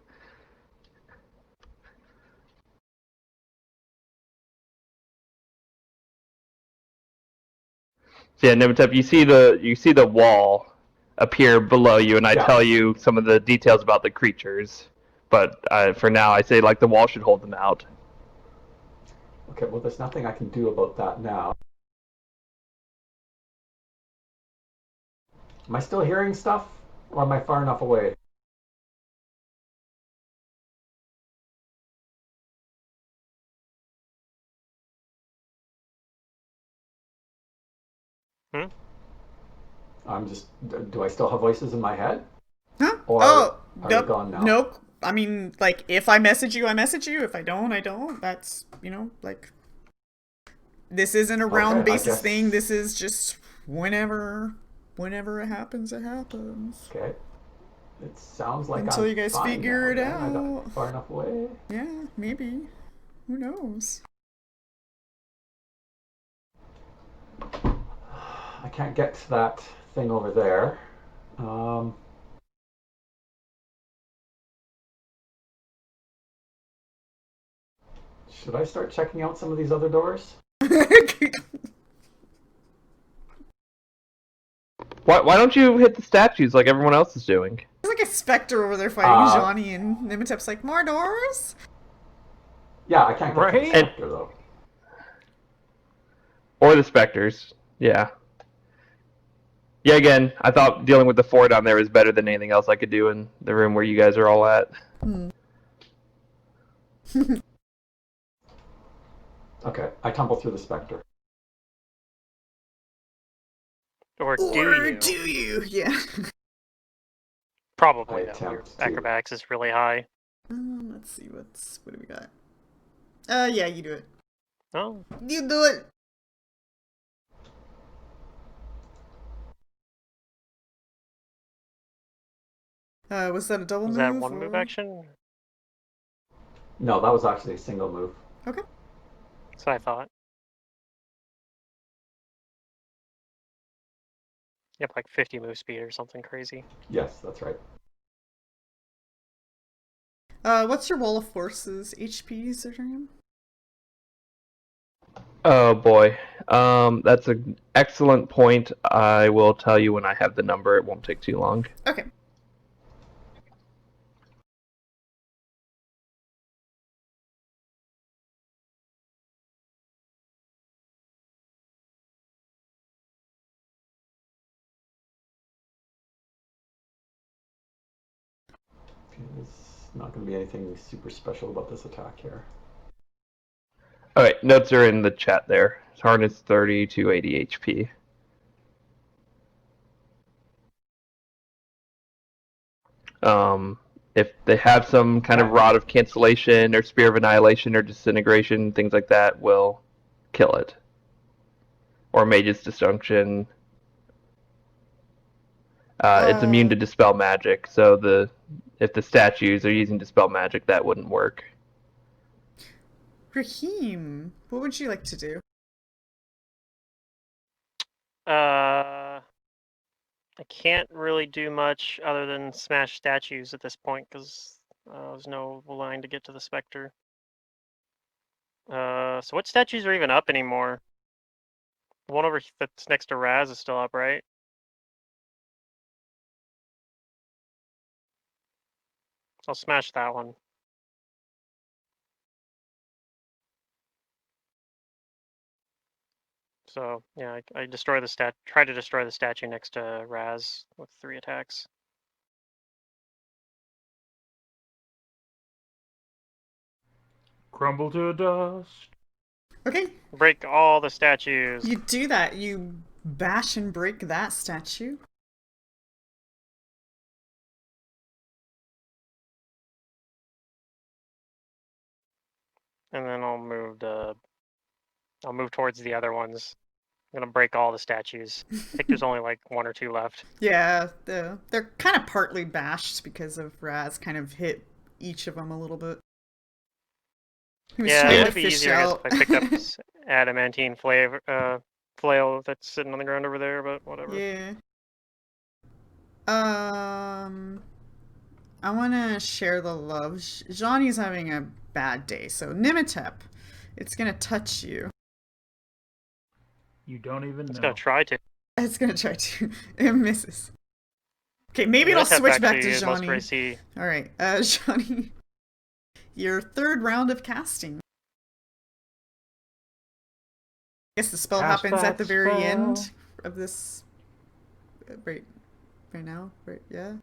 So yeah, Nematep, you see the wall appear below you, and I Yeah. tell you some of the details about the creatures. But for now, I say like the wall should hold them out. Okay, well, there's nothing I can do about that now. Am I still hearing stuff, or am I far enough away? I'm just. Do I still have voices in my head? Huh? Or Oh, are nope. they gone now? Nope. I mean, like, if I message you, I message you. If I don't, I don't. That's, you know, like, this isn't a round Okay, I basis guess- thing. This is just whenever it happens, it happens. Okay. It sounds like Until I'm you guys fine figure now, it then. I got out. far enough away. Yeah, maybe. Who knows? I can't get to that thing over there. Should I start checking out some of these other doors? Why don't you hit the statues like everyone else is doing? There's like a specter over there fighting Johnny, and Nimatep's like, more doors? Yeah, I can't get to Right? the sector, though. Or the specters. Yeah. Yeah, again, I thought dealing with the 4 down there was better than anything else I could do in the room where you guys are all at. Okay, I tumble through the specter. Or do you? Yeah. Probably, I though. Your attempt to. acrobatics is really high. Let's see, what do we got? Yeah, you do it. Oh, You do it! Was that a double was move? that one or... move action? No, that was actually a single move. Okay. That's what I thought. You have like 50 move speed or something crazy. Yes, that's right. What's your Wall of Forces HP, Zertrium? Oh boy. That's an excellent point. I will tell you when I have the number. It won't take too long. Okay. There's not going to be anything super special about this attack here. Alright, notes are in the chat there. Hardness 30 to 80 HP. If they have some kind of Rod of Cancellation or Spear of Annihilation or Disintegration, things like that will kill it. Or Mage's Disjunction. It's immune to Dispel Magic, so if the statues are using Dispel Magic, that wouldn't work. Raheem, what would you like to do? I can't really do much other than smash statues at this point because there's no line to get to the Spectre. So what statues are even up anymore? The one over that's next to Raz is still up, right? I'll smash that one. So yeah, I destroy the try to destroy the statue next to Raz with 3 attacks. Crumble to dust. Okay. Break all the statues. You do that. You bash and break that statue. And then I'll move towards the other ones. I'm gonna break all the statues. I think there's only like 1 or 2 left. Yeah, they're kind of partly bashed because of Raz kind of hit each of them a little bit. He was Yeah, trying it to might be fish easier I guess, out. if I picked up this adamantine flail that's sitting on the ground over there, but whatever. Yeah. I want to share the love. Johnny's having a bad day, so Nimitep, it's gonna touch you. You don't even It's know. gonna try to. It's gonna try to. It misses. Okay, maybe it'll Nimitep switch back actually to is most Johnny. racy. All right, Johnny, your 3rd round of casting. I guess the spell Cast happens at that the very spell. end of this. Right now, right? Yeah.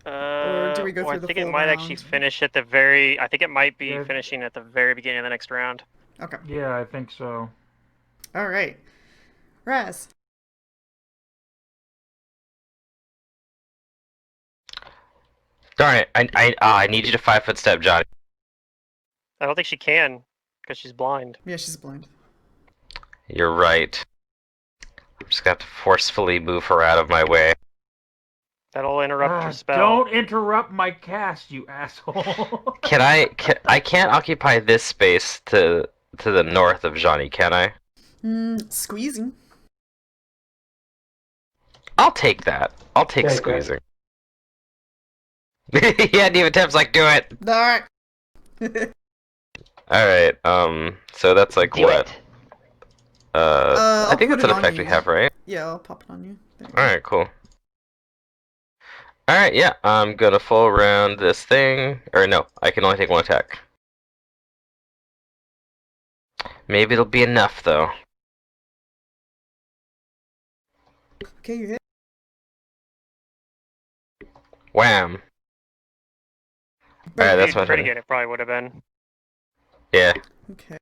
Or do we go Or through I the think it full might actually round? finish at the very. I think it might be Yeah. finishing at the very beginning of the next round. Okay. Yeah, I think so. All right. Raz. Darn it! I need you to 5-foot step, Johnny. I don't think she can because she's blind. Yeah, she's blind. You're right. I'm just gonna have to forcefully move her out of my way. That'll interrupt your spell. Don't interrupt my cast, you asshole. I can't occupy this space to the north of Johnny, can I? Squeezing. I'll take that. I'll take Okay, squeezing. Yeah, Nimitep's like, do it. All right. Alright, so that's like Do what? it. I think I'll that's put an it on effect you. we have, right? Yeah, I'll pop it on you. There. Alright, cool. Alright, yeah, I'm gonna full round this thing. Or no, I can only take 1 attack. Maybe it'll be enough, though. Okay, you hit. Wham! Alright, that's If you'd what pretty good, it probably would have been. Yeah. Okay.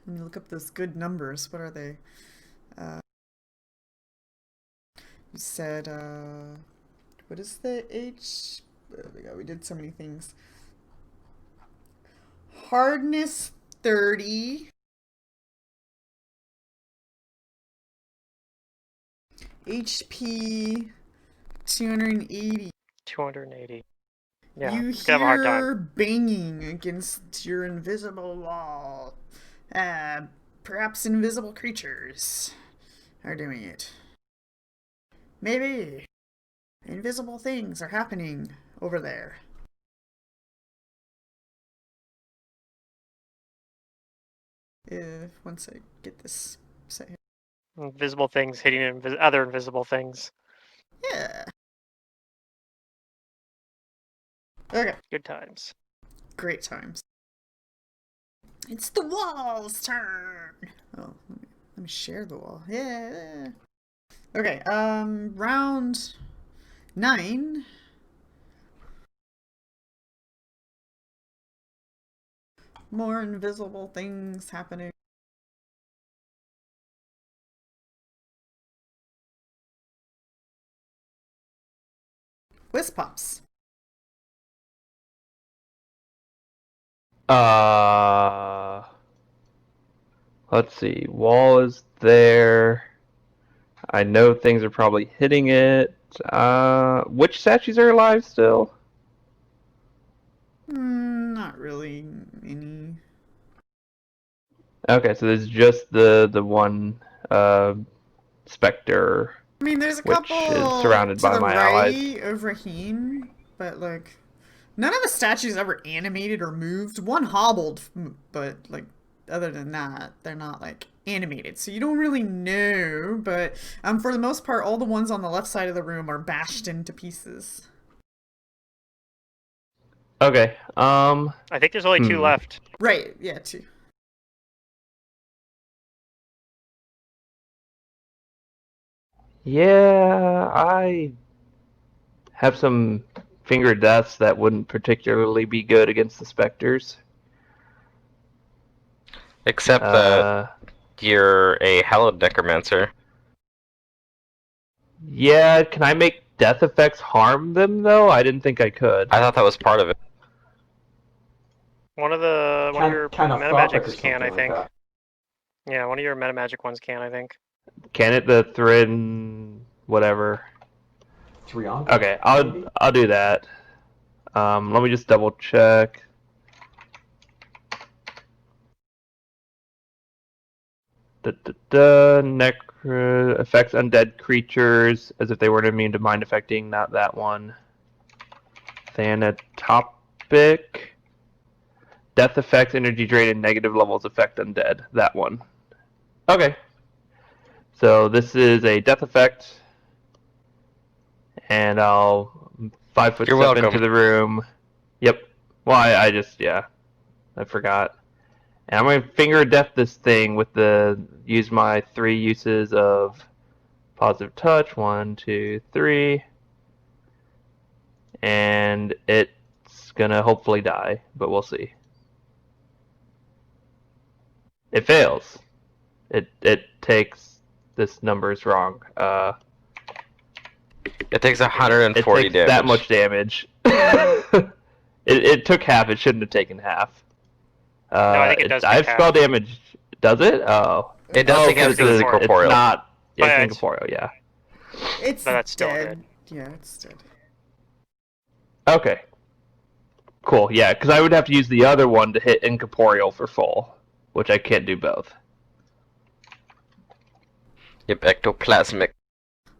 Let me look up those good numbers. What are they? You said, what is the H? There we go. We did so many things. Hardness 30. HP 280. 280. Yeah, You it's gonna have a hard time. hear banging against your invisible wall. perhaps invisible creatures are doing it. Maybe invisible things are happening over there. Once I get this set. Invisible things hitting other invisible things. Yeah. Okay. Good times. Great times. It's the wall's turn. Oh, let me share the wall. Yeah. Okay. Round 9. More invisible things happening. Whiz pops. Let's see. Wall is there. I know things are probably hitting it. Which statues are alive still? Not really any. Okay, so there's just the one specter, I mean, there's a which couple is surrounded to by the my right allies. of Rahim, but like none of the statues ever animated or moved. One hobbled, but like other than that, they're not like animated. So you don't really know, but for the most part, all the ones on the left side of the room are bashed into pieces. Okay. I think there's only 2 left. Right, yeah, 2. Yeah, I have some finger deaths that wouldn't particularly be good against the specters. Except that you're a hallowed necromancer. Yeah, can I make death effects harm them though? I didn't think I could. I thought that was part of it. One of your meta magics can, I think. Yeah, one of your meta magic ones can, I think. Can it? The Thrin whatever. Okay, I'll do that. Let me just double check. Affects undead creatures as if they weren't immune to mind affecting. Not that one. Thanatopic. Death effects, energy drain, and negative levels affect undead. That one. Okay. So this is a death effect. And I'll 5-foot step into the room. Yep. Well, I just, yeah. I forgot. And I'm going to finger death this thing with use my 3 uses of positive touch. 1, 2, 3. And it's going to hopefully die, but we'll see. It fails. It takes, this number is wrong. It takes 140 it takes damage. That much damage. it took half. It shouldn't have taken half. No, I think it does take half. Spell damage. Does it? Oh. It does take half because it's incorporeal. It's not. Yeah, It's it's incorporeal, yeah. It's but that's still dead. Yeah, it's dead. Okay. Cool, yeah, because I would have to use the other one to hit incorporeal for full, which I can't do both. Yep, ectoplasmic.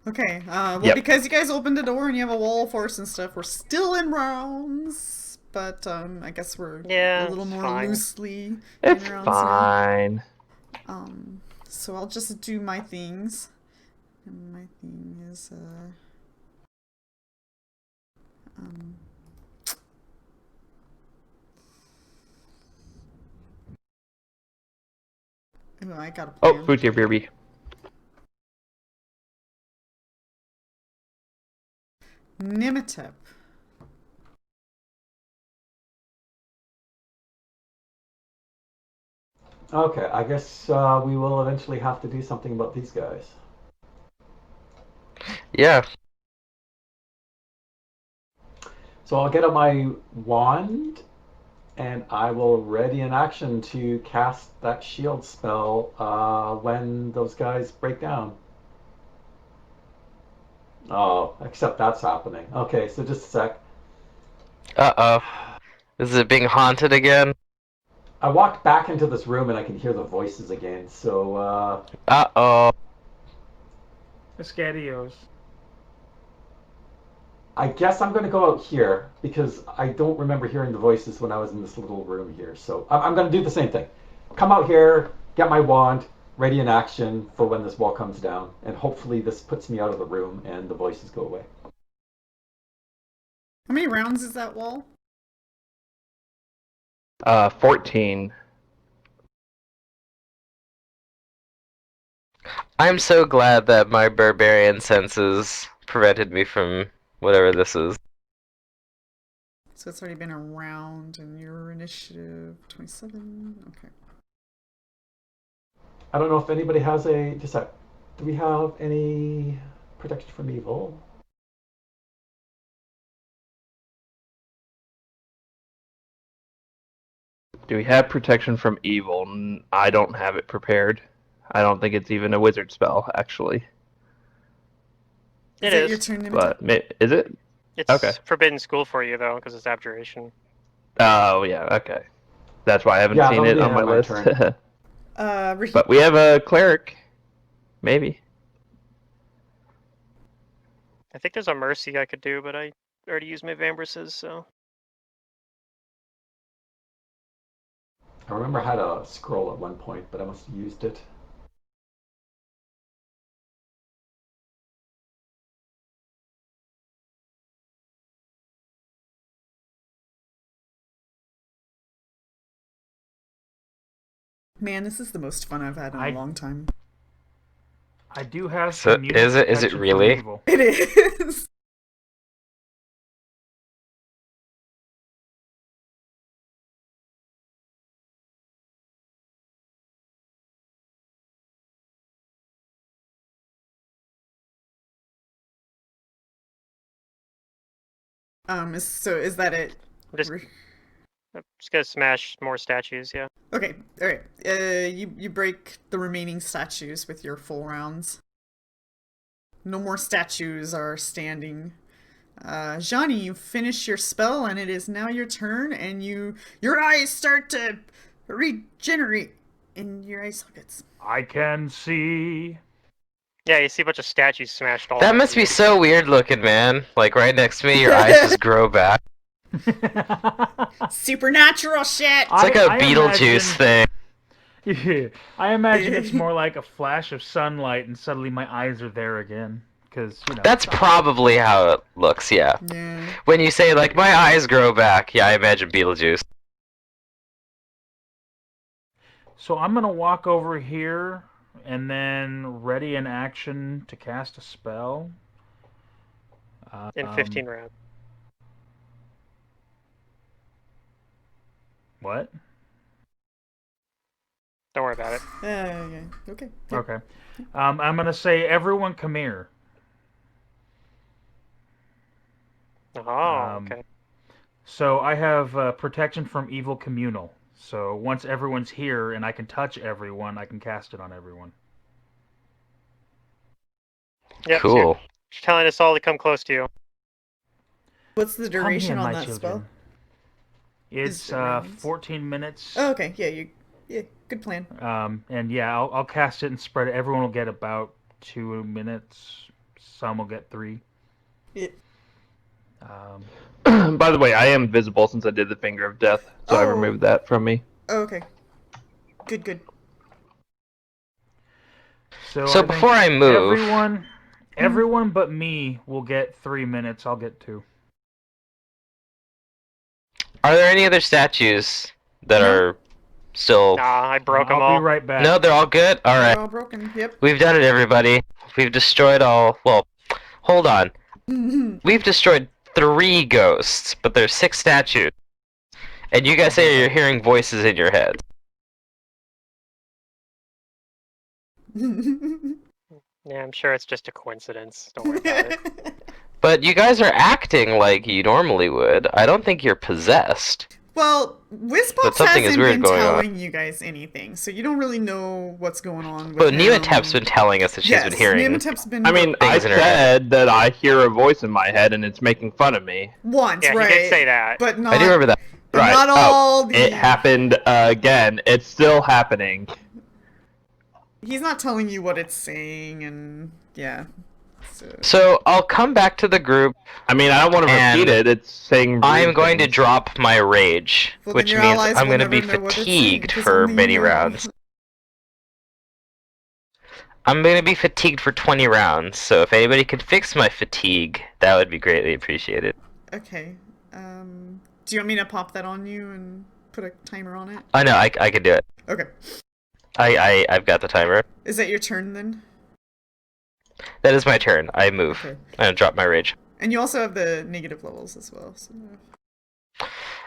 Okay, well, because you guys opened the door and you have a wall of force and stuff, we're still in rounds, but I guess we're a little more loosely it's in rounds fine. now. So I'll just do my things. And my thing is, ooh, I got a plan. Oh, food here, BRB. Nematip. Okay, I guess we will eventually have to do something about these guys. Yeah. So I'll get on my wand, and I will ready an action to cast that shield spell when those guys break down. Oh, except that's happening. Okay, so just a sec. Uh-oh. Is it being haunted again? I walked back into this room and I can hear the voices again. So Uh-oh. Escadios. I guess I'm going to go out here because I don't remember hearing the voices when I was in this little room here. So I'm going to do the same thing. Come out here, get my wand, ready in action for when this wall comes down, and hopefully this puts me out of the room and the voices go away. How many rounds is that wall? 14. I'm so glad that my barbarian senses prevented me from whatever this is. So it's already been a round, and your initiative 27. Okay. I don't know if anybody has a do we have any protection from evil? Do we have protection from evil? I don't have it prepared. I don't think it's even a wizard spell, actually. It Is it is. your turn, Nemesis? But is it? It's Okay. forbidden school for you though, because it's abjuration. Oh yeah, okay. That's why I haven't Yeah, seen that'll it be on my ahead of my list. turn. But we have a cleric, maybe. I think there's a mercy I could do, but I already used my Vambraces, so. I remember I had a scroll at one point, but I must have used it. Man, this is the most fun I've had in a long time. I do have So, some is it protection from really? evil. It is. Is that it? I'm just gonna smash more statues, yeah. Okay, alright. You break the remaining statues with your full rounds. No more statues are standing. Johnny, you finish your spell and it is now your turn, and your eyes start to regenerate in your eye sockets. I can see. Yeah, you see a bunch of statues smashed all That over must be you. so weird looking, man. Like right next to me, your eyes just grow back. Supernatural shit! It's like a Beetlejuice thing. Yeah, I imagine it's more like a flash of sunlight and suddenly my eyes are there again. Because, you know. That's probably how it looks, yeah. Yeah. When you say, like, my eyes grow back, yeah, I imagine Beetlejuice. So I'm going to walk over here and then ready in action to cast a spell. In 15 rounds. What? Don't worry about it. Yeah. Okay. Yep. Okay. I'm going to say, everyone come here. Oh, okay. So I have protection from evil communal. So once everyone's here and I can touch everyone, I can cast it on everyone. Yep, Cool. So you're telling us all to come close to you. What's the duration Come here, on my that children. spell? It's it rounds? 14 minutes. Oh, okay. Yeah, good plan. And yeah, I'll cast it and spread it. Everyone will get about 2 minutes. Some will get 3. Yeah. By the way, I am visible since I did the Finger of Death, so I removed that from me. Oh, okay. Good. So So before I move, everyone but me will get 3 minutes. I'll get 2. are there any other statues that are still... Nah, I broke them I'll all. be right back. No, they're all good? They're Alright. all broken. Yep. We've done it, everybody. We've destroyed all... Well, hold on. We've destroyed 3 ghosts, but there's 6 statues. And you guys say you're hearing voices in your head. Yeah, I'm sure it's just a coincidence. Don't worry about it. But you guys are acting like you normally would. I don't think you're possessed. Well, But Whizpops something is hasn't weird been going on. telling you guys anything, so you don't really know what's going on with But him. Nematep's been telling us that she's been hearing... Nematep's been I mean, I Things in her head. said that I hear a voice in my head and it's making fun of me. once, Yeah, right? he did say that. But not. I do remember that. But Right. not all the... It happened again. It's still happening. He's not telling you what it's saying, and yeah. So I'll come back to the group. I mean, I don't want to And repeat it. It's saying rude I'm going to things. drop my rage, Well, then which your means allies I'm will going to be never know what it's saying, fatigued 'cause for only you many know. rounds. I'm going to be fatigued for 20 rounds, so if anybody can fix my fatigue, that would be greatly appreciated. Okay. Do you want me to pop that on you and put a timer on it? Oh no, I can do it. Okay. I've got the timer. Is that your turn then? That is my turn. I move. Okay. I drop my rage. And you also have the negative levels as well. So.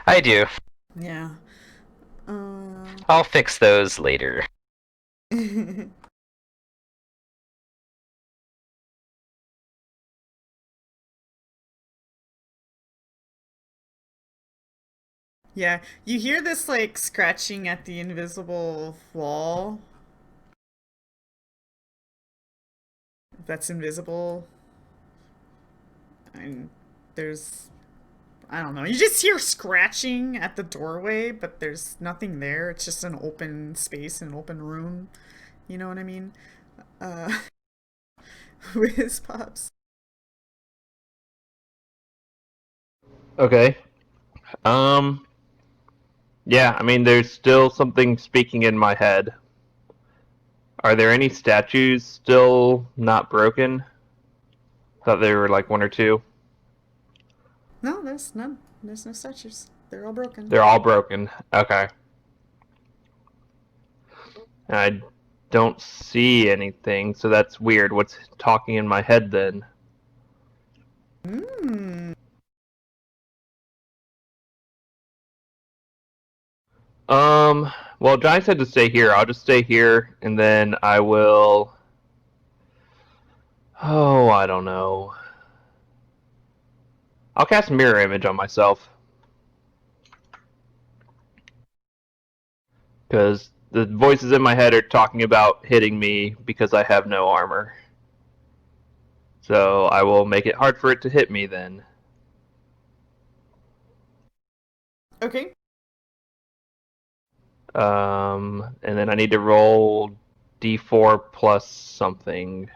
I do. Yeah. I'll fix those later. Yeah, you hear this like scratching at the invisible wall. That's invisible. And there's, I don't know, you just hear scratching at the doorway, but there's nothing there. It's just an open space, an open room. You know what I mean? Whiz pops. Okay. Yeah, I mean, there's still something speaking in my head. Are there any statues still not broken? Thought there were like one or two. No, there's none. There's no statues. They're all broken. They're all broken. Okay. And I don't see anything, so that's weird. What's talking in my head then? Hmm. Well, Johnny said to stay here. I'll just stay here, and then I will... Oh, I don't know. I'll cast Mirror Image on myself. Because the voices in my head are talking about hitting me because I have no armor. So I will make it hard for it to hit me then. Okay. And then I need to roll d4 plus something.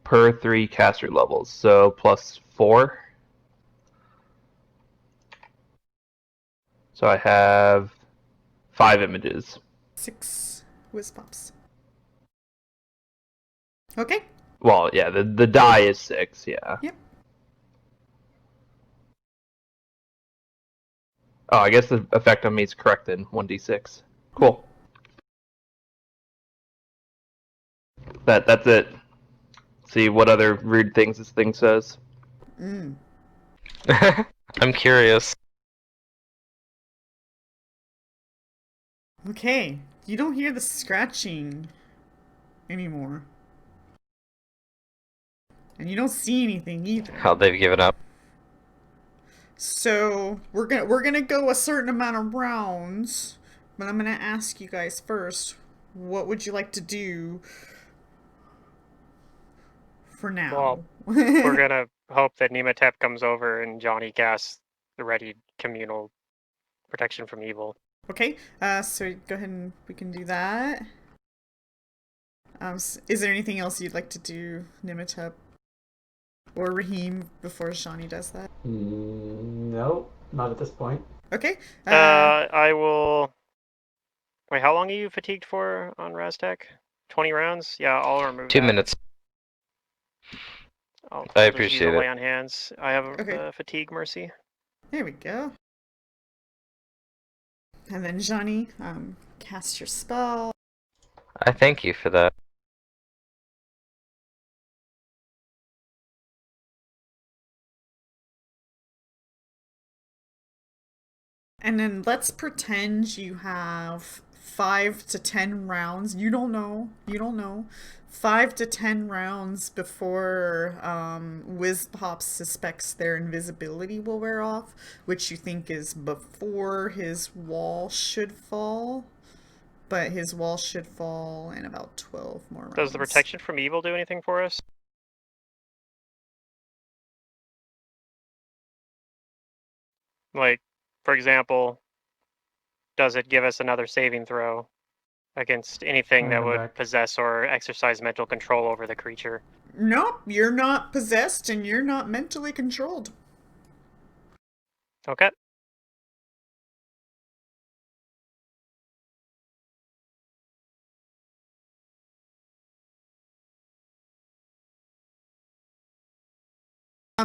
Per 3 caster levels, so plus 4. So I have 5 images. 6 whiz pops. Okay. Well, yeah, the die is 6, yeah. Yep. Oh, I guess the effect on me is correct then, 1d6. Cool. That's it. See what other rude things this thing says. Mm. I'm curious. Okay. You don't hear the scratching anymore. And you don't see anything either. How they've given up. So we're gonna go a certain amount of rounds, but I'm gonna ask you guys first. What would you like to do for now? Well, we're gonna hope that Nematep comes over and Johnny casts the ready communal protection from evil. Okay. So go ahead and we can do that. Is there anything else you'd like to do, Nimitep? Or Raheem before Shani does that? No, not at this point. Okay. I will. Wait, how long are you fatigued for on Raztech? 20 rounds? Yeah, I'll remove 2 that. minutes. I'll I just appreciate use a it. lay on hands. I have Okay. fatigue mercy. There we go. And then Johnny, cast your spell. I thank you for that. And then let's pretend you have 5 to 10 rounds. You don't know. 5 to 10 rounds before Wizpop suspects their invisibility will wear off, which you think is before his wall should fall. But his wall should fall in about 12 more rounds. Does the protection from evil do anything for us? Like, for example, does it give us another saving throw against anything that Bring them would back. possess or exercise mental control over the creature? Nope, you're not possessed and you're not mentally controlled. Okay.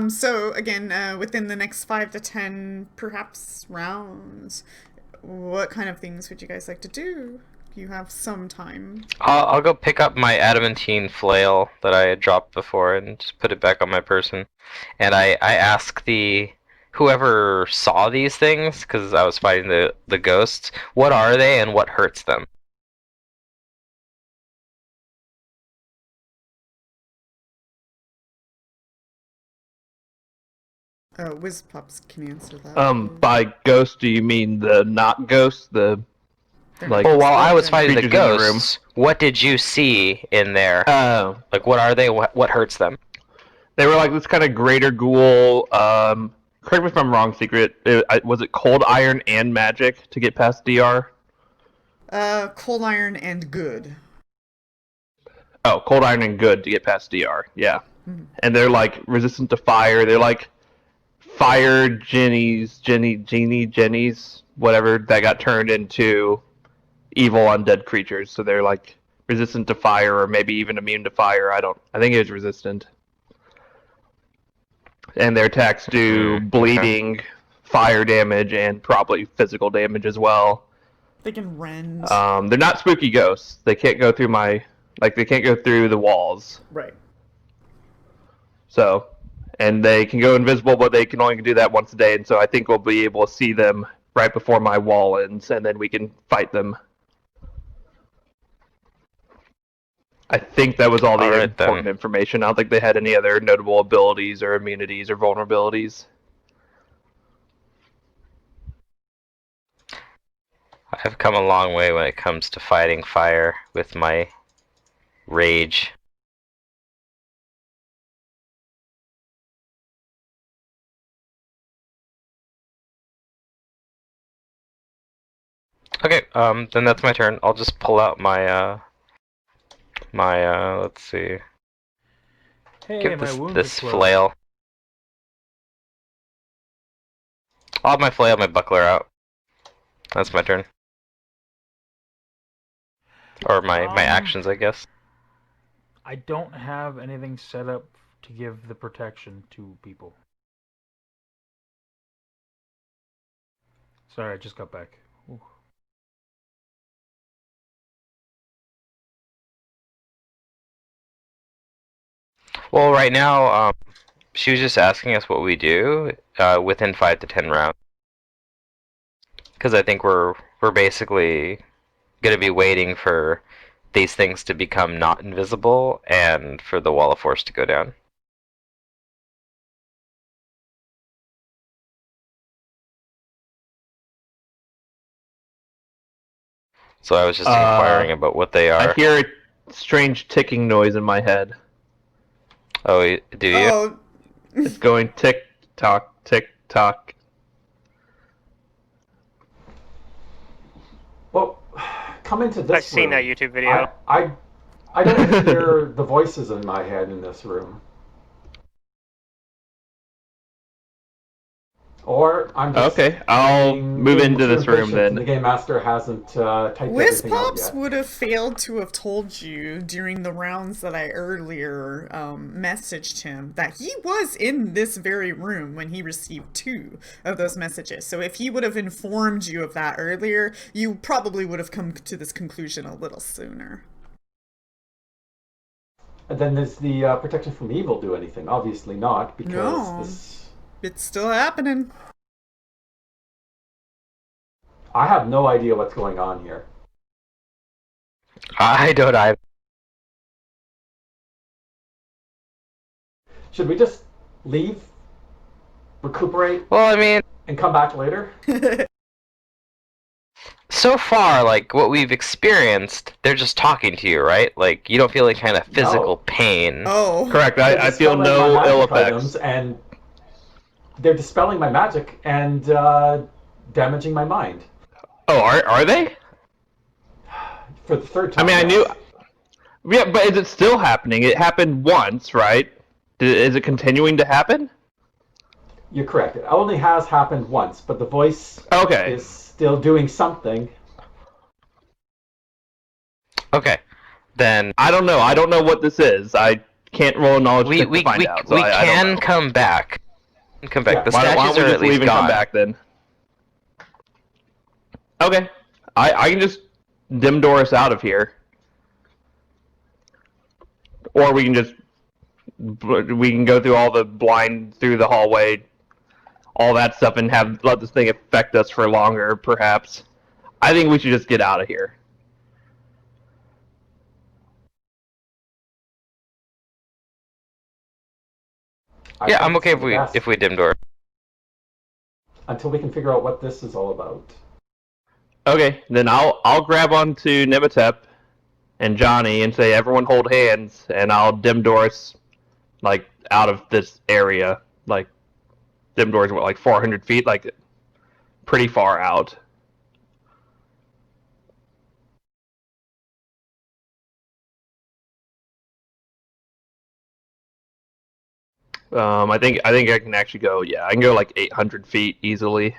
So again, within the next 5 to 10, perhaps, rounds, what kind of things would you guys like to do? You have some time. I'll go pick up my adamantine flail that I had dropped before and just put it back on my person. And I ask whoever saw these things, because I was fighting the ghosts, what are they and what hurts them? Whizpops can answer that. By ghost, do you mean the not ghost? The They're like- not Well, while I was ghosts, fighting the creatures in the room. ghosts, what did you see in there? oh, Like, what are they? What hurts them? they were like this kind of greater ghoul. Correct me if I'm wrong. Secret. Was it cold iron and magic to get past DR? Cold iron and good. Oh, cold iron and good to get past DR. Yeah, Mhm. and they're like resistant to fire. They're like fire jennies, whatever that got turned into evil undead creatures. So they're like resistant to fire, or maybe even immune to fire. I think it was resistant. And their attacks do Okay. bleeding, fire damage, and probably physical damage as well. They can rend. They're not spooky ghosts. They can't go through they can't go through the walls. Right. So, and they can go invisible, but they can only do that once a day. And so I think we'll be able to see them right before my wall ends, and then we can fight them. I think that was all the Alright, important then. information. I don't think they had any other notable abilities or immunities or vulnerabilities. I've come a long way when it comes to fighting fire with my rage. Okay, then that's my turn. I'll just pull out my let's see. Hey, Give my this wounds this are closed. flail. I'll have my flail, my buckler out. That's my turn. Or my actions, I guess. I don't have anything set up to give the protection to people. Sorry, I just got back. Ooh. Well, right now, she was just asking us what we do within 5 to 10 rounds. Because I think we're basically gonna be waiting for these things to become not invisible and for the wall of force to go down. So I was just inquiring about what they I are. hear a strange ticking noise in my head. Oh, do you? Oh, It's going tick tock, tick tock. Well, come into this I've seen that room. YouTube video. I don't hear the voices in my head in this room. Or I'm just Okay, I'll move being into too this room impatient then. and the game master hasn't typed everything out Whizpops yet. would have failed to have told you during the rounds that I earlier messaged him that he was in this very room when he received 2 of those messages. So if he would have informed you of that earlier, you probably would have come to this conclusion a little sooner. And then does the protection from evil do anything? Obviously not, because No. this... It's still happening. I have no idea what's going on here. I don't. Should we just leave, recuperate, Well, I mean, and come back later? so far, like what we've experienced, they're just talking to you, right? Like you don't feel any kind of physical No. pain. Oh. Correct. They're I feel discovering my no magic ill effects. items, and they're dispelling my magic and damaging my mind. Oh, are they? For the third I time. mean, I knew. Yeah, but is it still happening? It happened once, right? Is it continuing to happen? You're correct. It only has happened once, but the voice Okay. is still doing something. Okay, then I don't know. I don't know what this is. I can't roll a knowledge check to find out. So we I don't can know. come back. Come back. Yeah. The Why don't statues we are just at least leave and gone. come back then? Okay. I can just dim door us out of here. Or we can go through all the blind through the hallway, all that stuff, and let this thing affect us for longer, perhaps. I think we should just get out of here. Yeah, think I'm okay it's the best. if we dim door. Until we can figure out what this is all about. Okay, then I'll grab onto Nematep and Johnny and say everyone hold hands, and I'll dim door us like out of this area. Like dim doors, what, like 400 feet, like pretty far out. I think I can actually go. Yeah, I can go like 800 feet easily.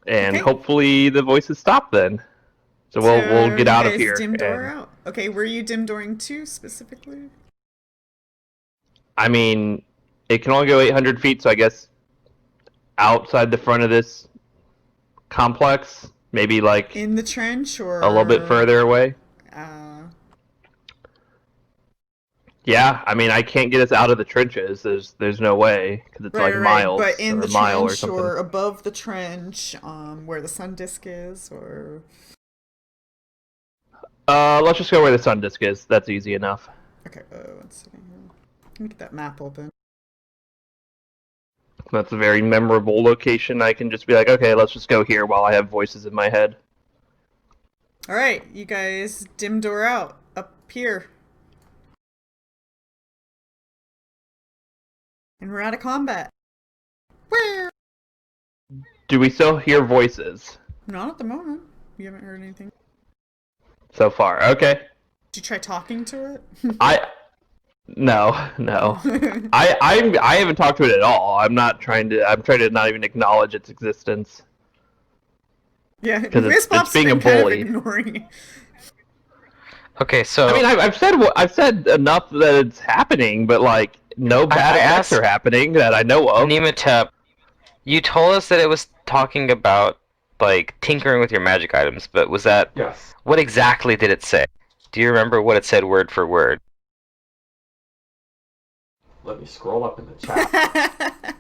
And Okay. hopefully the voices stop then. So we'll get you out of guys here. dim door And, out. Okay, where are you dim dooring to specifically? I mean, it can only go 800 feet, so I guess outside the front of this complex, maybe like In the trench or a little bit further away. Yeah, I mean, I can't get us out of the trenches. There's no way because it's like miles but in or the a mile or trench something. or above the trench, where the sun disk is, or Let's just go where the sun disk is. That's easy enough. okay. 1 second here. Let me get that map open. That's a very memorable location. I can just be like, okay, let's just go here while I have voices in my head. All right, you guys dim door out up here, and we're out of combat. Where? Do we still hear voices Not at the moment. You haven't heard anything. so far? Okay. Did you try talking to it? No. I haven't talked to it at all. I'm trying to not even acknowledge its existence. Yeah, Because it's Wispop's being a been kind of bully. ignoring. Okay, so I mean, I've said enough that it's happening, but like no bad effects are happening that I know of. Nematep, you told us that it was talking about like tinkering with your magic items, but was that Yes. what exactly did it say? Do you remember what it said word for word? Let me scroll up in the chat.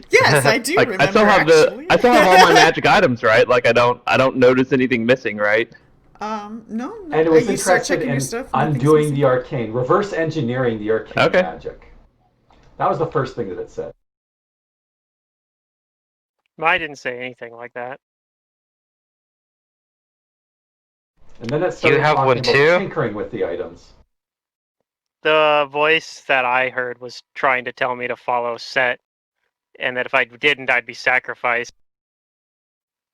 Yes, I do Like, remember. I still have I still have all my magic items, right? Like I don't notice anything missing, right? No. And it was You start interested checking in your stuff. nothing's undoing missing. the arcane, reverse engineering the arcane Okay. magic. That was the first thing that it said. I didn't say anything like that. And then it started have talking one about too? tinkering with the items. The voice that I heard was trying to tell me to follow Set, and that if I didn't, I'd be sacrificed.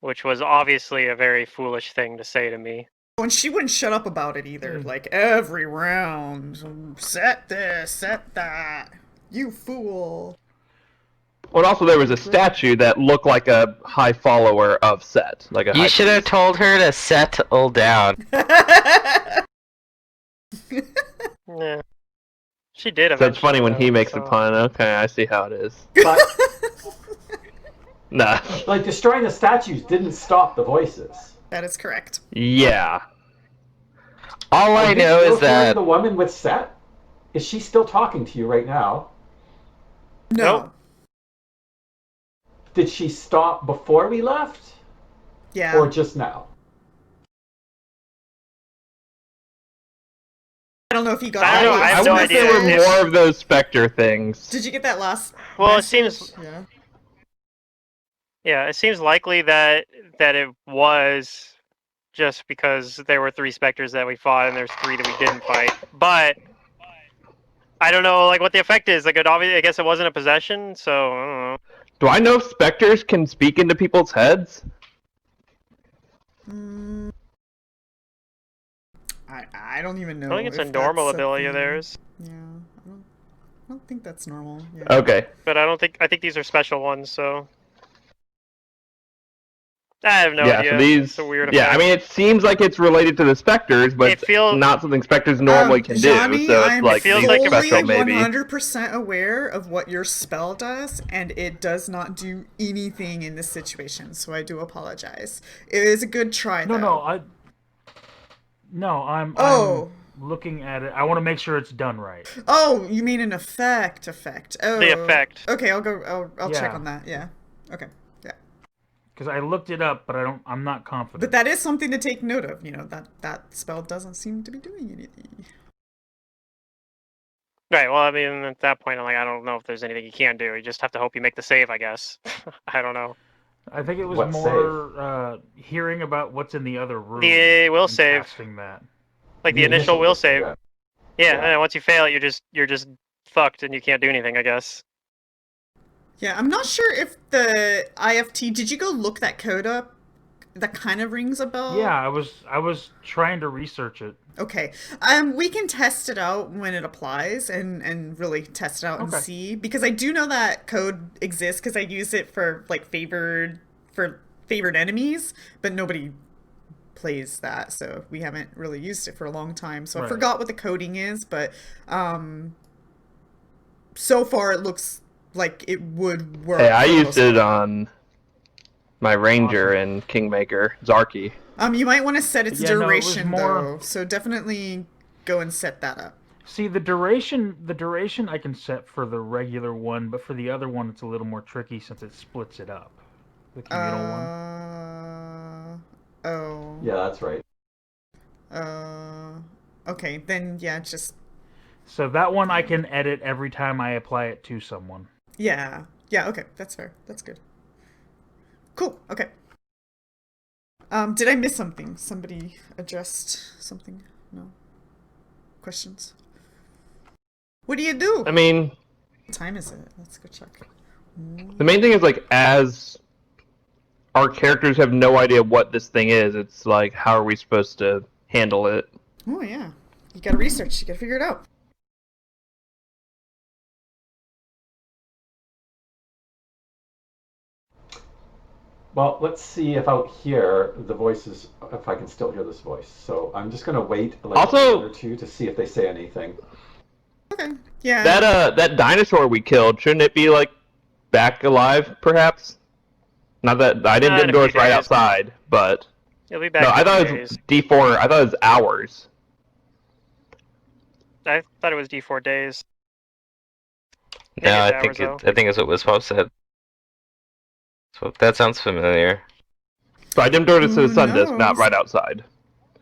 Which was obviously a very foolish thing to say to me. And she wouldn't shut up about it either. Like, every round, set this, set that. You fool. Well, also there was a statue that looked like a high follower of Set, like a high You should have priest. told her to settle down. Yeah. She did So it's funny eventually, when he though, makes so... a pun. Okay, I see how it is. But Nah. like destroying the statues didn't stop the voices. That is correct. Yeah. All I Are you know still is that hearing the woman with Set? Is she still talking to you right now? No. Nope. Did she stop before we left? Yeah. Or just now? I don't know if you got I that don't know, I last have no wonder if idea. there were message. more of those Spectre things. Did you get that last Well, it message? seems... Yeah. Yeah, it seems likely that it was just because there were 3 specters that we fought and there's 3 that we didn't fight. But I don't know, like, what the effect is. Like, I guess it wasn't a possession, so I don't know. Do I know if specters can speak into people's heads? Mm, I don't even know. I think it's a if normal that's ability of thing. theirs. Yeah, I don't think that's normal. Yeah. Okay. But I think these are special ones, so I have no Yeah, idea. so these. It's a weird Yeah, effect. I mean, it seems like it's related to the specters, but It feels not something specters normally can do. Johnny, So it's I'm like feels these like are a fully special, maybe. 100% aware of what your spell does, and it does not do anything in this situation. So I do apologize. It is a good try, No, though. I'm Oh. looking at it. I want to make sure it's done right. Oh, you mean an effect? Oh. the effect. Okay, I'll go. I'll check Yeah. on that. Yeah. Okay. Yeah. Because I looked it up, but I'm not confident. But that is something to take note of. That spell doesn't seem to be doing anything. Right, well, I mean, at that point, I'm like, I don't know if there's anything you can do. You just have to hope you make the save, I guess. I don't know. I think it was What more hearing about what's in the other room. The will and save. casting that. Like the initial will save. Yeah. Yeah, and once you fail it, you're just fucked and you can't do anything, I guess. Yeah, I'm not sure if the IFT. Did you go look that code up? That kind of rings a bell. Yeah, I was trying to research it. Okay. We can test it out when it applies and really test it out and Okay. see, because I do know that code exists because I use it for like favored enemies, but nobody plays that, so we haven't really used it for a long time. So I Right. forgot what the coding is, but so far it looks like it would work. Hey, I for the used most it part. on my ranger Awesome. and Kingmaker, Zarky. You might want to set its Yeah, no, it was duration more- though, so definitely go and set that up. See, the duration I can set for the regular one, but for the other one it's a little more tricky since it splits it up. The communal one. Oh. Yeah, that's right. Okay, then yeah, just So that one I can edit every time I apply it to someone. yeah, okay, that's fair. That's good. Cool. Okay. Did I miss something? Somebody addressed something? No. Questions? What do you do? I mean, What time is it? Let's go check. the main thing is like as our characters have no idea what this thing is, it's like how are we supposed to handle it? Oh yeah, you gotta research. You gotta figure it out. Well, let's see if out here the voices, if I can still hear this voice. So I'm just gonna wait like Also- a minute or two to see if they say anything. Okay. Yeah. That dinosaur we killed, shouldn't it be like back alive, perhaps? Not that I didn't In a get doors few right days. outside, but You'll be back no, in I a thought few it was days. D4. I thought it was hours. I thought it was D4 days. No, I it's think hours, though. I think it's what Wispop said. So that sounds familiar. So I dimmed doors to the Who sun disk, not knows? right outside.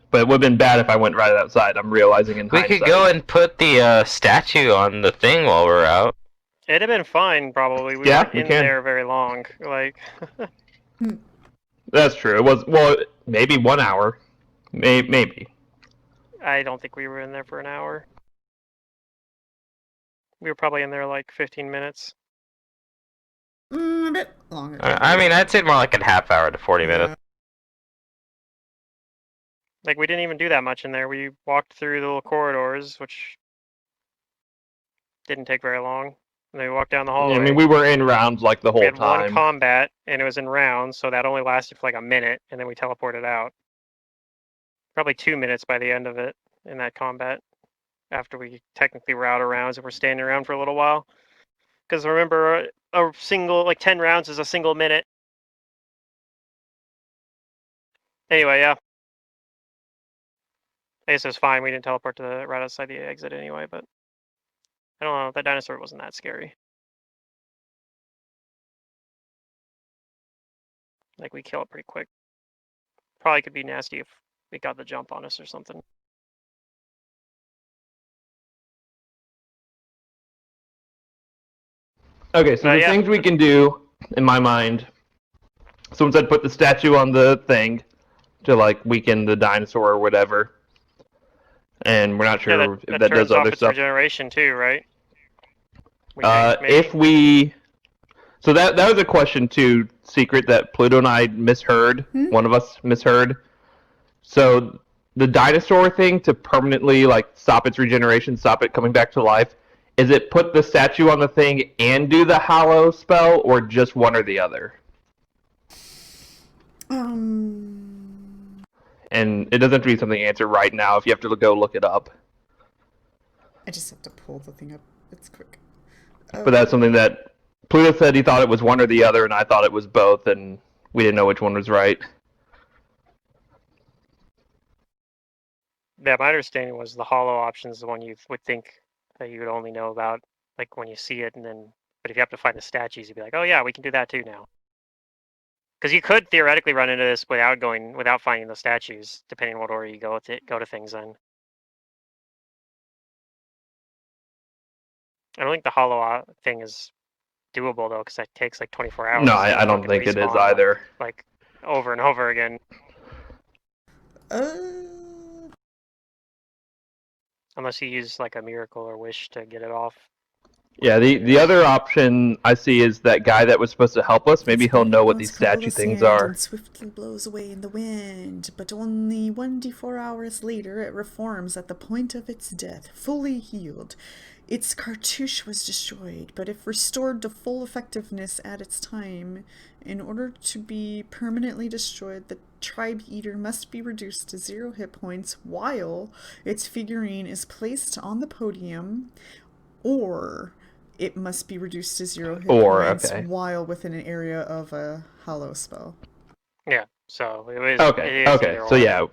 But it would have been bad if I went right outside. I'm realizing in We hindsight. could go and put the statue on the thing while we're out. It'd have been fine, probably. We Yeah, weren't we in can. there very long. Like, That's true. It was maybe 1 hour, maybe. I don't think we were in there for an hour. We were probably in there like 15 minutes. A bit longer. I mean, I'd say more like a half hour to 40 minutes. Like, we didn't even do that much in there. We walked through the little corridors, which didn't take very long. And then we walked down the hallway. I mean, we were in rounds like the We whole had one time. combat, and it was in rounds, so that only lasted for like a minute, and then we teleported out. Probably 2 minutes by the end of it in that combat, after we technically were out of rounds and we're standing around for a little while. Because remember, a single, like 10 rounds is a single minute. Anyway, yeah. I guess it was fine. We didn't teleport to the right outside the exit anyway, but I don't know. That dinosaur wasn't that scary. Like, we kill it pretty quick. Probably could be nasty if it got the jump on us or something. Okay, so the yeah. things we can do, in my mind, Someone said put the statue on the thing to like weaken the dinosaur or whatever. And we're not Yeah, sure if that that does turns off other its stuff. regeneration too, right? We think, maybe? If we, so that was a question too, Secret, that Pluto and I misheard. One of us misheard. So the dinosaur thing to permanently like stop its regeneration, stop it coming back to life, is it put the statue on the thing and do the hollow spell, or just one or the other? And it doesn't have to be something you answer right now if you have to go look it up. I just have to pull the thing up. It's quick. But that's something that Pluto said he thought it was one or the other, and I thought it was both, and we didn't know which one was right. Yeah, my understanding was the hollow option is the one you would think that you would only know about, like when you see it, and then. But if you have to find the statues, you'd be like, oh yeah, we can do that too now. Because you could theoretically run into this without finding the statues, depending on what order you go to things in. I don't think the hollow thing is doable though, because that takes like 24 hours. No, and I you don't fucking think it is respawn, either. Like over and over again. Unless you use like a miracle or wish to get it off. Yeah, the other option I see is that guy that was supposed to help us. Maybe he'll know what these statue things are. And swiftly blows away in the wind, but only 1d4 hours later it reforms at the point of its death, fully healed. Its cartouche was destroyed, but if restored to full effectiveness at its time, in order to be permanently destroyed, the tribe eater must be reduced to 0 hit points while its figurine is placed on the podium, or it must be reduced to 0 hit points while within an area of a hollow spell. Yeah, so it is. Okay, it is okay, so yeah.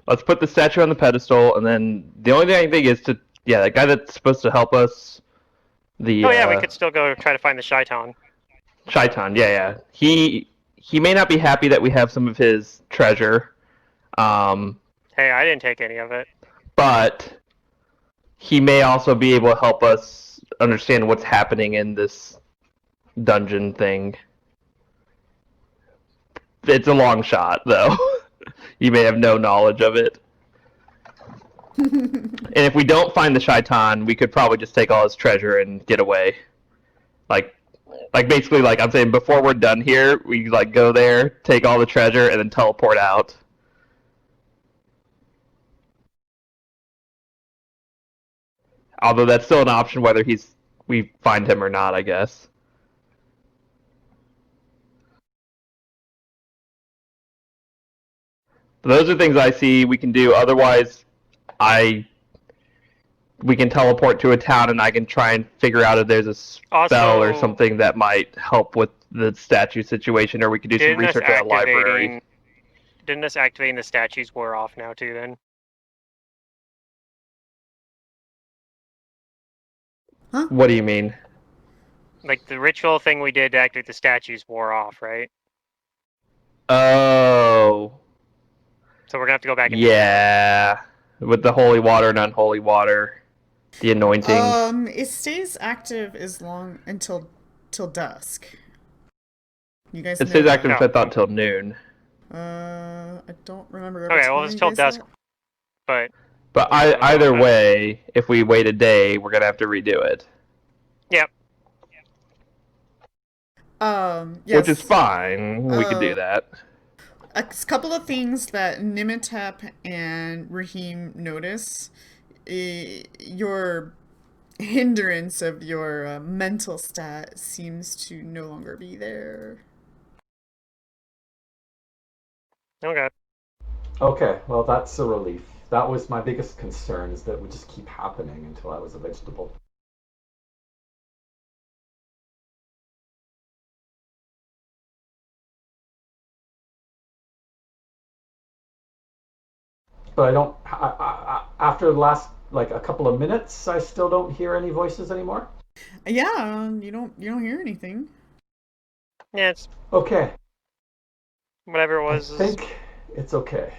Let's put the statue on the pedestal, and then the only thing I think is to, that guy that's supposed to help us, Oh yeah, we could still go try to find the Shaitan. Shaitan, yeah. He may not be happy that we have some of his treasure. Hey, I didn't take any of it. But he may also be able to help us understand what's happening in this dungeon thing. It's a long shot, though. You may have no knowledge of it. And if we don't find the Shaitan, we could probably just take all his treasure and get away. Like basically, like I'm saying, before we're done here, we like go there, take all the treasure, and then teleport out. Although that's still an option whether we find him or not, I guess. But those are things I see we can do. Otherwise, we can teleport to a town and I can try and figure out if there's a spell or something that might help with the statue situation, or we could do some research at a library. Didn't us activating the statues wear off now too then? Huh? What do you mean? Like the ritual thing we did to activate the statues wore off, right? Oh. So we're gonna have to go back and do that. With the holy water and unholy water. The anointing. It stays active until dusk. You guys know it stays active, that? I thought, till noon. I don't remember. Okay, well it's till dusk. But either way, if we wait a day, we're gonna have to redo it. Yep. Yes. Which is fine. We could do that. A couple of things that Nimitap and Raheem notice. Your hindrance of your mental stat seems to no longer be there. Okay. Okay, well that's a relief. That was my biggest concern, is that it would just keep happening until I was a vegetable. But I don't. After the last a couple of minutes, I still don't hear any voices anymore. Yeah, you don't hear anything. Yeah, it's okay. Whatever it was. I think it's okay.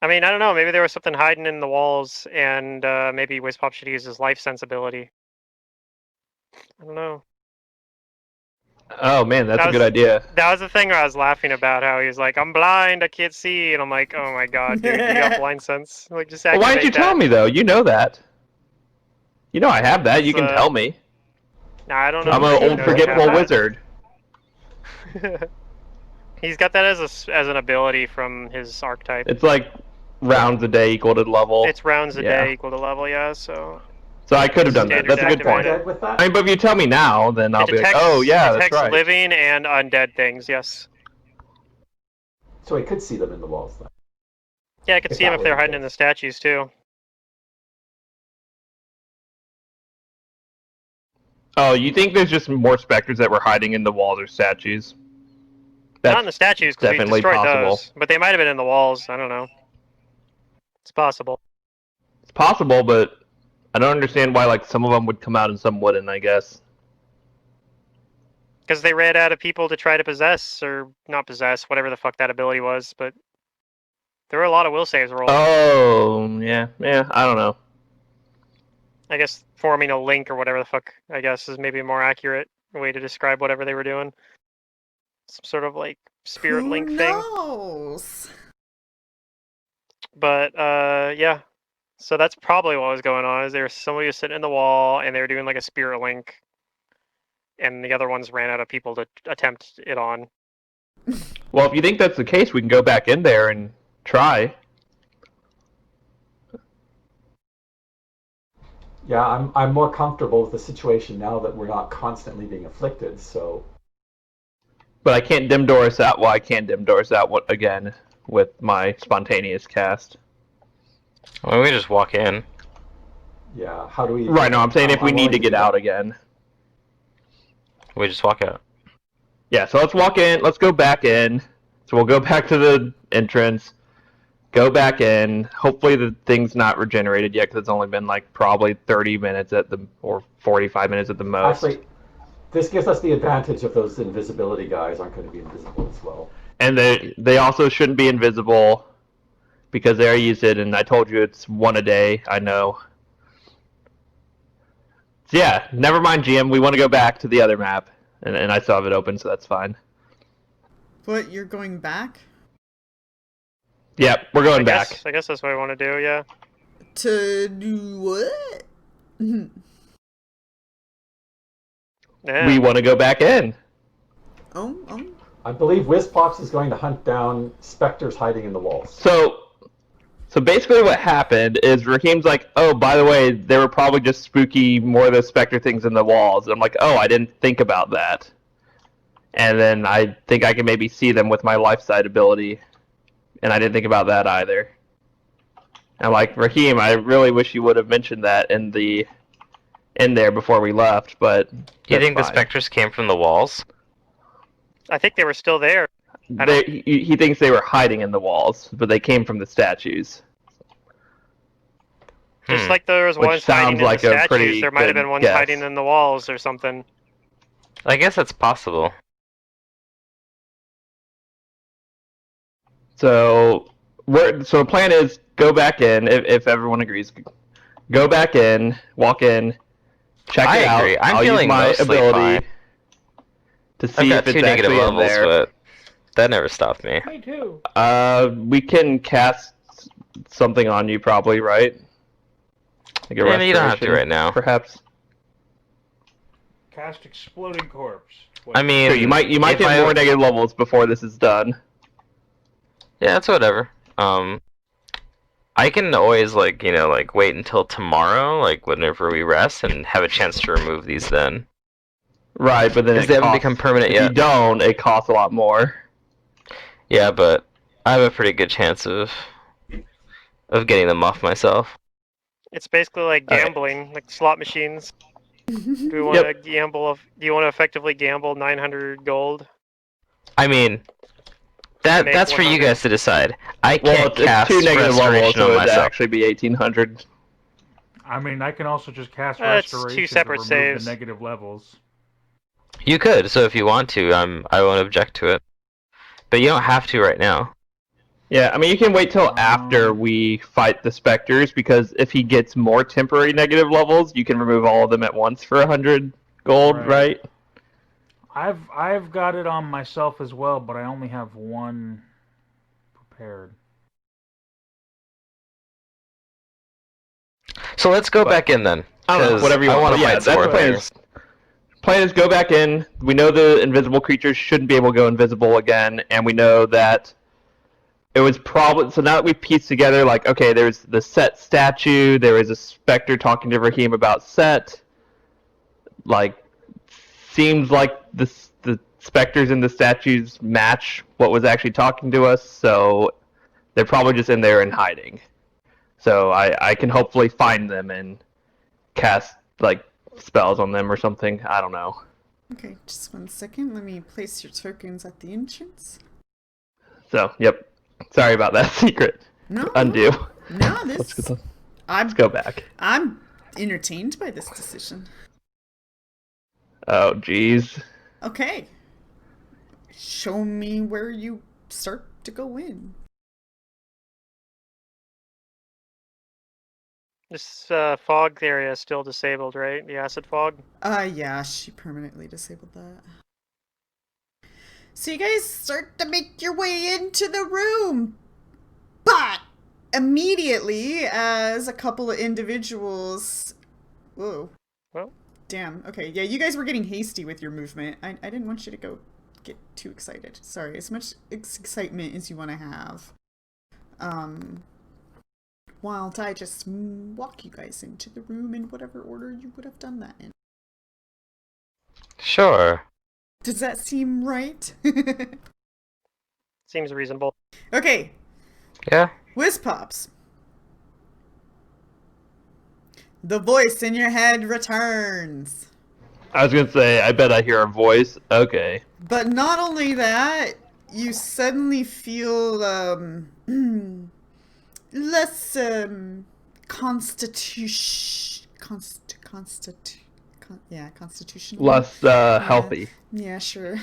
I mean, I don't know. Maybe there was something hiding in the walls, and maybe Wizpop should use his life sensibility. I don't know. Oh man, that's That a good was- idea. That was the thing where I was laughing about how he was like, "I'm blind, I can't see," and I'm like, "Oh my god, dude, you got blind sense. Like, just Well, activate why didn't you that." tell me though? You know that. You know I have that. You can That's, tell me. Nah, I don't know. I'm if an Ricky old knows you have forgetful that. wizard. He's got that as an ability from his archetype. It's like rounds a day equal to level. It's rounds a Yeah. day equal to level, yeah. So So I could have done that. Standard That's a good point. activated. With that? I mean, but if you tell me now, then I'll it be like, detects, oh yeah, that's detects right. living and undead things. Yes. So I could see them in the walls then. Yeah, I could If see them that if they're were the hiding in the case. statues too. Oh, you think there's just more specters that were hiding in the walls or statues? Not in the statues because we definitely destroyed possible. those, but they might have been in the walls. I don't know. It's possible. It's possible, but I don't understand why like some of them would come out and some wouldn't. I guess. Because they ran out of people to try to possess, or not possess, whatever the fuck that ability was, but there were a lot of will saves rolled. Oh yeah, I don't know. I guess forming a link or whatever the fuck, I guess, is maybe a more accurate way to describe whatever they were doing. Some sort of like spirit Who link thing. knows? But yeah. So that's probably what was going on. Is there was somebody was sitting in the wall and they were doing like a spirit link, and the other ones ran out of people to attempt it on. Well, if you think that's the case, we can go back in there and try. Yeah, I'm more comfortable with the situation now that we're not constantly being afflicted. So But I can't dim Doris out. Well, I can't dim Doris out again with my spontaneous cast. Well, we just walk in. yeah, how do we? Right. No, I'm saying if we I'm need to willing get do out that. again. We just walk out. Yeah. So let's walk in. Let's go back in. So we'll go back to the entrance. Go back in. Hopefully the thing's not regenerated yet because it's only been like probably 30 minutes or 45 minutes at the most. Actually, this gives us the advantage of those invisibility guys aren't going to be invisible as well. And they also shouldn't be invisible because they already used it, and I told you it's one a day. I know. So yeah, never mind, GM. We want to go back to the other map, and I still have it open, so that's fine. But you're going back? Yep, we're going back. I guess that's what I want to do, yeah. To do what? Yeah. We want to go back in. Oh. I believe Whizpops is going to hunt down specters hiding in the walls. So basically what happened is Raheem's like, oh, by the way, they were probably just spooky, more of the specter things in the walls. And I'm like, oh, I didn't think about that. And then I think I can maybe see them with my life side ability. And I didn't think about that either. I'm like, Raheem, I really wish you would have mentioned that in there before we left, but You think the fine. specters came from the walls? I think they were still there. He thinks they were hiding in the walls, but they came from the statues. Just like there was Which ones hiding sounds in like the a statues, pretty there might have good been ones guess. hiding in the walls or something. I guess that's possible. So the plan is go back in if everyone agrees. Go back in, walk in, check I it out. agree. I'm I'll feeling use my mostly ability fine. to I've see got if it's 2 negative actually in levels, there. but that never stopped me. Me too. We can cast something on you, probably, right? Like a Yeah, you don't have to restoration, right now. perhaps. Cast exploding corpse. I mean, Sure, you might if get more negative levels before this is done. Yeah, that's whatever. I can always wait until tomorrow, like whenever we rest, and have a chance to remove these then. Right, but then Because it they haven't costs, become permanent if yet. you don't, it costs a lot more. Yeah, but I have a pretty good chance of getting them off myself. It's basically like Okay. gambling, like slot machines. Do we want to gamble? Do you want to effectively gamble 900 gold? I mean, Make that's for you 100. guys to decide. I Well, can't it's cast 2 negative levels, restoration so on it'd myself. actually be 1800. I mean, I can also just cast It's 2 restoration separate to remove saves. the negative levels. You could, so if you want to, I won't object to it. But you don't have to right now. Yeah, I mean, you can wait till after we fight the specters, because if he gets more temporary negative levels, you can remove all of them at once for 100 gold, Right. right? I've got it on myself as well, but I only have one prepared. So let's go But- back in then. I don't know, 'cause whatever you I want. want But to yeah, fight some that's more the plan. things. Plan is go back in. We know the invisible creatures shouldn't be able to go invisible again, and we know that it was probably so. Now that we pieced together, like, okay, there's the Set statue. There is a specter talking to Raheem about Set. Like, seems like the specters in the statues match what was actually talking to us. So they're probably just in there and hiding. So I can hopefully find them and cast like spells on them or something. I don't know. Okay, just 1 second. Let me place your tokens at the entrance. So yep. Sorry about that secret. No, Undo. no, Let's this. go, I'm let's go back. I'm entertained by this decision. Oh jeez. Okay, show me where you start to go in. This fog area is still disabled, right? The acid fog? Yeah, she permanently disabled that. So you guys start to make your way into the room. But immediately, as a couple of individuals... Whoa. Well. Damn. Okay, yeah, you guys were getting hasty with your movement. I didn't want you to get too excited. Sorry, as much excitement as you want to have. While I just walk you guys into the room in whatever order you would have done that in. Sure. Does that seem right? Seems reasonable. Okay, Yeah. Whiz Pops. The voice in your head returns. I was gonna say, I bet I hear a voice. Okay. But not only that, you suddenly feel less constitutional. Less healthy. Yeah, sure.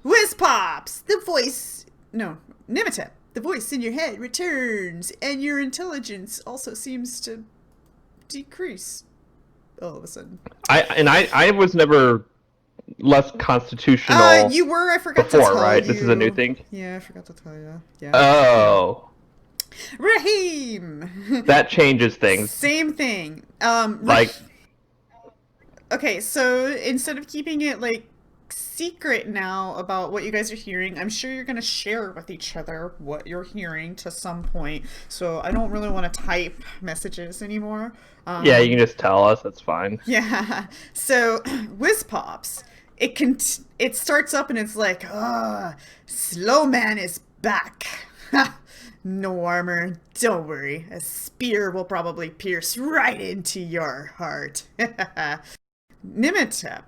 Whiz Pops! The voice... No, Nimitep. The voice in your head returns, and your intelligence also seems to decrease all of a sudden. I was never less constitutional. You were, I forgot before, to tell right? you. This is a new thing? Yeah, I forgot to tell you. Yeah. Oh. Raheem! That changes things. Same thing. Like, Okay, so instead of keeping it, like, secret now about what you guys are hearing, I'm sure you're going to share with each other what you're hearing to some point. So I don't really want to type messages anymore. yeah, you can just tell us. That's fine. Yeah. So, Whiz Pops, it starts up and it's like, Slow Man is back. No armor, don't worry. A spear will probably pierce right into your heart. Nimitep,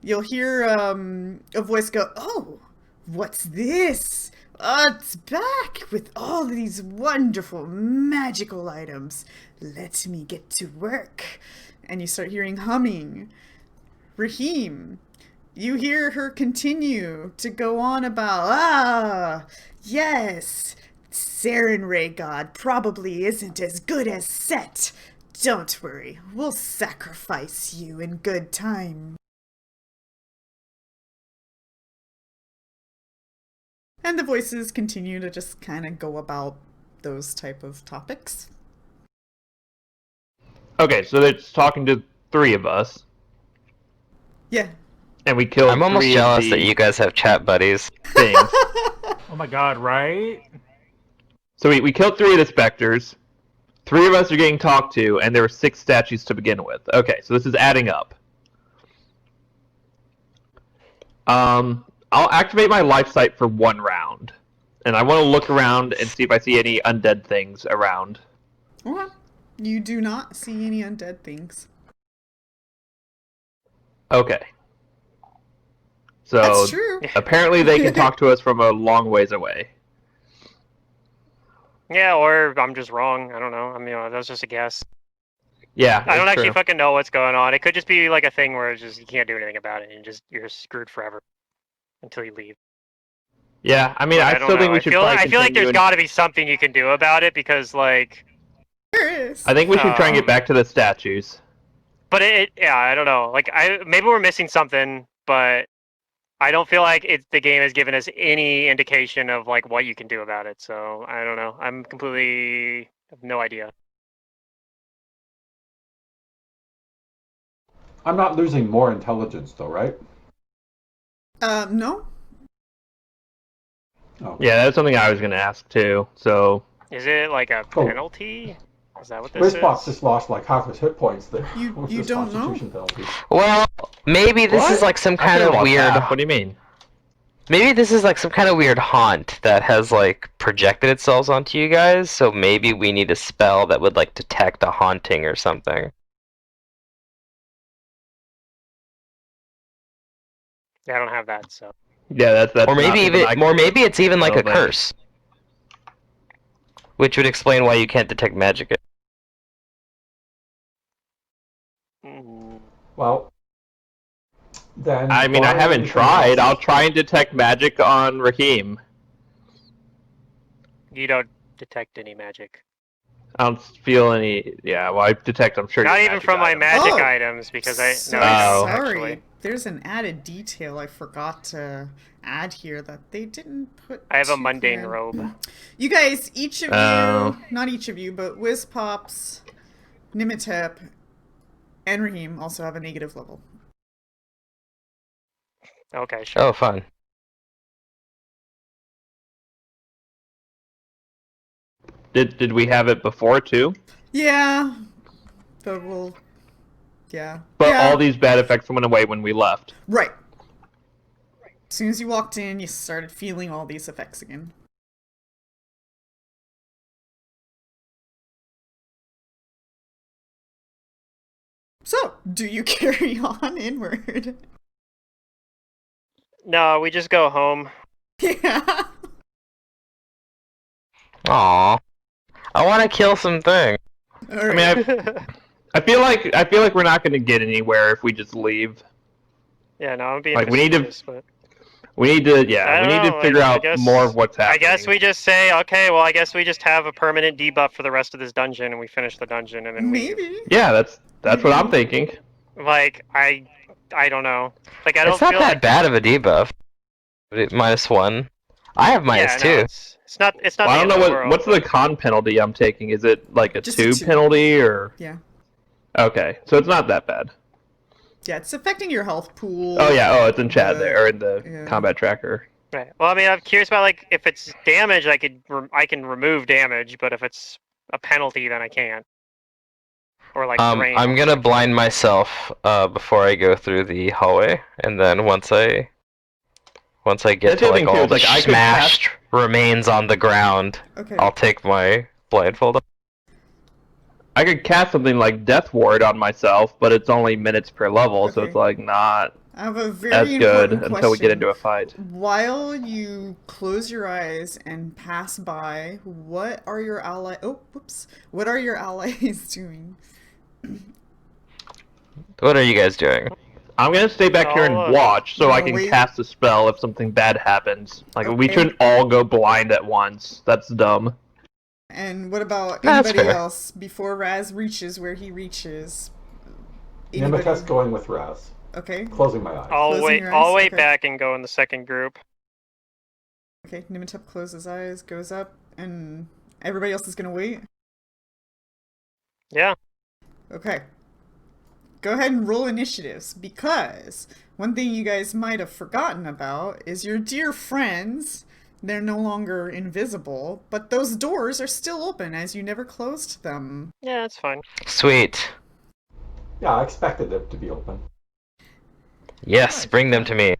you'll hear a voice go, "Oh, what's this? Oh, it's back with all these wonderful magical items. Let me get to work." And you start hearing humming. Raheem, you hear her continue to go on about, yes, Saren Ray God probably isn't as good as Set. Don't worry, we'll sacrifice you in good time. And the voices continue to just kind of go about those type of topics. Okay, so it's talking to three of us, Yeah. and we killed I'm almost three jealous of that the you guys have chat buddies. things. Oh my god, right? So we killed three of the specters. Three of us are getting talked to, and there were 6 statues to begin with. Okay, so this is adding up. I'll activate my life sight for 1 round. And I want to look around and see if I see any undead things around. Okay. You do not see any undead things. Okay. So That's true. apparently they can talk to us from a long ways away. Yeah, or I'm just wrong. I don't know. I mean, that was just a guess. Yeah, I don't it's actually true. fucking know what's going on. It could just be like a thing where it's just you can't do anything about it, and you're screwed forever until you leave. Yeah, I mean, But I don't still think know. we I should feel, probably I feel like continue there's and- got to be something you can do about it because, like, There is. I think we should try and get Um, back to the statues. but yeah, I don't know. Like, maybe we're missing something, but I don't feel like the game has given us any indication of like what you can do about it. So I don't know. I'm completely have no idea. I'm not losing more intelligence, though, right? No. Oh. Yeah, that's something I was gonna ask too. So Is it like a Oh. penalty? Is that what this Wizbox is? just lost like half his hit points there. You with this don't know? Constitution penalty. Well, maybe this What? is like some I kind think I of lost weird. half. What do you mean? Maybe this is like some kind of weird haunt that has like projected itself onto you guys. So maybe we need a spell that would like detect a haunting or something. Yeah, I don't have that. So Yeah, that's Or maybe not even, something I or can do. maybe it's even like I a don't think. curse, which would explain why you can't detect magic. mm, Well, then. I mean, I barring haven't anything tried. else- I'll try and detect magic on Raheem. you don't detect any magic. I don't feel any. Yeah, well, I detect. I'm sure. Not your even magic from my items. magic Oh! items because I So no, I don't sorry. actually. There's an added detail I forgot to add here that they didn't put. I have a too mundane clear. robe. You guys, each of Oh. you, not each of you, but Wizpops, Nimitep, and Raheem also have a negative level. Okay, sure. Oh, fun. Did we have it before too? Yeah, but we'll. Yeah. But yeah. all these bad effects went away when we left. Right. As soon as you walked in, you started feeling all these effects again. So, do you carry on inward? No, we just go home. Yeah. Aw. I want to kill something. All I right. mean, I feel like we're not going to get anywhere if we just leave. Yeah, no, I'm being Like, we need to- facetious, but We need to, I yeah, we don't need know, to figure like, I out guess- more of what's I happening. guess we just say, okay, well, I guess we just have a permanent debuff for the rest of this dungeon, and we finish the dungeon, and then we Maybe. Yeah, that's what I'm thinking. like I don't know. Like I don't It's not feel that like bad of a debuff. -1. I have yeah, -2. no, it's not Well, the I don't end know of the what world. what's the con penalty I'm taking. Is it like a Just a 2 2. penalty or? Yeah. Okay, so it's not that bad. Yeah, it's affecting your health pool. Oh yeah, oh it's in chat The- there or in the yeah. combat tracker. Right. Well, I mean, I'm curious about like if it's damage, I can remove damage, but if it's a penalty, then I can't. Or like drain. I'm gonna blind myself before I go through the hallway, and then once I get That's to the like thing, too, all it's the like, I could smashed remains on the ground, Okay. I'll take my blindfold off. I could cast something like Death Ward on myself, but it's only minutes per level, so Okay. it's like not I have a very as good important until we get question. into a fight. While you close your eyes and pass by, what are your allies? Oh, whoops! What are your allies doing? What are you guys doing? I'm gonna stay back here and I'll, watch so I no, can wait. cast a spell if something bad happens. Like we Okay. shouldn't all go blind at once. That's dumb. And what about That's anybody fair. else before Raz reaches where he reaches? Anybody? Nimitep's going with Raz. Okay. Closing my eyes. I'll Closing wait. your I'll eyes? wait Okay. back and go in the second group. Okay. Nimitep closes his eyes, goes up, and everybody else is gonna wait. Yeah. Okay. Go ahead and roll initiatives, because one thing you guys might have forgotten about is your dear friends. They're no longer invisible, but those doors are still open as you never closed them. Yeah, it's fine. Sweet. Yeah, I expected them to be open. Yes, bring them to me.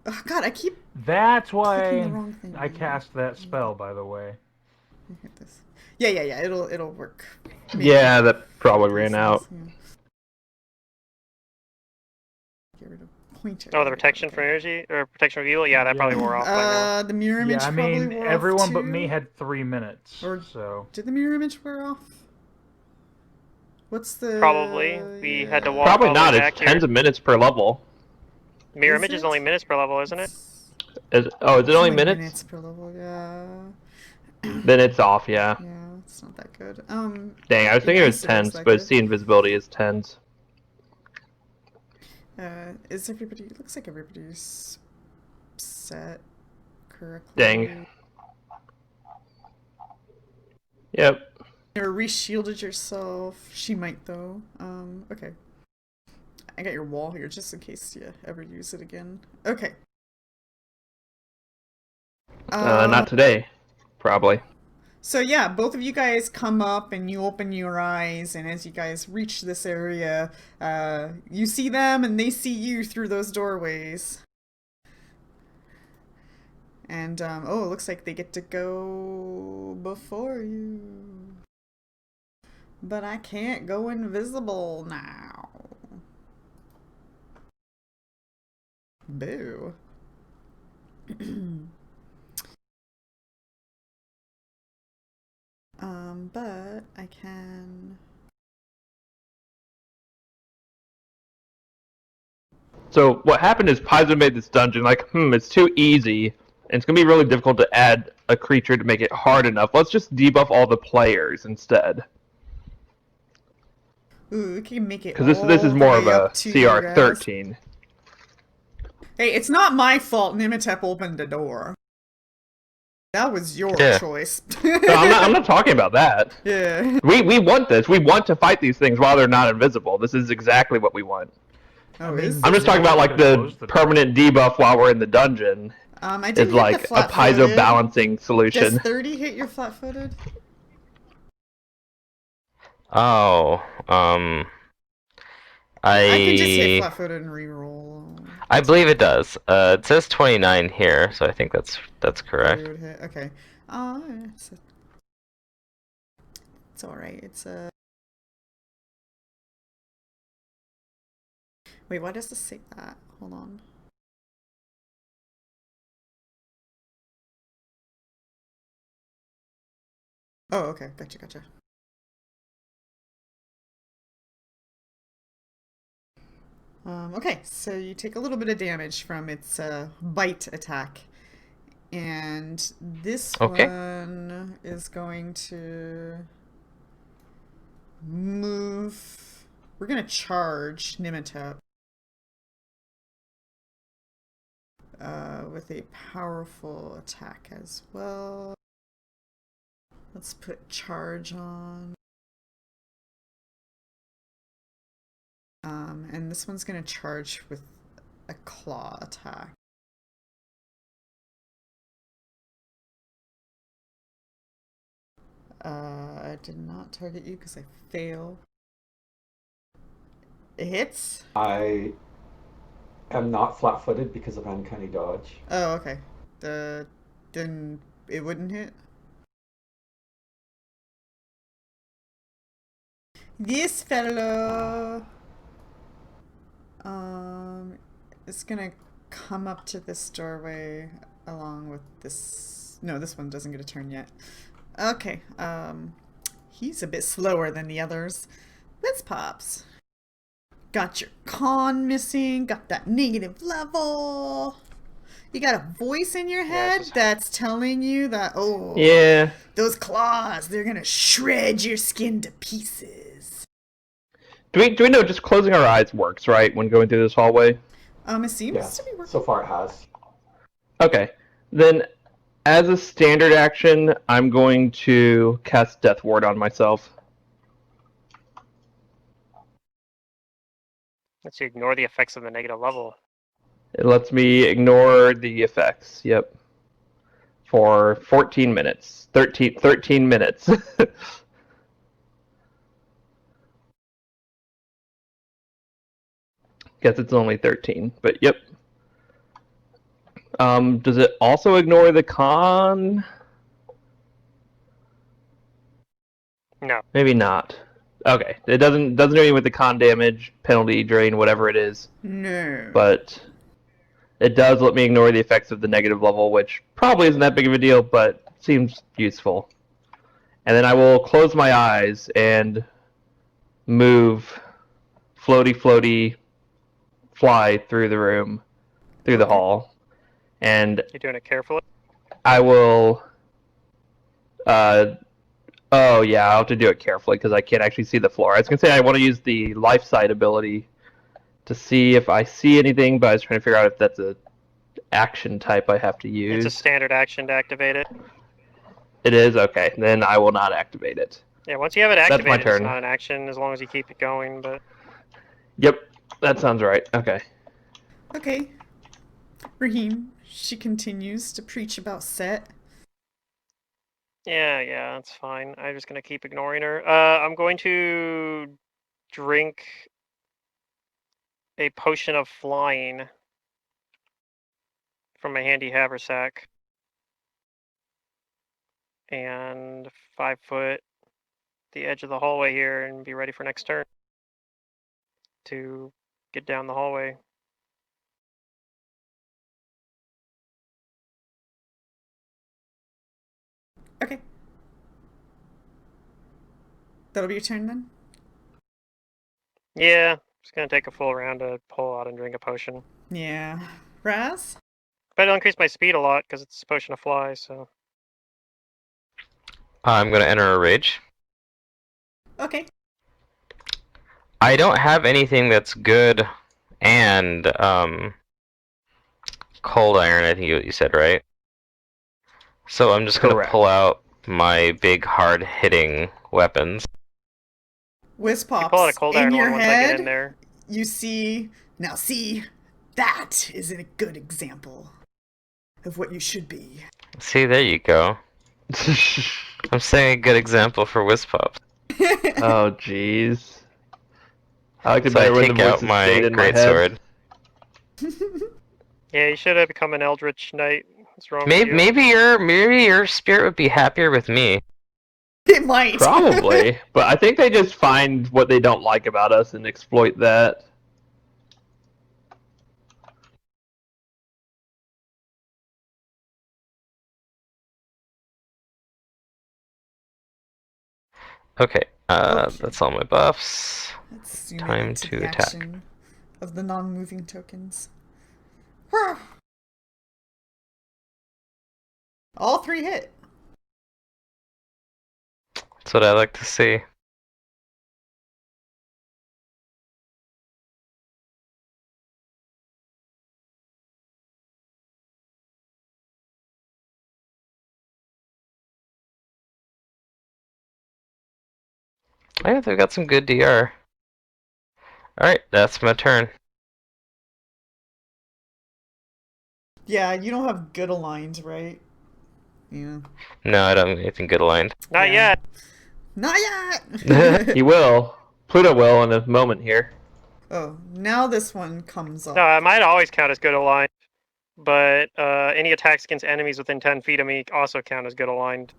Oh god, I keep That's clicking the why wrong thing. I cast that spell, by the way. Let me hit this. Yeah, it'll work. Yeah, that probably ran out. Yeah. Get rid of pointer. Oh, the protection from energy or protection from evil. Yeah, that probably wore off by now. The mirror image Yeah, I probably mean, wore off everyone but too. me had 3 minutes. Or- So Did the mirror image wear off? What's the... Probably. We had to walk Probably all the not. way It's back here. tens of minutes per level. Mirror Is image is it? only minutes per level, isn't it? It's Is it only only minutes? per level, yeah. Then it's off. Yeah. Yeah, it's not that good. Dang, I was thinking it was Yes, it is tens, that but good. its the invisibility is tens. Is everybody? It looks like everybody's set correctly. Dang. Yep. Or re-shielded yourself. She might though. Okay. I got your wall here just in case you ever use it again. Okay. Not today, probably. So yeah, both of you guys come up and you open your eyes, and as you guys reach this area, you see them and they see you through those doorways. And oh, it looks like they get to go before you. But I can't go invisible now. Boo. But I can... So what happened is Paizo made this dungeon like, it's too easy, and it's gonna be really difficult to add a creature to make it hard enough. Let's just debuff all the players instead. Ooh, we can make it Because this is more of a to CR 13. Hey, it's not my fault Nimitep opened the door. That was your choice. No, I'm not talking about that. Yeah. We want this. We want to fight these things while they're not invisible. This is exactly what we want. Oh, I'm just talking about like the permanent debuff while we're in the dungeon. I didn't is like a Paizo balancing solution. Does 30 hit your flat-footed? Oh, I can just hit flat-footed and reroll. I believe it does. It says 29 here, so I think that's correct. Okay. It's alright. It's a... Wait, why does this say that? Hold on. Oh, okay. Gotcha. Okay, so you take a little bit of damage from its bite attack. And this one is going to move. We're going to charge Nimitep with a powerful attack as well. Let's put charge on. And this one's going to charge with a claw attack. I did not target you because I fail. It hits? I am not flat-footed because of uncanny dodge. Oh, okay. Then it wouldn't hit? This fellow... it's gonna come up to this doorway along with this... No, this one doesn't get a turn yet. Okay, he's a bit slower than the others. Let's pops. Got your con missing, got that negative level. You got a voice in your head that's telling you that, oh, yeah, those claws, they're gonna shred your skin to pieces. Do we know just closing our eyes works, right, when going through this hallway? It seems to be working. So far it has. Okay, then as a standard action, I'm going to cast Death Ward on myself. Lets you ignore the effects of the negative level. It lets me ignore the effects, yep. For 14 minutes. 13 minutes. Guess it's only 13, but yep. Does it also ignore the con? No. Maybe not. Okay, it doesn't do anything with the con damage, penalty, drain, whatever it is. No. But it does let me ignore the effects of the negative level, which probably isn't that big of a deal, but seems useful. And then I will close my eyes and move floaty, fly through the room, through the hall. And You're doing it carefully? I will... oh, yeah, I'll have to do it carefully because I can't actually see the floor. I was going to say I want to use the life sight ability to see if I see anything, but I was trying to figure out if that's a action type I have to use. It's a standard action to activate it. It is? Okay, then I will not activate it. Yeah, once you have it That's my activated, it's turn. not an action as long as you keep it going. But Yep, that sounds right. Okay. Okay. Raheem, she continues to preach about Set. yeah, that's fine. I'm just gonna keep ignoring her. I'm going to drink a potion of flying from my handy haversack and 5 foot the edge of the hallway here and be ready for next turn to get down the hallway. Okay. That'll be your turn then? Yeah, just gonna take a full round to pull out and drink a potion. Yeah. Raz? But it'll increase my speed a lot because it's a potion of fly, so. I'm gonna enter a rage. Okay. I don't have anything that's good and cold iron, I think you said, right? So I'm just gonna Correct. pull out my big hard hitting weapons. Whiz If you pull out pops. a cold In iron your one once I get in head, there. you see. Now, see, that is a good example of what you should be. See, there you go. I'm setting a good example for Wispop. Oh, jeez. I like it So I better when the take voice out is my stayed in my head. greatsword. Yeah, you should have become an Eldritch Knight. What's wrong with Maybe you? maybe your spirit would be happier with me. It might. Probably, but I think they just find what they don't like about us and exploit that. Okay, Okay. that's all my buffs. Let's zoom Time in into to the attack. action of the non-moving tokens. All 3 hit. That's what I like to see. Oh, yeah, they've got some good DR. Alright, that's my turn. Yeah, you don't have good aligned, right? Yeah. No, I don't have anything good aligned. Not Yeah. yet. Not yet! He will. Pluto will in a moment here. Oh, now this one comes up. No, it might always count as good aligned. But any attacks against enemies within 10 feet of me also count as good aligned.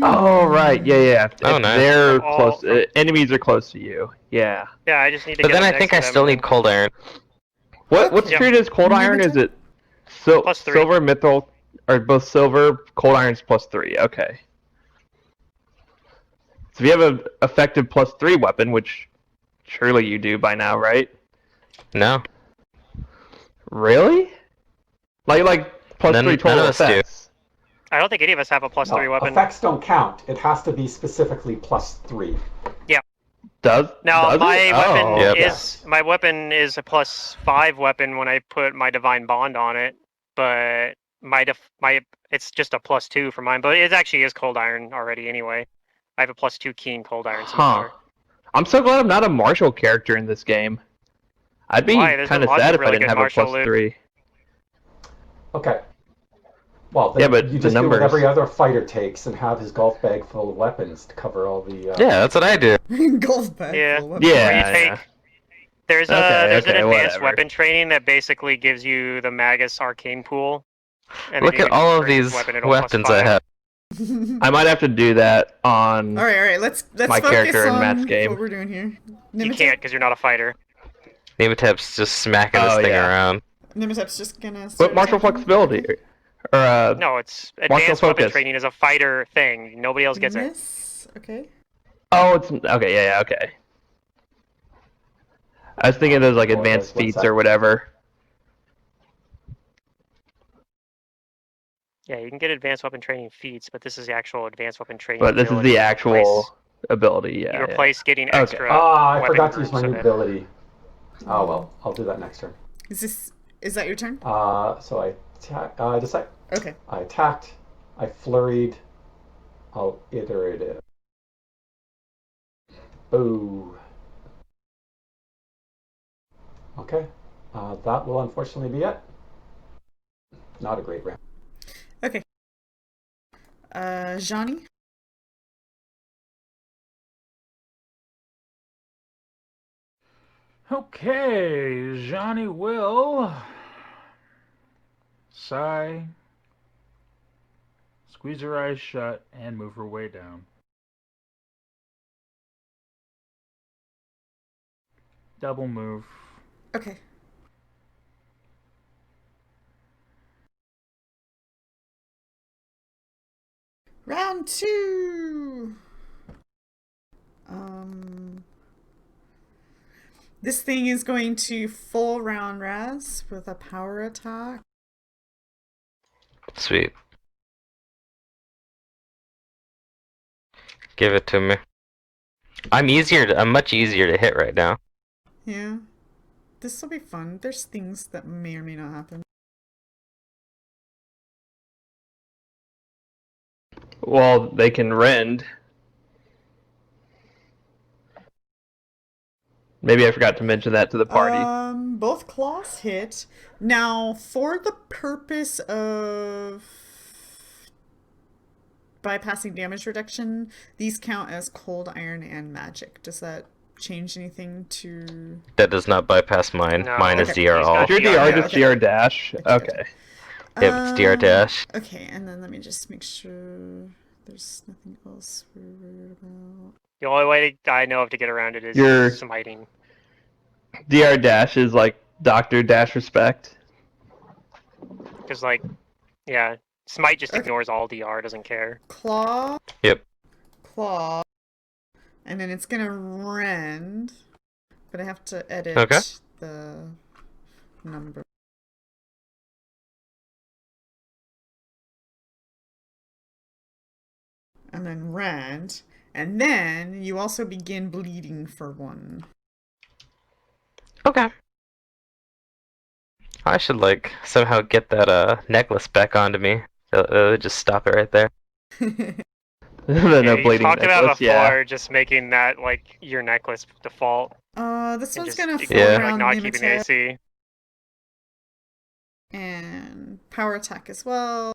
Oh, right. Yeah. Oh, If nice. they're From all- close, from- enemies are close to you. Yeah. Yeah, I just need to But get then up I next think to I them still and need then- cold iron. What's Okay. treated as cold iron? Is it +3. silver, mithril, or both silver? Cold iron's +3. Okay. So if you have an effective +3 weapon, which surely you do by now, right? No. Really? Like +3 None of total us do. effects. I don't think any of us have a +3 No, weapon. effects don't count. It has to be specifically +3. Does My it? weapon Oh. Yep. is my weapon is a +5 weapon when I put my divine bond on it, but my it's just a +2 for mine. But it actually is cold iron already anyway. I have a +2 keen cold iron scimitar. I'm so glad I'm not a martial character in this game. I'd be Why? There's kind been of lots sad of if I really didn't good have a martial loot. +3. Okay. Well, then Yeah, but you the just do what numbers- every other fighter takes and have his golf bag full of weapons to cover all the. Yeah, that's what I do. Golf bag Yeah. full of weapons. Yeah. Or you take there's Okay, an okay, advanced whatever. weapon training that basically gives you the Magus arcane pool. And Look if you at all of upgrade these weapon, it'll weapons I +5. have. I might have to do that on. All right. Let's My focus character in on Matt's game. what we're doing here. You can't because you're not a fighter. Nematep's just smacking this Oh, thing yeah. around. Nimitep's just gonna. Start But martial attacking. flexibility, Okay. or No, it's Martial advanced weapon focus. training is a fighter thing. Nobody else gets it. Miss. Okay. oh, it's okay. Yeah, okay. I was thinking those like Well, advanced what's feats that? or whatever. Yeah, you can get advanced weapon training feats, but this is the actual advanced weapon training. But this is ability. the You actual replace- ability. You Yeah. replace getting Okay. extra. Ah, I weapon forgot to use groups my in new it. ability. Oh well, I'll do that next turn. Is that your turn? So I decide. Okay. I attacked. I flurried. I'll iterate it. Boo. Okay. That will unfortunately be it. Not a great round. Okay. Johnny? Okay, Johnny will sigh, squeeze her eyes shut, and move her way down. Double move. Okay. Round 2! This thing is going to full round Raz with a power attack. Sweet. Give it to me. I'm much easier to hit right now. Yeah. This will be fun. There's things that may or may not happen. Well, they can rend. Maybe I forgot to mention that to the party. Both claws hit. Now, for the purpose of bypassing damage reduction, these count as cold, iron, and magic. Does that change anything to... That does not bypass mine. No. Mine is Okay. DR He's all. got If you're DR DR, just okay. DR dash. Okay. Yep, it's DR dash. Okay, and then let me just make sure there's nothing else we're worried about. The only way I know of to get around it is Your- smiting. DR dash is like Doctor Dash Respect. Because, like, yeah, smite just Okay. ignores all DR, doesn't care. Claw. Yep. Claw. And then it's gonna rend. But I have to edit Okay. the number. And then rend. And then you also begin bleeding for 1. Okay. I should like somehow get that necklace back onto me. Just stop it right there. The Yeah, no you bleeding talked about necklace, before yeah. just making that, like, your necklace default. This And one's just gonna ignore, full Yeah. like, round not keeping the limited. AC. And power attack as well.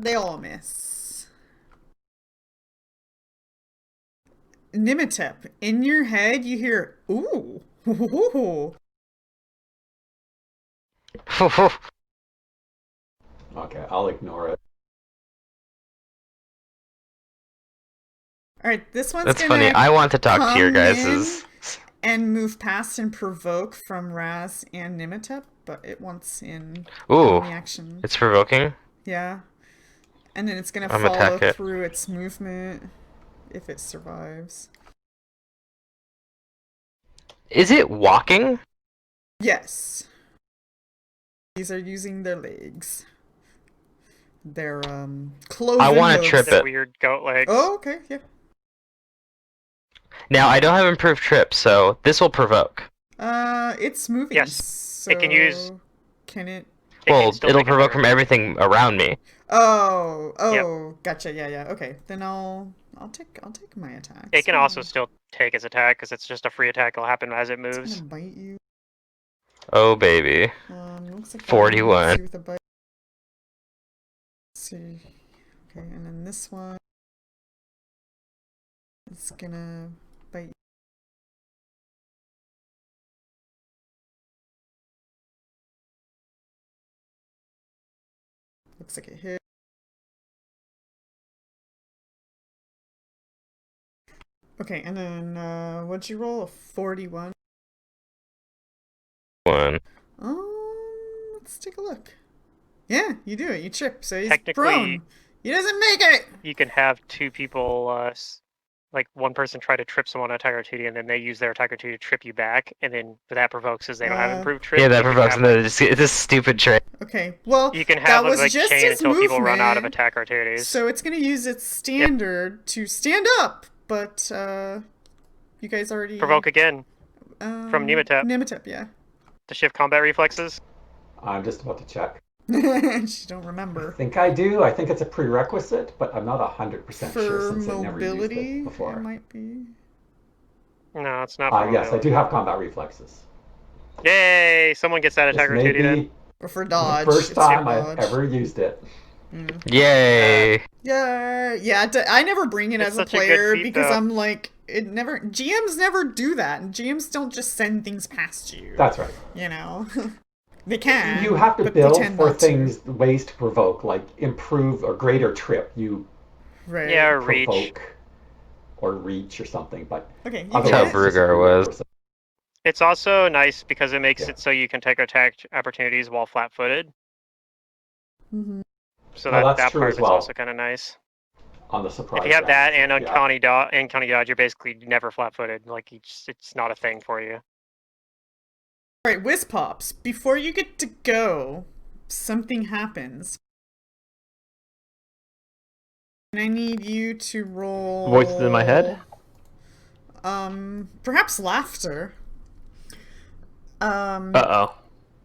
They all miss. Nimitep, in your head you hear, ooh. Okay, I'll ignore it. Alright, this one's That's gonna funny. I want to talk to your come guys'. and move past and provoke from Raz and Nimitep, but it wants in Ooh, on the action. it's provoking. Yeah. And then it's gonna I'm follow attack it. through its movement if it survives. Is it walking? Yes. These are using their legs. Their cloven I want to hooves. trip The it. weird goat legs. Oh, okay, yeah. Now I don't have improved trip, so this will provoke. It's moving. Yes, So it can use- Can it? It can Well, still it'll make a provoke better- from everything around me. Oh, gotcha. Yeah. Okay, then I'll take my attack. It can also still take its attack because it's just a free attack. It'll happen as it It's moves. gonna bite you. Oh baby. Looks like that 41. hits you with a bite. Let's see. Okay, and then this one. It's gonna bite you. Looks like it hit. Okay, and then what'd you roll? A 41. One. Let's take a look. Yeah, you do it. You trip, so he's Technically- prone. He doesn't make it. You can have two people, like one person try to trip someone on attack activity, and then they use their attack activity to trip you back, and then that provokes as they don't have improved trip. Yeah, that you can provokes have, another. It's this stupid trick. Okay, well, You can have that a was like just chain his until people run out of movement, attack activities. So it's going to use its standard to stand up, but you guys already Provoke again from Nematep Nematep, yeah. to shift combat reflexes. I'm just about to check. She don't I remember. think I do. I think it's a prerequisite, but I'm not 100% sure For since I never used mobility, it before. it might be. No, it's not. For Yes, I mobility. do have combat reflexes. Yay! Someone gets that This attack may opportunity then. be Or for the dodge. first it's for time I've dodge. ever used it. Yay! Yeah. I never bring it It's as a such a good player feat, because though. I'm like, GMs never do that. And GMs don't just send things past you. That's right. You know? They can. You have to but they build tend for not to. things, ways to provoke, like improve or greater trip. You Right. Yeah, or reach. provoke or reach or something, but Okay, you otherwise get it's just a Brugar was. prerequisite. It's also nice because it makes Yeah. it so you can take attack opportunities while flat-footed. Mhm. So Well, that that's true part as of it's well. also kind of nice. On the surprise If you have that rounds. and Yeah. uncanny dodge, you're basically never flat-footed. Like it's not a thing for you. Alright, Whiz Pops, before you get to go, something happens. And I need you to roll... Voices in my head? Perhaps laughter. Uh-oh.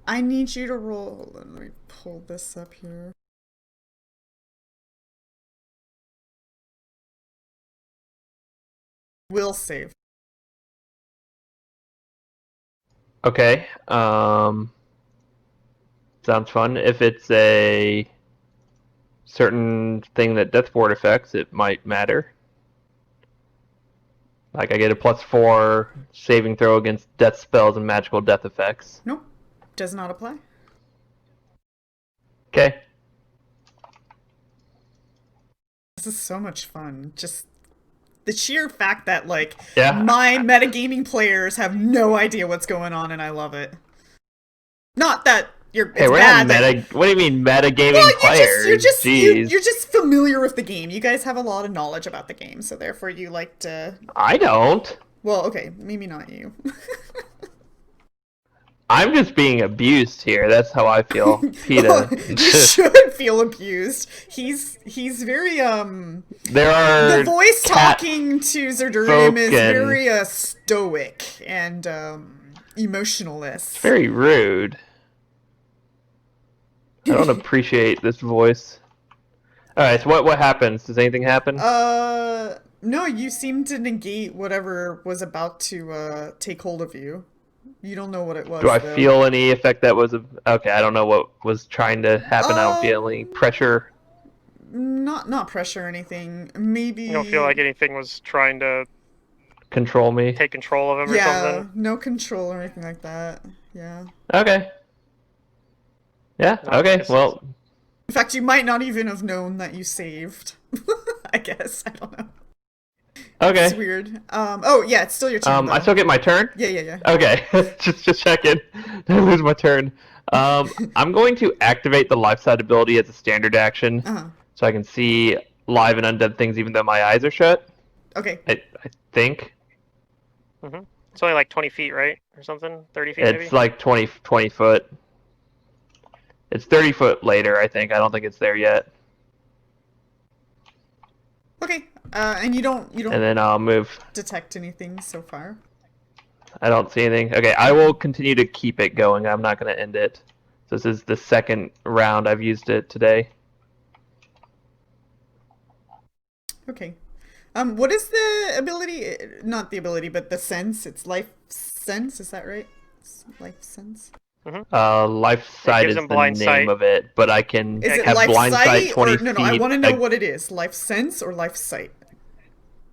I need you to roll... Let me pull this up here. Will save. Okay. Sounds fun. If it's a certain thing that Death Ward affects, it might matter. Like I get a +4 saving throw against death spells and magical death effects. Nope. Does not apply. Okay. This is so much fun. Just the sheer fact that, like, Yeah. my metagaming players have no idea what's going on, and I love it. Not that it's Hey, we're bad not that... meta. What do you mean metagaming Well, players? you're Jeez. just familiar with the game. You guys have a lot of knowledge about the game, so therefore you like to... I don't. Well, okay, maybe not you. I'm just being abused here. That's how I feel. Well, PETA. you should feel abused. He's very There are the voice cat talking to Zerdurium is folk and- very stoic and emotionless. very rude. I don't appreciate this voice. Alright, so what happens? Does anything happen? No, you seem to negate whatever was about to take hold of you. You don't know what it was. Do I though. feel any effect that was... Okay, I don't know what was trying to happen. I don't feel any pressure. Not pressure or anything. Maybe You don't feel like anything was trying to Control me. take control of him or yeah, something. no control or anything like that. Yeah. Okay. Yeah, No, okay, this well... In fact, you might not even have known that you saved. I guess. I don't know. Okay. It's weird. Oh yeah, it's still your turn. I still get my turn? Yeah. Okay, just checking. Did I lose my turn? I'm going to activate the life side ability as a standard action, so I can see live and undead things even though my eyes are shut. Okay. I think It's only like 20 feet, right, or something? 30 feet, it's maybe. like 20 foot. It's 30 foot later, I think. I don't think it's there yet. Okay. And you don't And then I'll move. detect anything so far. I don't see anything. Okay, I will continue to keep it going. I'm not going to end it. So this is the second round I've used it today. Okay. What is the ability? Not the ability, but the sense. It's life sense. Is that right? Life sense. Life sight gives is him the blind name sight. of it, but I can Is it have life blind sight sight 20 or no? I feet want to know what it is. Life sense or life sight.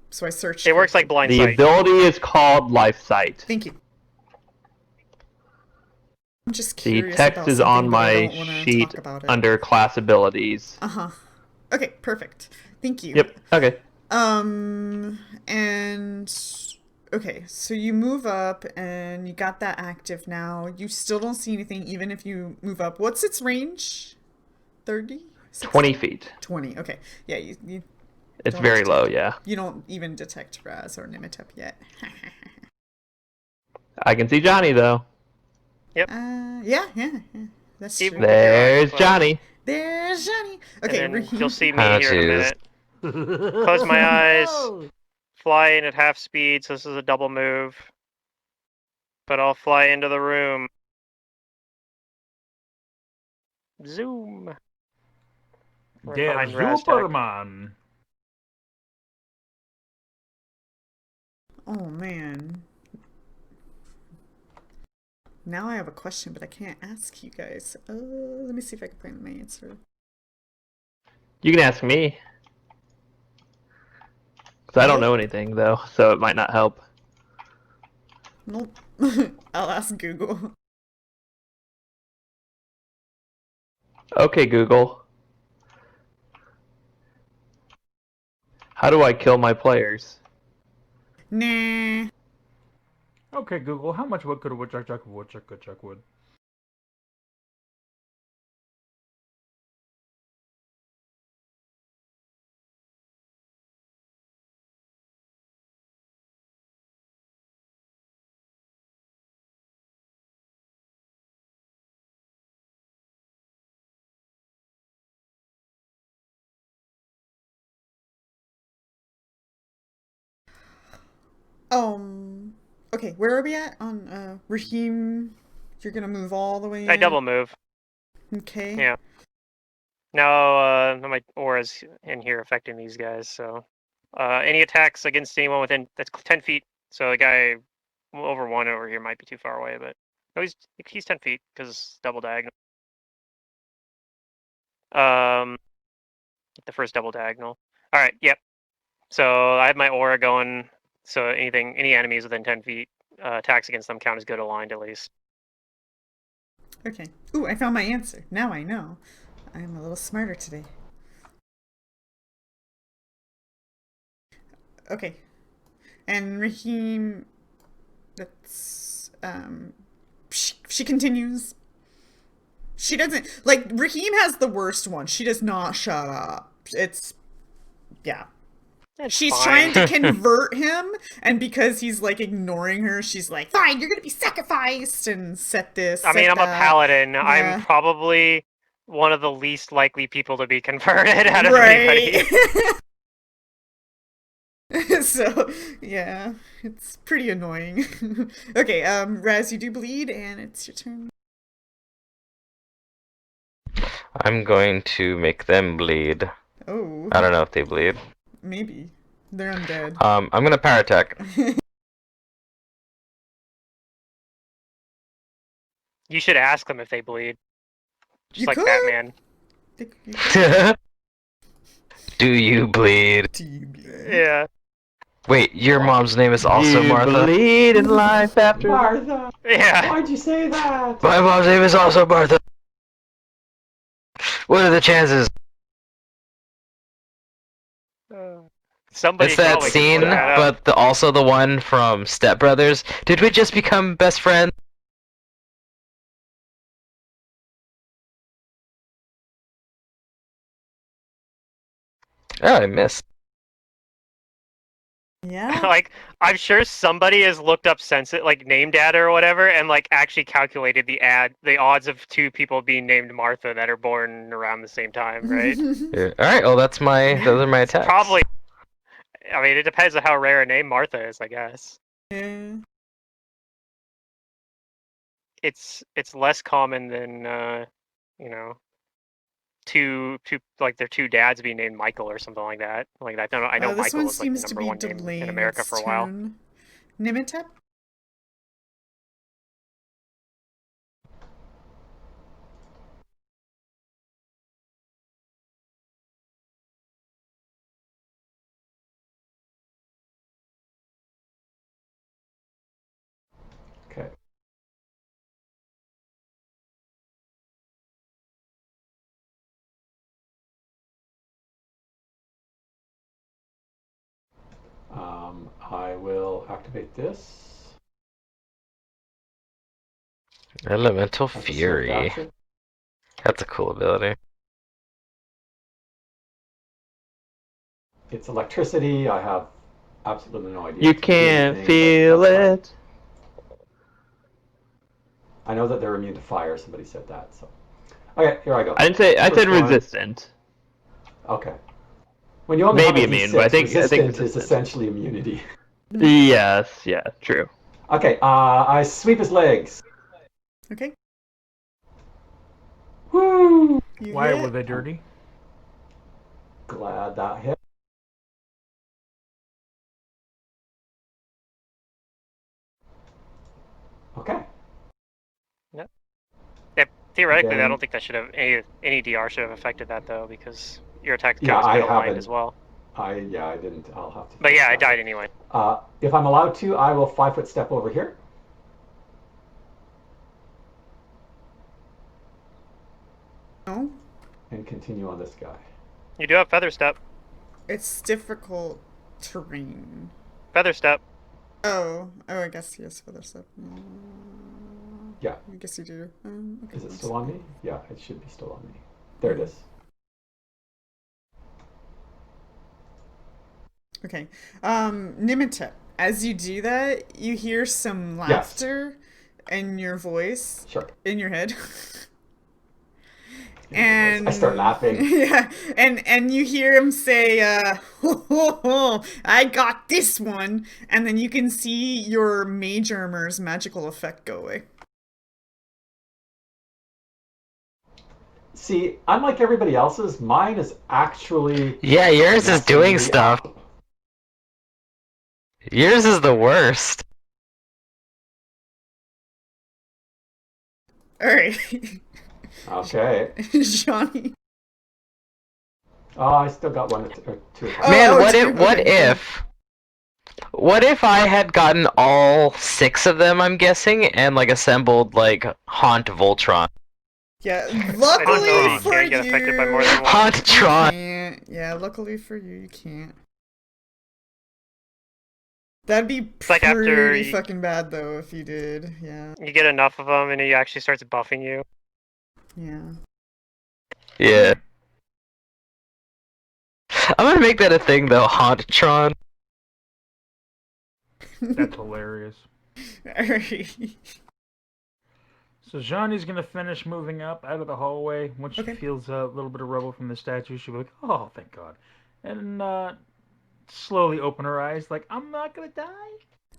So I searched. It works like blind The sight. ability is called life sight. Thank you. I'm just The curious text about is something, on but I my don't wanna sheet talk about it. under class abilities. Okay, perfect. Thank you. Yep. Okay. And okay, so you move up and you got that active now. You still don't see anything even if you move up. What's its range? 30? 20 feet. 20. Okay. Yeah, you It's don't very detect- low, yeah. You don't even detect Raz or Nematep yet. I can see Johnny though. Yeah. That's Keep- true. There's closed. Johnny. There's Johnny. And Okay, then you'll see me Oh, here in a jeez. minute. Close my eyes. fly in at half speed, so this is a double move. But I'll fly into the room. Zoom. Right Der behind Raztech. Superman. Oh man. Now I have a question, but I can't ask you guys. Let me see if I can find my answer. You can ask me. Because I don't Nope. know anything, though, so it might not help. Nope. I'll ask Google. Okay, Google. How do I kill my players? Nah. Okay, Google, how much wood could a woodchuck chuck wood? Okay, where are we at? On, Raheem, you're gonna move all the way in? I double move. Okay. Yeah. Now, my aura's in here affecting these guys, so... any attacks against anyone within... That's 10 feet, so the guy over one over here might be too far away, but... No, he's 10 feet, because it's double diagonal. The first double diagonal. Alright, yep. So I have my aura going, so any enemies within 10 feet, attacks against them count as good aligned at least. Okay. Ooh, I found my answer. Now I know. I'm a little smarter today. Okay. And Raheem, that's, she continues. She doesn't, like, Raheem has the worst one. She does not shut up. It's, yeah. That's She's fine. trying to convert him, and because he's, like, ignoring her, she's like, fine, you're gonna be sacrificed, and set this, I mean, I'm a paladin. Yeah. I'm probably one of the least likely people to be converted out of anybody. So, yeah, it's pretty annoying. Okay, Raz, you do bleed, and it's your turn. I'm going to make them bleed. Oh. I don't know if they bleed. Maybe. They're undead. I'm gonna power attack. You should ask them if they bleed. Just You like could. Batman. Do you bleed? Do you bleed? Yeah. Wait, your mom's name is also you Martha? bleed in life after... Martha! Yeah. Why'd you say that? My mom's name is also Martha. What are the chances? Somebody It's that probably can scene, look that up. but also the one from Step Brothers. Did we just become best friends? Oh, I missed. Yeah. Like, I'm sure somebody has looked up like name data or whatever, and like actually calculated the odds of two people being named Martha that are born around the same time, right? Yeah. All right. Well, those are my attacks. Probably. I mean, it depends on how rare a name Martha is, I guess. Yeah. It's less common than you know, their two dads being named Michael or something like that. Like I know This Michael one was like the seems to number be one name delaying in America its for a while. turn. Nimitep? Okay. I will activate this. Elemental as a swift Fury. action. That's a cool ability. It's electricity. I have absolutely no idea. You if it can do can anything, feel but that's it. I know that they're immune to fire. Somebody said that. So, okay, here I go. I didn't say. I First said one. resistant. Okay. When you only Maybe have a immune, D6, but I think resistant is resistant. essentially immunity. Yes, yeah, true. Okay, I sweep his legs. Okay. Woo! You Why hit. were they dirty? Glad that hit. Okay. Yeah, theoretically, I Then, don't think that should have any DR should have affected that though, because your attack yeah, count is I kind of aligned haven't. as well. I didn't. I'll have to. But yeah, I fix that. died anyway. If I'm allowed to, I will 5-foot step over here. No, And continue on this guy. You do have feather step. it's difficult terrain. Feather step. Oh, I guess yes, for the step. Yeah. I guess you do. Okay, Is it let's still see. on me? Yeah, it should be still on me. There it is. Okay. Nimitep, as you do that, you hear some Yes. laughter in your voice, Sure. in your head. And I start laughing. Yeah, and you hear him say, ho, ho, ho, I got this one. And then you can see your mage armor's magical effect go away. See, unlike everybody else's, mine is actually. Yeah, yours is messing doing me stuff. up. Yours is the worst. Alright. Okay. Johnny. Oh, I still got one or two. Oh, Man, oh, what two. if what Okay. if what if I had gotten all 6 of them, I'm guessing, and like assembled like Haunt Voltron. Yeah, I don't luckily know that you for can get affected by more you, than one. Haunt you Tron. can't. Yeah, luckily for you, you can't. That'd be like after pretty you- fucking bad though if you did. Yeah, You get enough of them, and he actually starts buffing you. yeah. Yeah. I'm gonna make that a thing though, Haunt Tron. That's hilarious. Alright. So Johnny's gonna finish moving up out of the hallway. Once Okay. she feels a little bit of rubble from the statue, she'll be like, "Oh, thank God," and slowly open her eyes, like, "I'm not gonna die."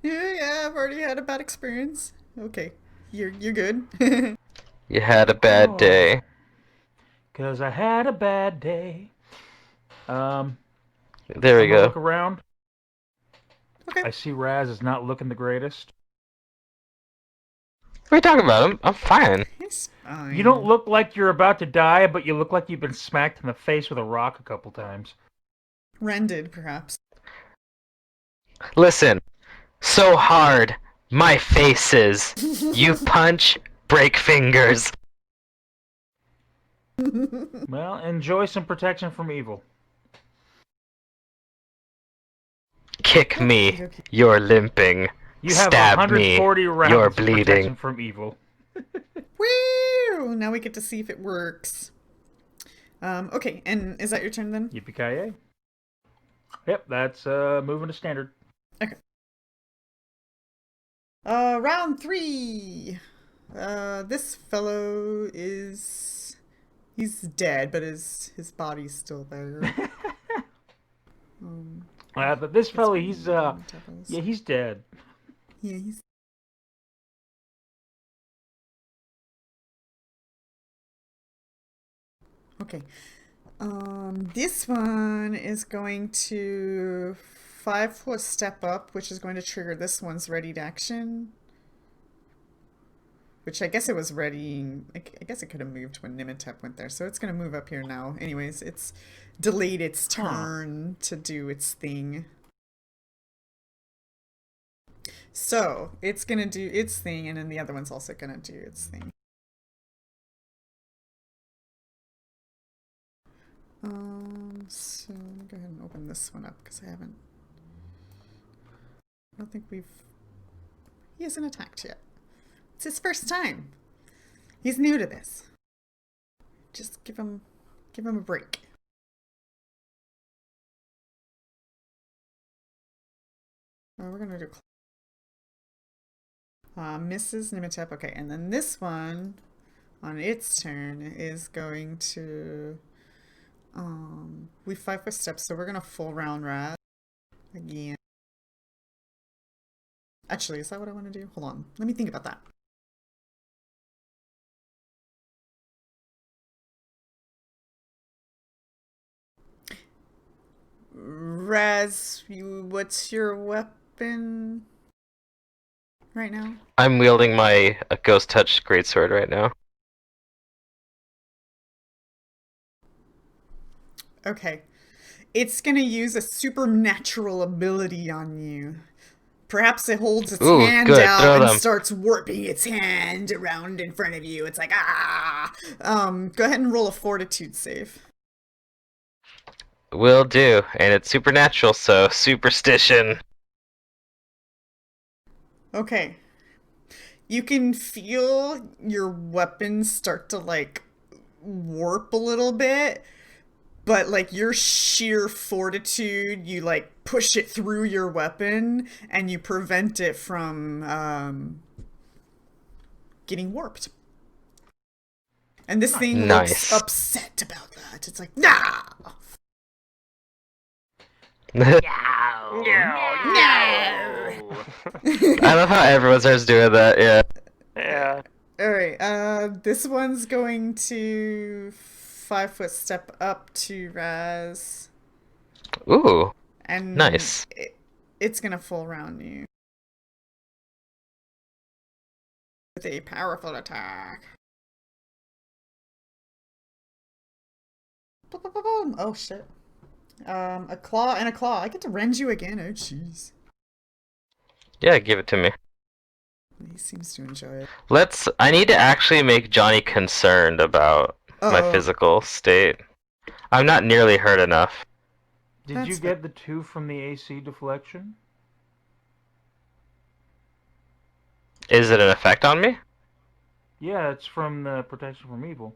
Yeah, I've already had a bad experience. Okay, you're good. You had a bad Oh. day. 'Cause I had a bad day. There we I'm gonna look go. around. Okay. I see Raz is not looking the greatest. What are you talking about? I'm fine. It's fine. You don't look like you're about to die, but you look like you've been smacked in the face with a rock a couple times. Rended, perhaps. Listen, so hard, my face is. You punch, break fingers. Well, enjoy some protection from evil. Kick me, Okay. you're limping. You have Stab 140 me, rounds you're of protection bleeding. from evil. Woo! Now we get to see if it works. Okay, and is that your turn then? Yippee-ki-yay. Yep, that's moving to standard. Round 3. This fellow is... He's dead, but his body's still there. But this fellow, he's yeah, yeah, he's dead. he's... Okay. This one is going to 5-foot step up, which is going to trigger this one's readied action. Which I guess it was readying. I guess it could have moved when Nimitep went there, so it's going to move up here now. Anyways, it's delayed its turn to do its thing. So it's going to do its thing, and then the other one's also going to do its thing. So let me go ahead and open this one up because I don't think he hasn't attacked yet. It's his first time. He's new to this. Just give him a break. We're gonna do Mrs. Nimitep. Okay, and then this one on its turn is going to We 5 foot steps, so we're gonna full round Raz again. Actually, is that what I want to do? Hold on, let me think about that. Raz, what's your weapon right now? I'm wielding my Ghost Touch greatsword right now. Okay. It's gonna use a supernatural ability on you. Perhaps it holds its Ooh, hand good. out Throw and them. starts warping its hand around in front of you. It's like, ah! Go ahead and roll a fortitude save. Will do. And it's supernatural, so superstition. Okay. You can feel your weapon start to, like, warp a little bit, but, like, your sheer fortitude, you, like, push it through your weapon and you prevent it from getting warped. And this thing looks Nice. upset about that. It's like, nah! No. I love how everyone starts doing that, yeah. Yeah. Alright, this one's going to 5 foot step up to Raz. Ooh, And nice. it's gonna full round you. With a powerful attack. Oh shit. A claw and a claw. I get to rend you again. Oh jeez. Yeah, give it to me. He seems to enjoy it. I need to actually make Johnny concerned about my Uh-oh. physical state. I'm not nearly hurt enough. Did That's you fair. get the 2 from the AC deflection? Is it an effect on me? Yeah, it's from the protection from evil.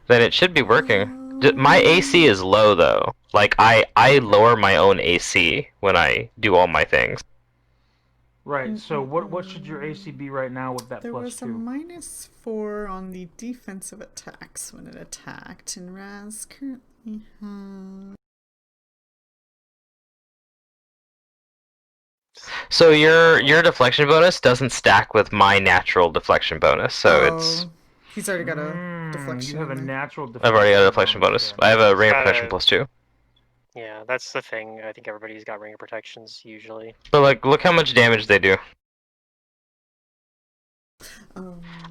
Then it should be working. My AC is low though. Like I lower my own AC when I do all my things. Right, so what should your AC be right now with that There plus was a 2? -4 on the defensive attacks when it attacked, and Raz currently has... So your deflection bonus doesn't stack with my natural deflection bonus, so it's... He's already got a deflection. You have a in there. natural deflection. I've already got a deflection bonus. I have a ray of protection plus 2. Yeah, that's the thing. I think everybody's got ring of protections usually. But like, look how much damage they do.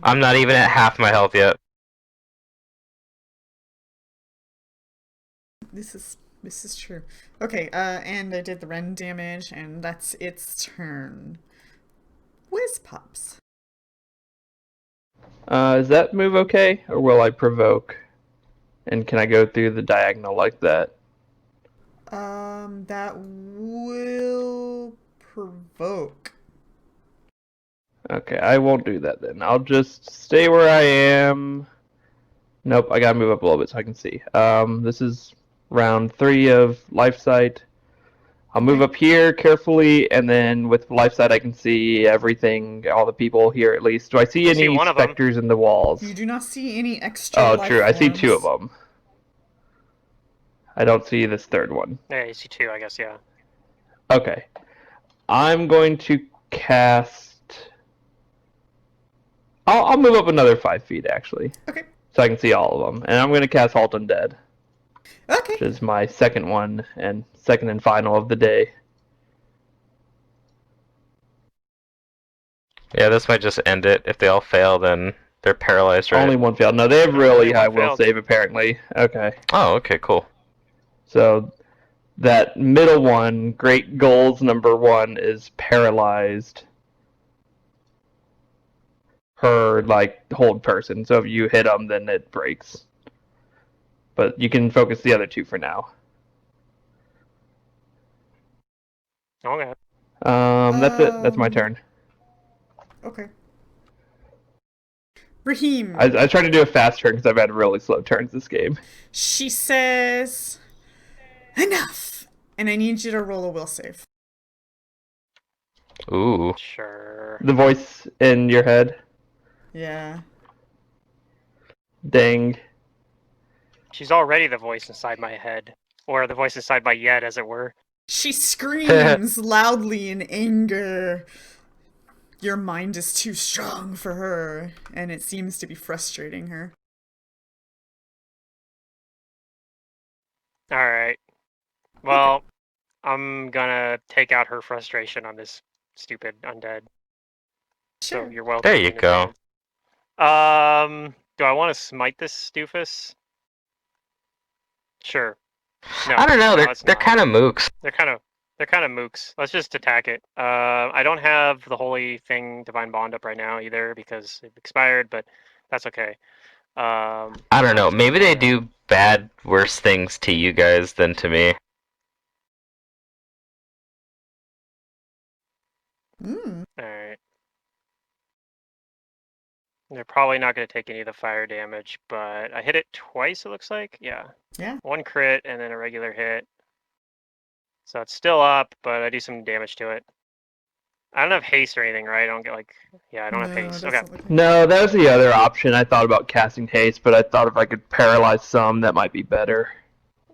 I'm not even at half my health yet. This is true. Okay, and I did the rend damage, and that's its turn. Whiz pops. Is that move okay, or will I provoke? And can I go through the diagonal like that? That will provoke. Okay, I won't do that then. I'll just stay where I am. Nope, I gotta move up a little bit so I can see. This is round 3 of Life Sight. I'll move up here carefully, and then with Life Sight I can see everything, all the people here at least. Do I see any one of them. specters in the walls? You do not see any extra Oh, life true. I see 2 of forms. them. I don't see this third one. Yeah, you see 2, I guess, yeah. Okay. I'm going to cast... I'll move up another 5 feet, actually. Okay. So I can see all of them. And I'm going to cast Halt Undead. Okay. Which is my second one, and second and final of the day. Yeah, this might just end it. If they all fail, then they're paralyzed, right? Only one failed. No, they have No, really only high one will failed. save, apparently. Okay. Oh, okay, cool. So that middle one, Great Goals number 1, is paralyzed per, like, hold person. So if you hit them, then it breaks. But you can focus the other 2 for now. Okay. That's it. That's my turn. Okay. Raheem. I tried to do a fast turn because I've had really slow turns this game. She says, enough! And I need you to roll a will save. Ooh. Sure. The voice in your head. Yeah. Dang. She's already the voice inside my head. Or the voice inside my yet, as it were. She screams loudly in anger. Your mind is too strong for her, and it seems to be frustrating her. Alright. Well, I'm gonna take out her frustration on this stupid undead. Sure. So you're welcome. There you in go. advance. Do I want to smite this doofus? Sure. No, I don't know. no, They're it's they're not. kind of mooks. They're kind of mooks. Let's just attack it. I don't have the holy thing, Divine Bond, up right now either because it expired, but that's okay. I don't know. Maybe they do worse things to you guys than to me. Mm. Alright. They're probably not going to take any of the fire damage, but I hit it twice, it looks like. Yeah. Yeah. 1 crit and then a regular hit. So it's still up, but I do some damage to it. I don't have haste or anything, right? I don't get like... Yeah, I don't have No, haste. it Okay. doesn't look like No, that was the other option. I thought about casting haste, but I thought if I could paralyze some, that might be better.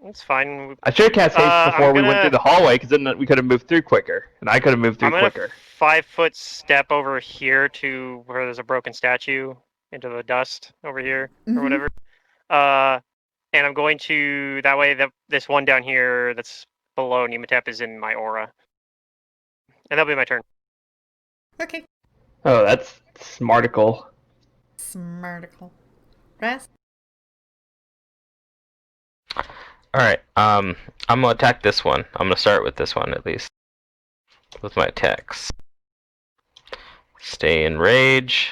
It's fine. I should have cast haste I'm before we went gonna- through the hallway, because then we could have moved through quicker, and I could have moved through I'm gonna quicker. 5-foot step over here to where there's a broken statue into the dust over here or Mhm. whatever. And I'm going to that way that this one down here that's below Nematep is in my aura. And that'll be my turn. Okay. Oh, that's smarticle. Smarticle. Rest. Alright, I'm gonna attack this one. I'm gonna start with this one at least. With my attacks. Stay in rage.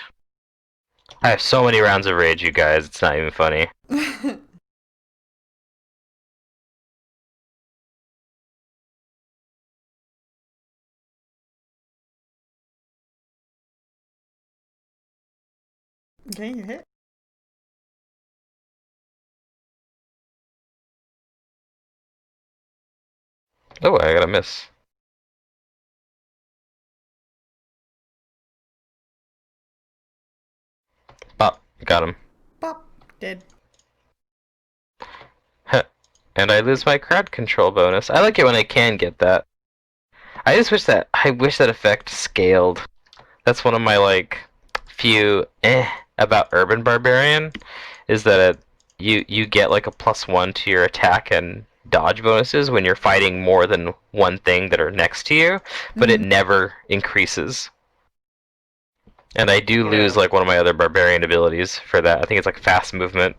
I have so many rounds of rage, you guys, it's not even funny. Okay, you hit. Oh, I got a miss. Oh, got him. Pop. Dead. And I lose my crowd control bonus. I like it when I can get that. I wish that effect scaled. That's one of my like few about Urban Barbarian is that you get like a +1 to your attack and dodge bonuses when you're fighting more than one thing that are next to you, but it never increases. And I do lose like one of my other barbarian abilities for that. I think it's like fast movement.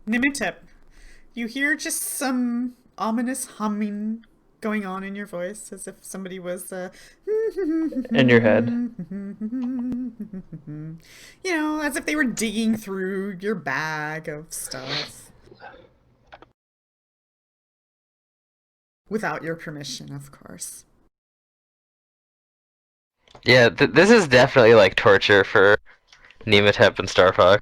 Nematep. You hear just some ominous humming going on in your voice as if somebody was In your head. You know, as if they were digging through your bag of stuff. Without your permission, of course. Yeah, this is definitely like torture for Nematep and Starfox.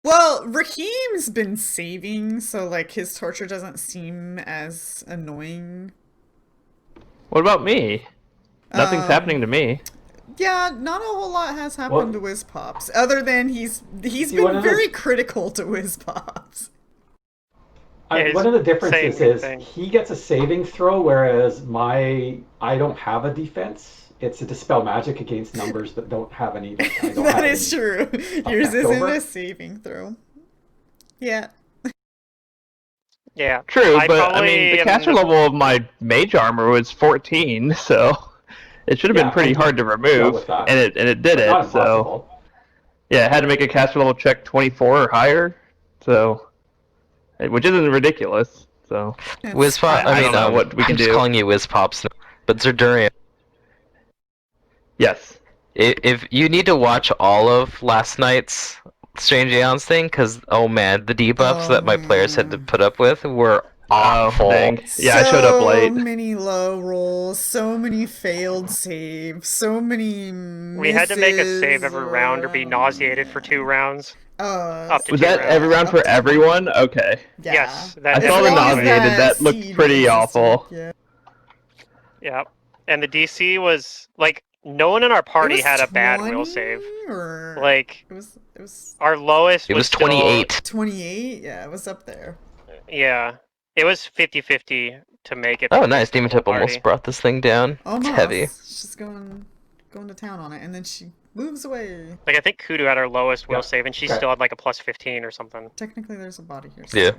Well, Raheem's been saving, so like his torture doesn't seem as annoying. What about me? Nothing's happening to me. Yeah, not a whole lot has happened to Wiz Pops, other than he's been very critical to Wiz Pops. One of the differences is he gets a saving throw, whereas I don't have a defense. It's a dispel magic against numbers that don't have any. That is true. Yours isn't a saving throw. Yeah. Yeah. True, but I mean, the caster level of my mage armor was 14, so it should have been pretty hard to remove, and it did it. So yeah, I had to make a caster level check 24 or higher, so which isn't ridiculous. So Wizpop. I don't know what we can do. I'm just calling you Wizpops, but Zerdurian. Yes. If you need to watch all of last night's Strange Aeons thing, because oh man, the debuffs that my players had to put up with were awful. Yeah, I showed up late. So many low rolls, so many failed saves, so many misses. We had to make a save every round or be nauseated for 2 rounds. Was that every round for everyone? Okay. Yeah. Yes. I saw the nauseated. That looked pretty awful. Yeah. Yeah. And the DC was like No one in our party It was had a bad 20, will save. or Like, it was our lowest It was still- 28. 28. Yeah, it was up there. Yeah. It was 50-50 to make it. Oh, through nice. the Demon whole Tip almost party. brought this thing down. Almost. It's heavy. She's going to town on it, and then she moves away. Like, I think Kudu had our lowest will Yeah. save, and she Okay. still had like a plus 15 or something. Technically, there's a body here. Yeah. So.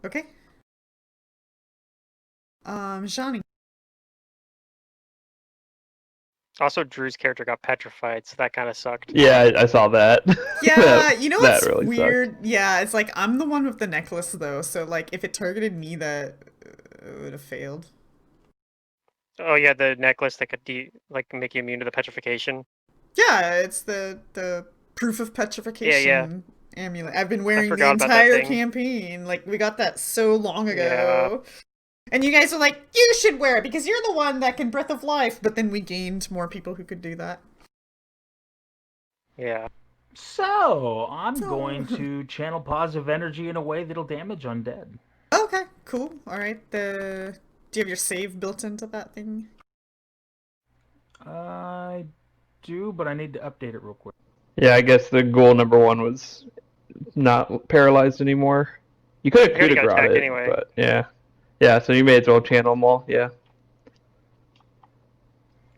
Okay. Johnny. Also, Drew's character got petrified, so that kind of sucked. Yeah, I saw that. Yeah, That- you know that what's really sucked. weird? Yeah, it's like I'm the one with the necklace though, so like if it targeted me, that would have failed. Oh yeah, the necklace that could like make you immune to the petrification. Yeah, it's the proof of petrification amulet. I've been wearing the forgot about that entire thing. campaign. Like we got that so long ago. And you guys were like, you should wear it because you're the one that can breath of life. But then we gained more people who could do that. Yeah. So, I'm So- going to channel positive energy in a way that'll damage undead. Okay, cool. All right. Do you have your save built into that thing? I do, but I need to update it real quick. Yeah, I guess the goal number 1 was not paralyzed anymore. You could have I already got coup de grace attacked it, anyway. but yeah. Yeah, so you may as well channel them all, yeah.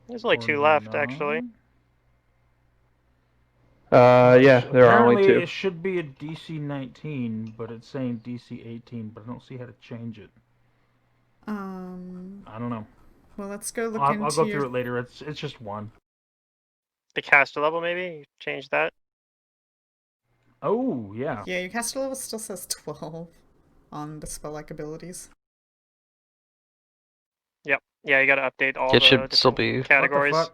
There's only 2 left, actually. Yeah, there are only Apparently 2. it should be a DC 19, but it's saying DC 18, but I don't see how to change it. I don't know. Well, let's go look I'll into go your... through it later. It's just 1. The caster level, maybe? You change that? Oh, yeah. Yeah, your caster level still says 12 on the spell-like abilities. Yep. Yeah, you gotta update all It the should still different be- categories. What the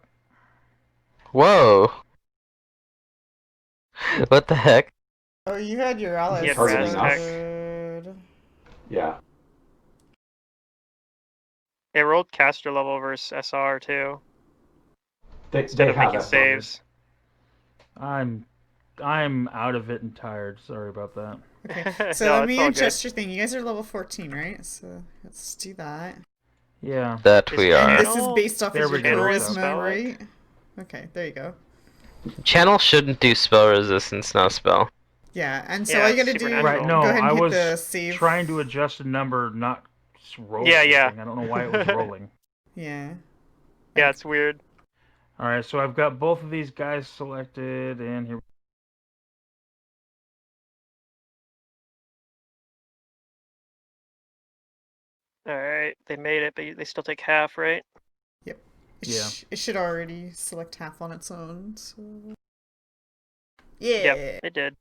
fuck? Whoa. What the heck? Oh, you had your allies Yeah, targeting us. selected. Yeah. It rolled caster level versus SR too, They instead of have making that saves. I'm out of it and tired. Sorry about that. Okay, so No, let it's me all adjust your thing. You guys are level 14, right? So let's do that. Yeah. That Is we it- And are. this is Channel- based off There of we your go. charisma, Spell-like? right? Okay, there you go. Channel shouldn't do spell resistance, no spell. Yeah, and so Yeah, all you it's gotta do, supernatural. Right, no, go ahead and I hit was the save. trying to adjust a number, not roll Yeah, yeah. anything. I don't know why it was rolling. Yeah. Yeah, it's weird. Alright, so I've got both of these guys selected, and here. Alright, they made it, but they still take half, right? Yeah. It should already select half on its own, so... Yeah! Yep, it did.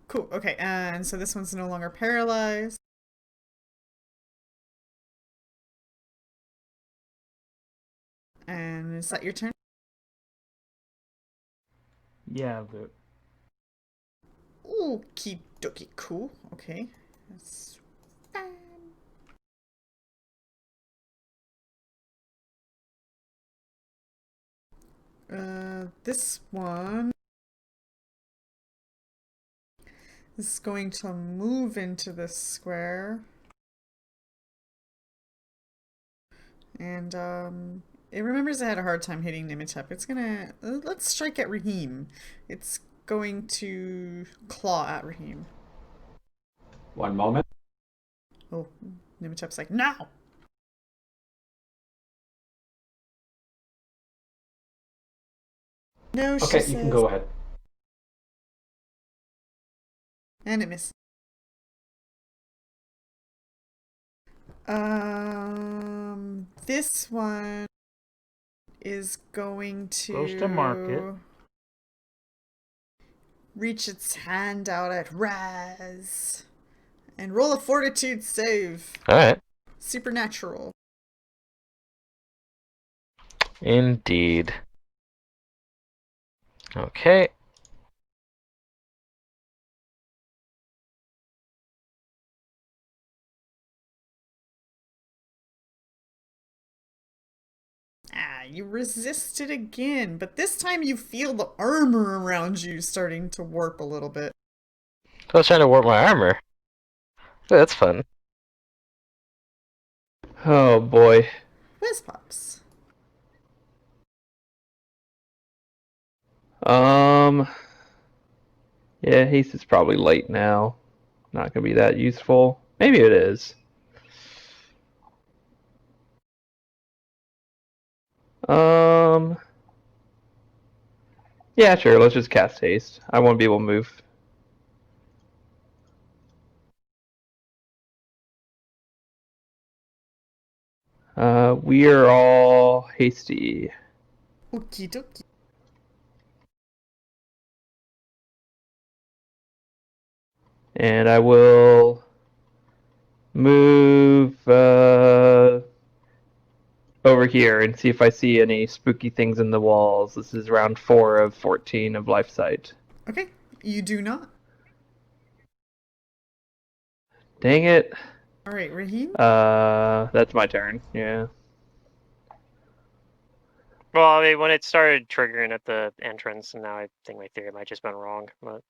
Cool, okay, and so this one's no longer paralyzed. And is that your turn? Yeah, the Okie dokie, cool, okay. That's fine. This one is going to move into this square. And, it remembers it had a hard time hitting Nimitep. It's gonna... let's strike at Raheem. It's going to claw at Raheem. One moment. Oh, Nimitep's like, now! No, she Okay, says. you can go ahead. And it misses. This one is going to Goes to market. reach its hand out at Raz and roll a fortitude save. Alright. Supernatural. Indeed. Okay. Ah, you resist it again, but this time you feel the armor around you starting to warp a little bit. I was trying to warp my armor. Ooh, that's fun. Oh boy. Whiz Pops. Yeah, haste is probably late now. Not gonna be that useful. Maybe it is. Yeah, sure. Let's just cast haste. I won't be able to move. We are all hasty. Okie dokie. And I will move over here and see if I see any spooky things in the walls. This is round 4 of 14 of Life Sight. Okay, you do not. Dang it. All right, Raheem. That's my turn. Yeah. Well, I mean, when it started triggering at the entrance, and now I think my theory might just been wrong, but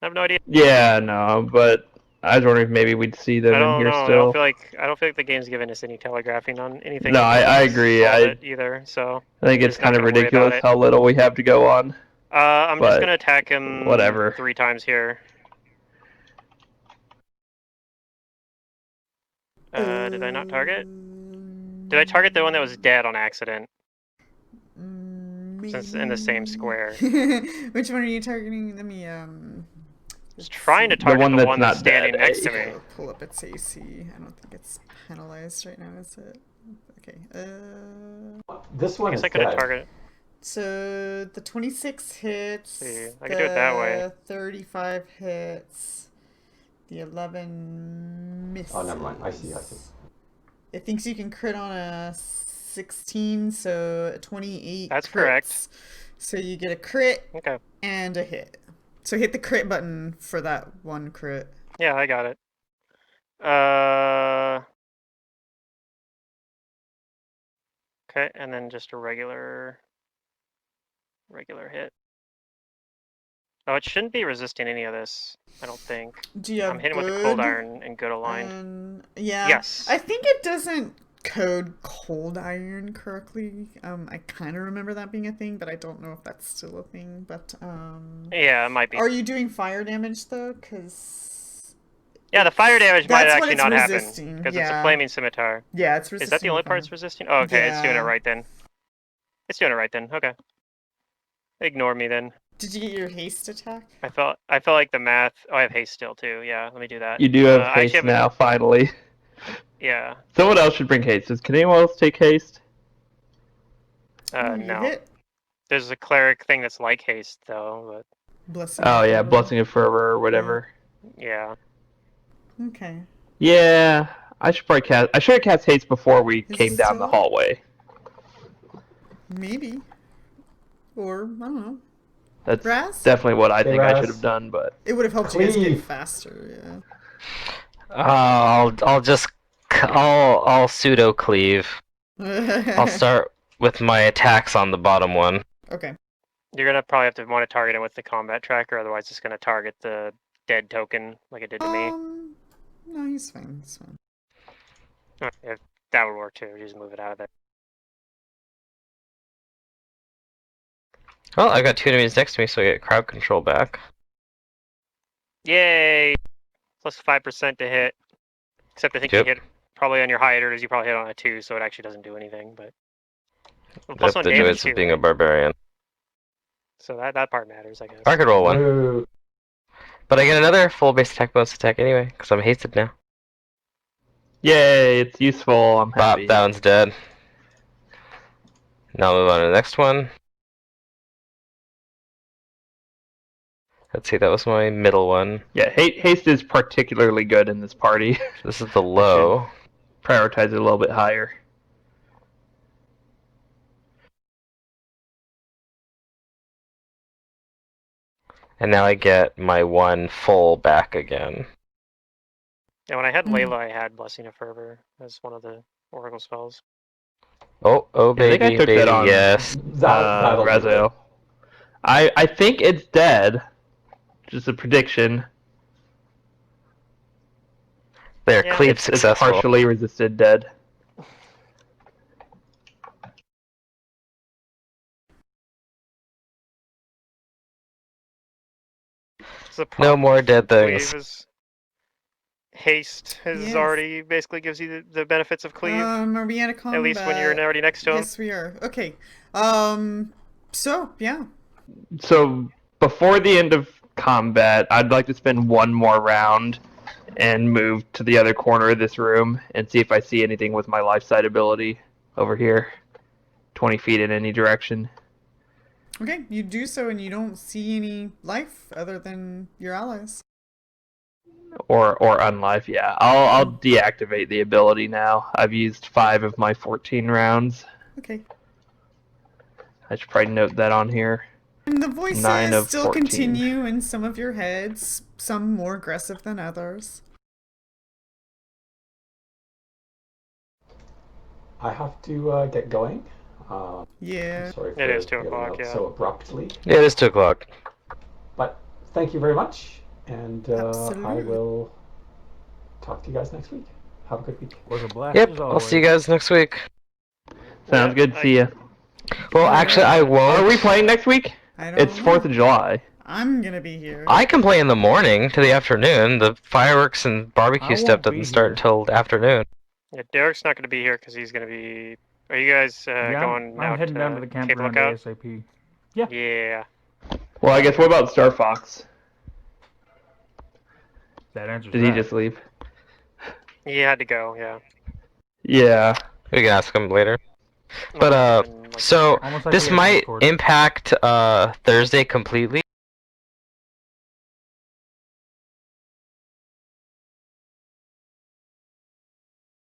I have no idea. Yeah, no, but I was wondering if maybe we'd see them I in don't here know. still. I don't feel like the game's given us any telegraphing on anything. No, until I it's agree. solved it either. So I think I'm it's just not kind of gonna worry about ridiculous it. how little we have to go on. I'm just but gonna attack him whatever. 3 times here. Did I not target? Did I target the one that was dead on accident? Since in the same square. Which one are you targeting? Let me Just trying to see. target the that's one not that's standing dead, next eh? to me. Pull up its AC. I don't think it's penalized right now, is it? Okay. This I one guess is I could have dead. targeted. So the 26 hits. See, I could do it that way. 35 hits. The 11 misses. Oh, never mind. I see. It thinks you can crit on a 16, so 28 That's crits. correct. So you get a crit Okay. and a hit. So hit the crit button for that one crit. Yeah, I got it. Okay, and then just a regular hit. Oh, it shouldn't be resisting any of this, I don't think. Do you have I'm hitting with good? the cold iron and good aligned. Yeah. Yes. I think it doesn't code cold iron correctly. I kind of remember that being a thing, but I don't know if that's still a thing. But Yeah, it might be. Are you doing fire damage though? Because yeah, the fire damage might that's what actually it's not resisting, happen because yeah. it's a flaming scimitar. Yeah, it's resisting. Is that the only part it's resisting? Oh, okay, it's doing it Yeah. right then. It's doing it right then. Okay. Ignore me then. Did you get your haste attack? I felt like the math. Oh, I have haste still too. Yeah, let me do that. You do have I haste actually have now, finally. Yeah. Someone else should bring haste. Can anyone else take haste? You No. hit. There's a cleric thing that's like haste though, but Blessing. Oh, of yeah, fervor. Blessing of Fervor or whatever. yeah. Okay. Yeah, I should have cast haste before we Is came it down still the up? hallway. Maybe. Or I don't know. That's Raz? definitely what I Hey, think I Raz. should have done, but It would have helped you guys get Cleave. faster. Yeah. I'll pseudo cleave. I'll start with my attacks on the bottom one. Okay. You're gonna probably have to want to target it with the combat tracker, otherwise it's gonna target the dead token like it did to me. No, he's fine. He's fine. If that would work too, just move it out of there. Well, I got 2 enemies next to me, so I get crowd control back. Yay! Plus 5% to hit. Except I think Yep. you hit probably on your high hitters, you probably hit on a 2, so it actually doesn't do anything. But plus That's 1 the damage joys too, of being a right? barbarian. So that part matters, I guess. I could roll 1, Boo. but I get another full base attack bonus attack anyway, because I'm hasted now. yay, it's useful. I'm Bop, happy. that one's dead. Now I'll move on to the next one. Let's see, that was my middle one. Yeah, haste is particularly good in this party. This is the low. Prioritize it a little bit higher. And now I get my 1 full back again. And when I had Layla, I had Blessing of Fervor as one of the Oracle spells. Oh, I think I baby, took that on. yes. That'll do it. Raziel. I think it's dead. Just a prediction. There, Yeah. cleave It's successful. partially resisted dead. The No more dead cleave things. is haste is Yes. already basically gives you the benefits of cleave. Are we in a combat? At least when you're already next to him. Yes, we are. Okay. So, yeah. So before the end of combat, I'd like to spend one more round and move to the other corner of this room and see if I see anything with my life sight ability over here. 20 feet in any direction. Okay, you do so and you don't see any life other than your allies. Or unlife, yeah. I'll deactivate the ability now. I've used 5 of my 14 rounds. Okay. I should probably note that on here. And the 9 voices of still 14. continue in some of your heads, some more aggressive than others. I have to get going. Yeah. I'm sorry for It is 2 getting o'clock, out yeah. so abruptly. Yeah, it is 2 o'clock. But thank you very much, and I Absolutely. will talk to you guys next week. Have a good week. Was a blast Yep, as I'll always. see you guys next week. Sounds good. See ya. Well, actually, I won't. Are we playing next week? I don't It's know. 4th of July. I'm gonna be here. I can play in the morning to the afternoon. The fireworks and I barbecue stuff won't be doesn't start here. until the afternoon. Yeah, Derek's not going to be here because he's going to be. Are you guys Yeah, going I'm out heading down to the Cape campground Lookout? ASAP. Yeah. Well, I guess what about Star Fox? That answers Did that. he just leave? He had to go, yeah. Yeah, we can ask him later. But And, like, so Almost like this we have might Discord. impact Thursday completely.